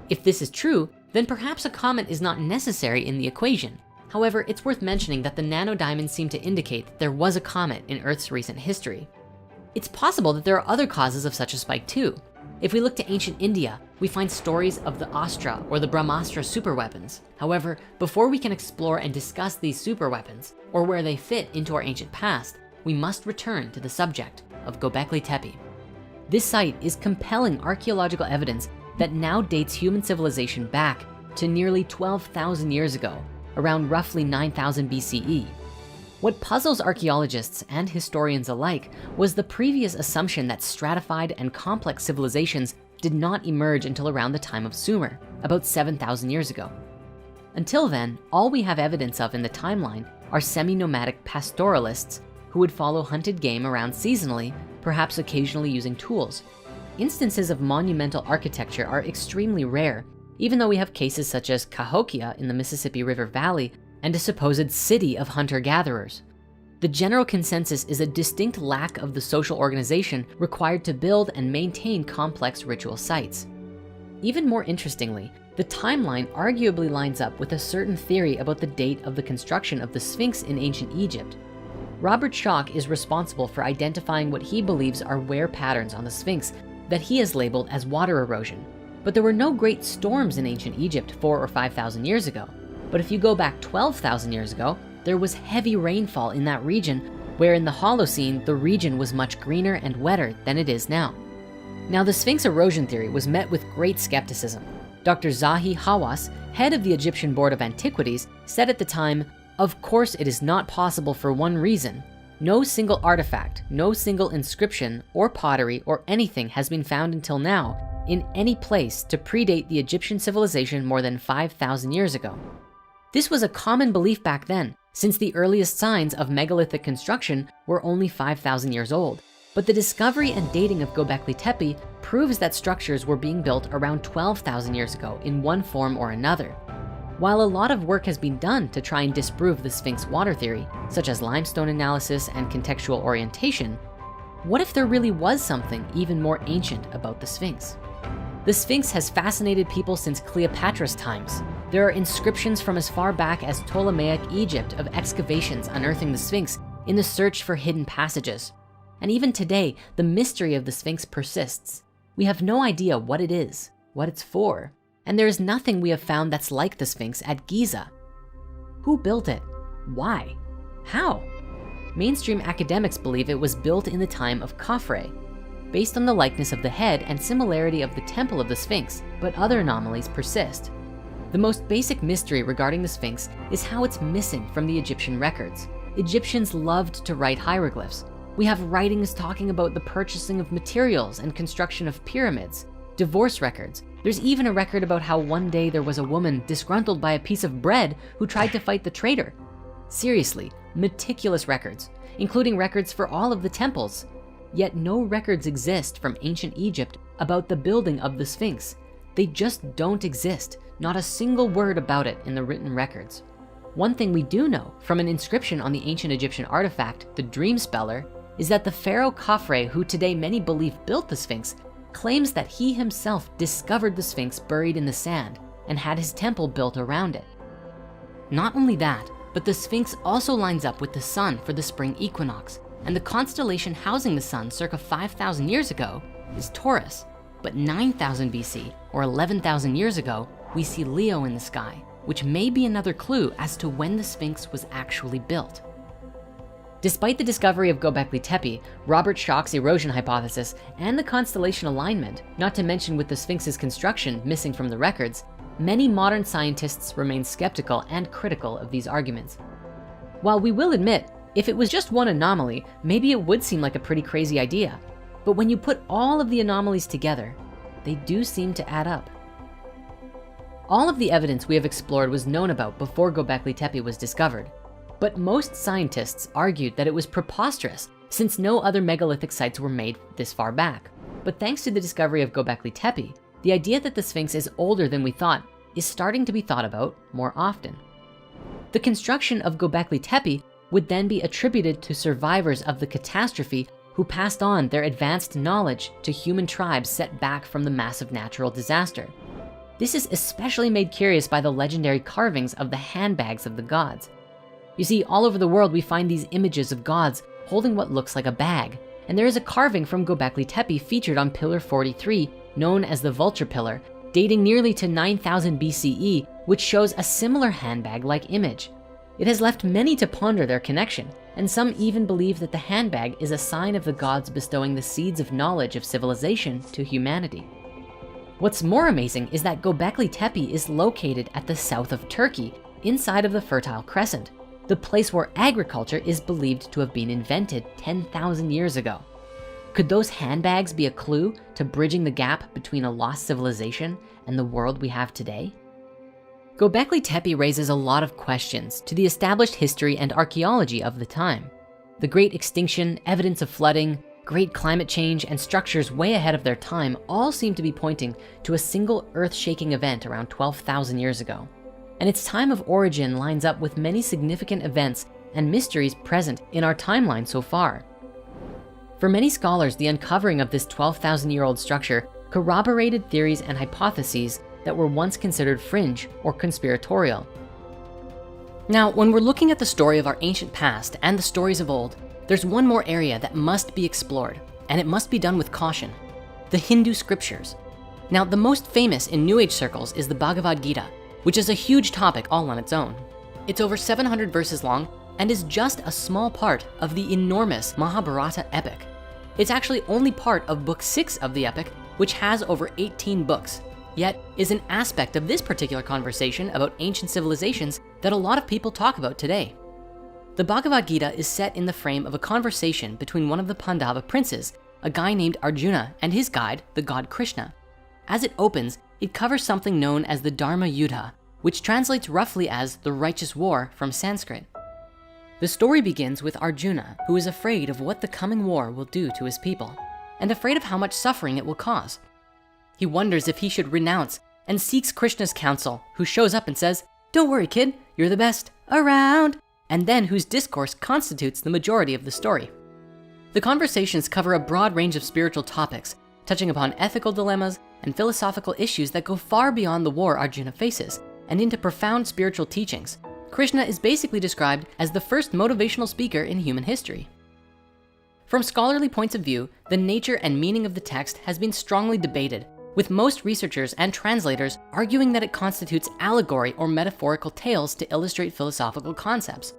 If this is true, then perhaps a comet is not necessary in the equation. However, it's worth mentioning that the nanodiamonds seem to indicate that there was a comet in Earth's recent history. It's possible that there are other causes of such a spike too. If we look to ancient India, we find stories of the Astra or the Brahmastra superweapons. However, before we can explore and discuss these superweapons or where they fit into our ancient past, we must return to the subject of Göbekli Tepe. This site is compelling archaeological evidence that now dates human civilization back to nearly 12,000 years ago, around roughly 9,000 BCE. What puzzles archaeologists and historians alike was the previous assumption that stratified and complex civilizations did not emerge until around the time of Sumer, about 7,000 years ago. Until then, all we have evidence of in the timeline are semi-nomadic pastoralists who would follow hunted game around seasonally, perhaps occasionally using tools. Instances of monumental architecture are extremely rare, even though we have cases such as Cahokia in the Mississippi River Valley and a supposed city of hunter-gatherers. The general consensus is a distinct lack of the social organization required to build and maintain complex ritual sites. Even more interestingly, the timeline arguably lines up with a certain theory about the date of the construction of the Sphinx in ancient Egypt. Robert Schoch is responsible for identifying what he believes are wear patterns on the Sphinx that he has labeled as water erosion. But there were no great storms in ancient Egypt 4,000 or 5,000 years ago. But if you go back 12,000 years ago, there was heavy rainfall in that region, where in the Holocene, the region was much greener and wetter than it is now. Now, the Sphinx erosion theory was met with great skepticism. Dr. Zahi Hawass, head of the Egyptian Board of Antiquities, said at the time, "Of course it is not possible for one reason. No single artifact, no single inscription or pottery or anything has been found until now in any place to predate the Egyptian civilization more than 5,000 years ago." This was a common belief back then, since the earliest signs of megalithic construction were only 5,000 years old. But the discovery and dating of Göbekli Tepe proves that structures were being built around 12,000 years ago in one form or another. While a lot of work has been done to try and disprove the Sphinx water theory, such as limestone analysis and contextual orientation, what if there really was something even more ancient about the Sphinx? The Sphinx has fascinated people since Cleopatra's times. There are inscriptions from as far back as Ptolemaic Egypt of excavations unearthing the Sphinx in the search for hidden passages. And even today, the mystery of the Sphinx persists. We have no idea what it is, what it's for, and there is nothing we have found that's like the Sphinx at Giza. Who built it? Why? How? Mainstream academics believe it was built in the time of Khafre, based on the likeness of the head and similarity of the temple of the Sphinx, but other anomalies persist. The most basic mystery regarding the Sphinx is how it's missing from the Egyptian records. Egyptians loved to write hieroglyphs. We have writings talking about the purchasing of materials and construction of pyramids, divorce records. There's even a record about how one day there was a woman disgruntled by a piece of bread who tried to fight the traitor. Seriously, meticulous records, including records for all of the temples. Yet no records exist from ancient Egypt about the building of the Sphinx. They just don't exist, not a single word about it in the written records. One thing we do know from an inscription on the ancient Egyptian artifact, the Dream Speller, is that the pharaoh Khafre, who today many believe built the Sphinx, claims that he himself discovered the Sphinx buried in the sand and had his temple built around it. Not only that, but the Sphinx also lines up with the sun for the spring equinox, and the constellation housing the sun circa 5,000 years ago is Taurus. But 9,000 BC, or 11,000 years ago, we see Leo in the sky, which may be another clue as to when the Sphinx was actually built. Despite the discovery of Göbekli Tepe, Robert Schoch's erosion hypothesis, and the constellation alignment, not to mention with the Sphinx's construction missing from the records, many modern scientists remain skeptical and critical of these arguments. While we will admit, if it was just one anomaly, maybe it would seem like a pretty crazy idea. But when you put all of the anomalies together, they do seem to add up. All of the evidence we have explored was known about before Göbekli Tepe was discovered. But most scientists argued that it was preposterous since no other megalithic sites were made this far back. But thanks to the discovery of Göbekli Tepe, the idea that the Sphinx is older than we thought is starting to be thought about more often. The construction of Göbekli Tepe would then be attributed to survivors of the catastrophe who passed on their advanced knowledge to human tribes set back from the massive natural disaster. This is especially made curious by the legendary carvings of the handbags of the gods. You see, all over the world we find these images of gods holding what looks like a bag. And there is a carving from Göbekli Tepe featured on Pillar 43, known as the Vulture Pillar, dating nearly to 9000 BCE, which shows a similar handbag-like image. It has left many to ponder their connection, and some even believe that the handbag is a sign of the gods bestowing the seeds of knowledge of civilization to humanity. What's more amazing is that Göbekli Tepe is located at the south of Turkey, inside of the Fertile Crescent, the place where agriculture is believed to have been invented 10,000 years ago. Could those handbags be a clue to bridging the gap between a lost civilization and the world we have today? Göbekli Tepe raises a lot of questions to the established history and archaeology of the time. The Great Extinction, evidence of flooding, great climate change, and structures way ahead of their time all seem to be pointing to a single earth-shaking event around 12,000 years ago. And its time of origin lines up with many significant events and mysteries present in our timeline so far. For many scholars, the uncovering of this 12,000-year-old structure corroborated theories and hypotheses that were once considered fringe or conspiratorial. Now, when we're looking at the story of our ancient past and the stories of old, there's one more area that must be explored, and it must be done with caution: the Hindu scriptures. Now, the most famous in New Age circles is the Bhagavad Gita, which is a huge topic all on its own. It's over 700 verses long and is just a small part of the enormous Mahabharata epic. It's actually only part of book 6 of the epic, which has over 18 books, yet is an aspect of this particular conversation about ancient civilizations that a lot of people talk about today. The Bhagavad Gita is set in the frame of a conversation between one of the Pandava princes, a guy named Arjuna, and his guide, the god Krishna. As it opens, it covers something known as the Dharma Yuddha, which translates roughly as the righteous war from Sanskrit. The story begins with Arjuna, who is afraid of what the coming war will do to his people, and afraid of how much suffering it will cause. He wonders if he should renounce and seeks Krishna's counsel, who shows up and says, "Don't worry, kid, you're the best around," and then whose discourse constitutes the majority of the story. The conversations cover a broad range of spiritual topics, touching upon ethical dilemmas and philosophical issues that go far beyond the war Arjuna faces and into profound spiritual teachings. Krishna is basically described as the first motivational speaker in human history. From scholarly points of view, the nature and meaning of the text has been strongly debated, with most researchers and translators arguing that it constitutes allegory or metaphorical tales to illustrate philosophical concepts.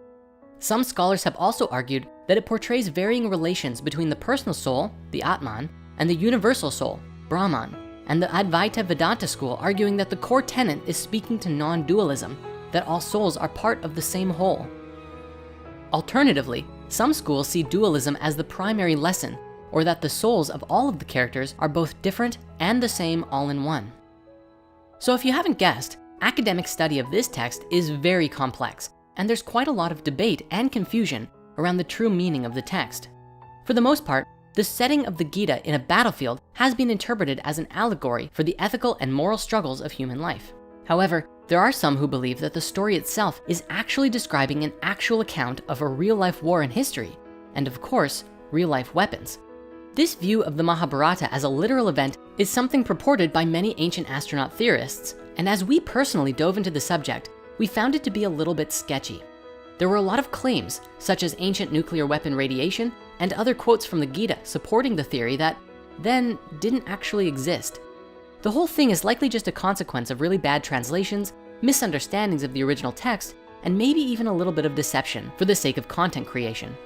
Some scholars have also argued that it portrays varying relations between the personal soul, the Atman, and the universal soul, Brahman, and the Advaita Vedanta school arguing that the core tenet is speaking to non-dualism, that all souls are part of the same whole. Alternatively, some schools see dualism as the primary lesson, or that the souls of all of the characters are both different and the same all in one. So if you haven't guessed, academic study of this text is very complex, and there's quite a lot of debate and confusion around the true meaning of the text. For the most part, the setting of the Gita in a battlefield has been interpreted as an allegory for the ethical and moral struggles of human life. However, there are some who believe that the story itself is actually describing an actual account of a real-life war in history, and of course, real-life weapons. This view of the Mahabharata as a literal event is something purported by many ancient astronaut theorists, and as we personally dove into the subject, we found it to be a little bit sketchy. There were a lot of claims, such as ancient nuclear weapon radiation and other quotes from the Gita supporting the theory that then didn't actually exist. The whole thing is likely just a consequence of really bad translations, misunderstandings of the original text, and maybe even a little bit of deception for the sake of content creation.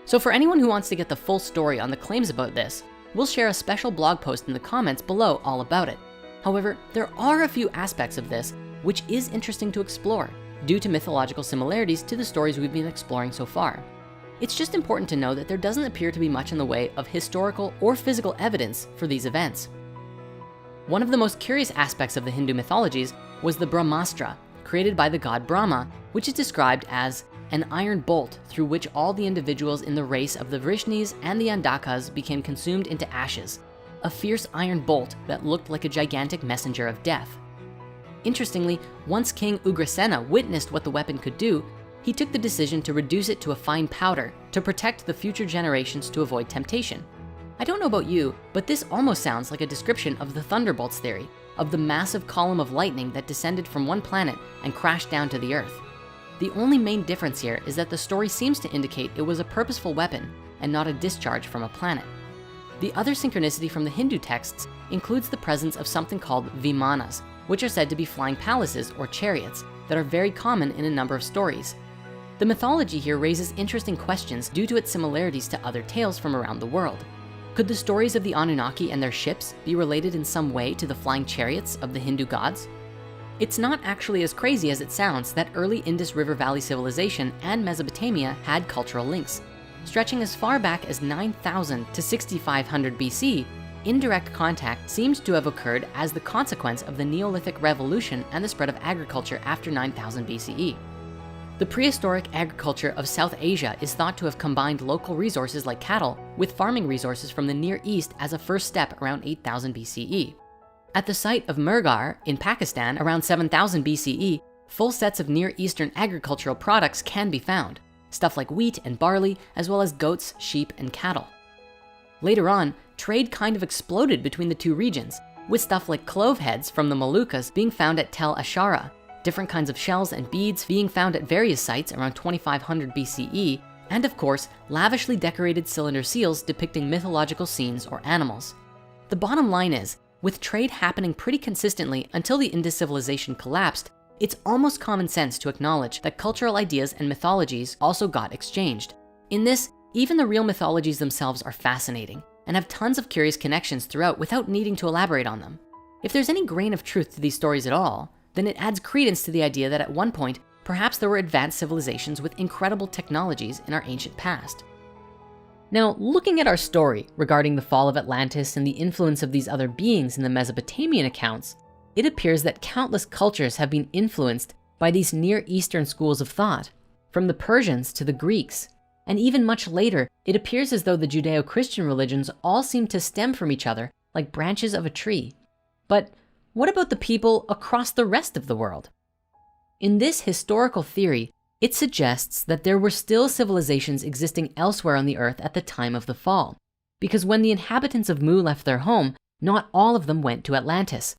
So for anyone who wants to get the full story on the claims about this, we'll share a special blog post in the comments below all about it. However, there are a few aspects of this which is interesting to explore due to mythological similarities to the stories we've been exploring so far. It's just important to know that there doesn't appear to be much in the way of historical or physical evidence for these events. One of the most curious aspects of the Hindu mythologies was the Brahmastra, created by the god Brahma, which is described as an iron bolt through which all the individuals in the race of the Vrishnis and the Andakas became consumed into ashes, a fierce iron bolt that looked like a gigantic messenger of death. Interestingly, once King Ugrasena witnessed what the weapon could do, he took the decision to reduce it to a fine powder to protect the future generations to avoid temptation. I don't know about you, but this almost sounds like a description of the Thunderbolts theory, of the massive column of lightning that descended from one planet and crashed down to the Earth. The only main difference here is that the story seems to indicate it was a purposeful weapon and not a discharge from a planet. The other synchronicity from the Hindu texts includes the presence of something called vimanas, which are said to be flying palaces or chariots that are very common in a number of stories. The mythology here raises interesting questions due to its similarities to other tales from around the world. Could the stories of the Anunnaki and their ships be related in some way to the flying chariots of the Hindu gods? It's not actually as crazy as it sounds that early Indus River Valley civilization and Mesopotamia had cultural links. Stretching as far back as 9,000 to 6,500 BC, indirect contact seems to have occurred as the consequence of the Neolithic revolution and the spread of agriculture after 9,000 BCE. The prehistoric agriculture of South Asia is thought to have combined local resources like cattle with farming resources from the Near East as a first step around 8,000 BCE. At the site of Mehrgarh in Pakistan around 7,000 BCE, full sets of Near Eastern agricultural products can be found, stuff like wheat and barley, as well as goats, sheep, and cattle. Later on, trade kind of exploded between the two regions, with stuff like clove heads from the Moluccas being found at Tel Ashara, different kinds of shells and beads being found at various sites around 2500 BCE, and of course, lavishly decorated cylinder seals depicting mythological scenes or animals. The bottom line is, with trade happening pretty consistently until the Indus civilization collapsed, it's almost common sense to acknowledge that cultural ideas and mythologies also got exchanged. In this, even the real mythologies themselves are fascinating and have tons of curious connections throughout without needing to elaborate on them. If there's any grain of truth to these stories at all, then it adds credence to the idea that at one point, perhaps there were advanced civilizations with incredible technologies in our ancient past. Now, looking at our story regarding the fall of Atlantis and the influence of these other beings in the Mesopotamian accounts, it appears that countless cultures have been influenced by these Near Eastern schools of thought, from the Persians to the Greeks. And even much later, it appears as though the Judeo-Christian religions all seem to stem from each other like branches of a tree. But what about the people across the rest of the world? In this historical theory, it suggests that there were still civilizations existing elsewhere on the earth at the time of the fall, because when the inhabitants of Mu left their home, not all of them went to Atlantis.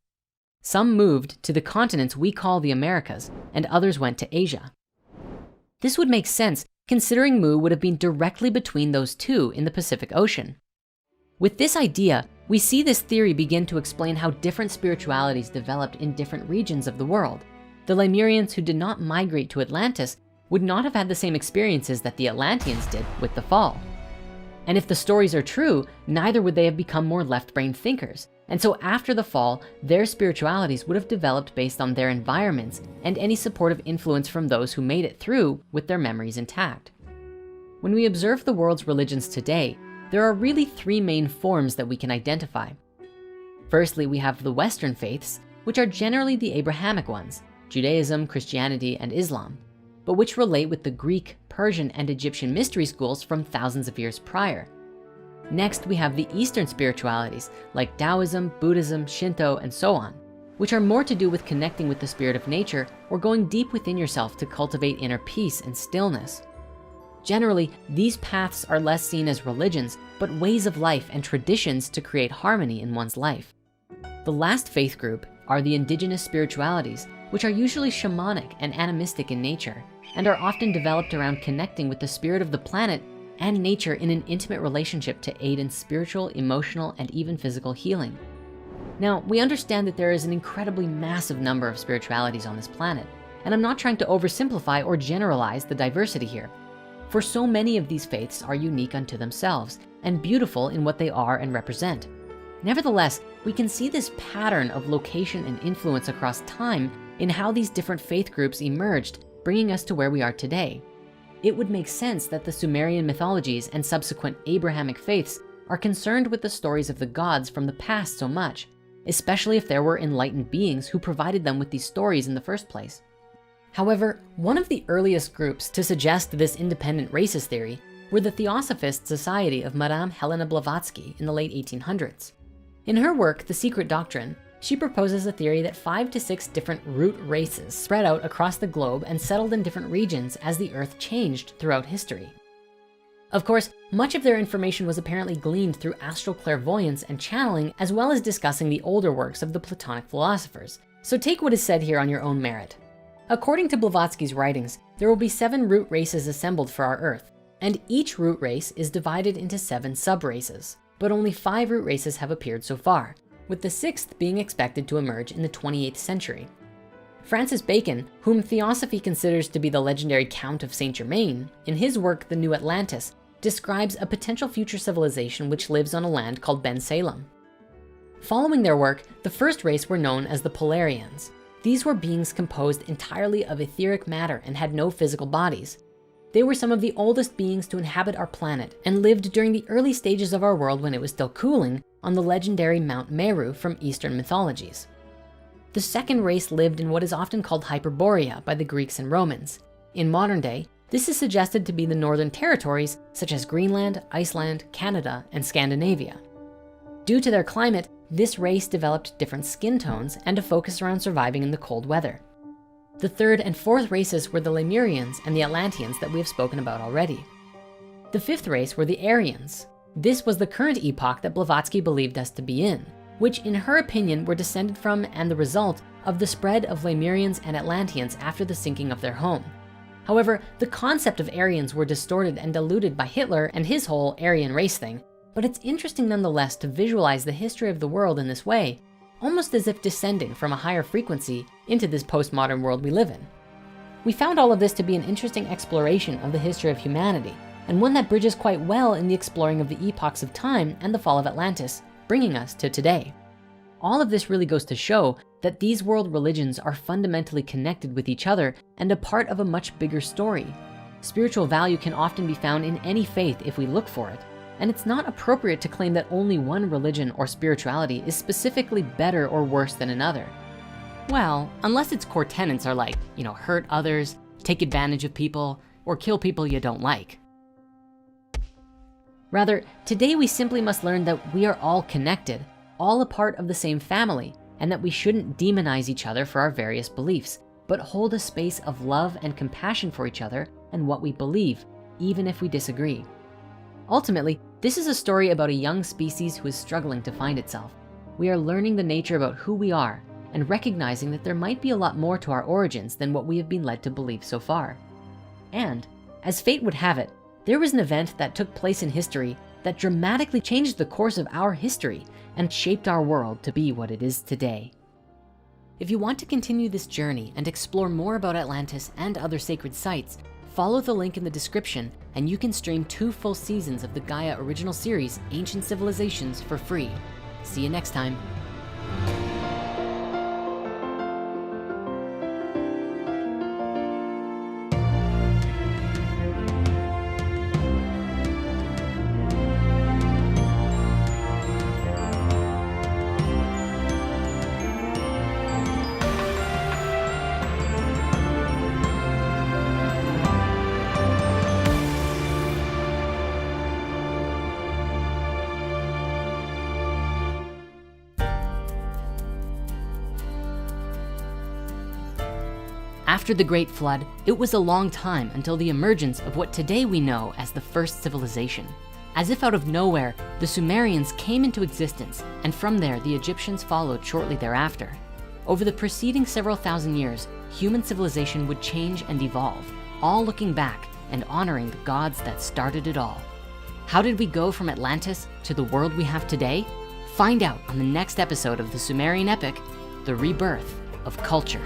Some moved to the continents we call the Americas, and others went to Asia. This would make sense considering Mu would have been directly between those two in the Pacific Ocean. With this idea, we see this theory begin to explain how different spiritualities developed in different regions of the world. The Lemurians who did not migrate to Atlantis would not have had the same experiences that the Atlanteans did with the fall. And if the stories are true, neither would they have become more left-brain thinkers. And so after the fall, their spiritualities would have developed based on their environments and any supportive influence from those who made it through with their memories intact. When we observe the world's religions today, there are really three main forms that we can identify. Firstly, we have the Western faiths, which are generally the Abrahamic ones, Judaism, Christianity, and Islam, but which relate with the Greek, Persian, and Egyptian mystery schools from thousands of years prior. Next, we have the Eastern spiritualities like Taoism, Buddhism, Shinto, and so on, which are more to do with connecting with the spirit of nature or going deep within yourself to cultivate inner peace and stillness. Generally, these paths are less seen as religions, but ways of life and traditions to create harmony in one's life. The last faith group are the indigenous spiritualities, which are usually shamanic and animistic in nature, and are often developed around connecting with the spirit of the planet and nature in an intimate relationship to aid in spiritual, emotional, and even physical healing. Now, we understand that there is an incredibly massive number of spiritualities on this planet, and I'm not trying to oversimplify or generalize the diversity here. For so many of these faiths are unique unto themselves and beautiful in what they are and represent. Nevertheless, we can see this pattern of location and influence across time in how these different faith groups emerged, bringing us to where we are today. It would make sense that the Sumerian mythologies and subsequent Abrahamic faiths are concerned with the stories of the gods from the past so much, especially if there were enlightened beings who provided them with these stories in the first place. However, one of the earliest groups to suggest this independent racist theory were the Theosophist Society of Madame Helena Blavatsky in the late 1800s. In her work, The Secret Doctrine, she proposes a theory that 5 to 6 different root races spread out across the globe and settled in different regions as the earth changed throughout history. Of course, much of their information was apparently gleaned through astral clairvoyance and channeling, as well as discussing the older works of the Platonic philosophers. So take what is said here on your own merit. According to Blavatsky's writings, there will be 7 root races assembled for our Earth, and each root race is divided into 7 sub-races. But only 5 root races have appeared so far, with the 6th being expected to emerge in the 28th century. Francis Bacon, whom Theosophy considers to be the legendary Count of Saint Germain, in his work, The New Atlantis, describes a potential future civilization which lives on a land called Ben Salem. Following their work, the first race were known as the Polarians. These were beings composed entirely of etheric matter and had no physical bodies. They were some of the oldest beings to inhabit our planet and lived during the early stages of our world when it was still cooling on the legendary Mount Meru from Eastern mythologies. The second race lived in what is often called Hyperborea by the Greeks and Romans. In modern day, this is suggested to be the northern territories such as Greenland, Iceland, Canada, and Scandinavia. Due to their climate, this race developed different skin tones and a focus around surviving in the cold weather. The third and fourth races were the Lemurians and the Atlanteans that we have spoken about already. The fifth race were the Aryans. This was the current epoch that Blavatsky believed us to be in, which in her opinion were descended from and the result of the spread of Lemurians and Atlanteans after the sinking of their home. However, the concept of Aryans were distorted and diluted by Hitler and his whole Aryan race thing, but it's interesting nonetheless to visualize the history of the world in this way, almost as if descending from a higher frequency into this postmodern world we live in. We found all of this to be an interesting exploration of the history of humanity, and one that bridges quite well in the exploring of the epochs of time and the fall of Atlantis, bringing us to today. All of this really goes to show that these world religions are fundamentally connected with each other and a part of a much bigger story. Spiritual value can often be found in any faith if we look for it, and it's not appropriate to claim that only one religion or spirituality is specifically better or worse than another. Well, unless its core tenets are like, hurt others, take advantage of people, or kill people you don't like. Rather, today we simply must learn that we are all connected, all a part of the same family, and that we shouldn't demonize each other for our various beliefs, but hold a space of love and compassion for each other and what we believe, even if we disagree. Ultimately, this is a story about a young species who is struggling to find itself. We are learning the nature about who we are and recognizing that there might be a lot more to our origins than what we have been led to believe so far. And as fate would have it, there was an event that took place in history that dramatically changed the course of our history and shaped our world to be what it is today. If you want to continue this journey and explore more about Atlantis and other sacred sites, follow the link in the description and you can stream 2 full seasons of the Gaia original series, Ancient Civilizations, for free. See you next time. After the Great Flood, it was a long time until the emergence of what today we know as the first civilization. As if out of nowhere, the Sumerians came into existence, and from there, the Egyptians followed shortly thereafter. Over the preceding several thousand years, human civilization would change and evolve, all looking back and honoring the gods that started it all. How did we go from Atlantis to the world we have today? Find out on the next episode of the Sumerian epic, The Rebirth of Culture.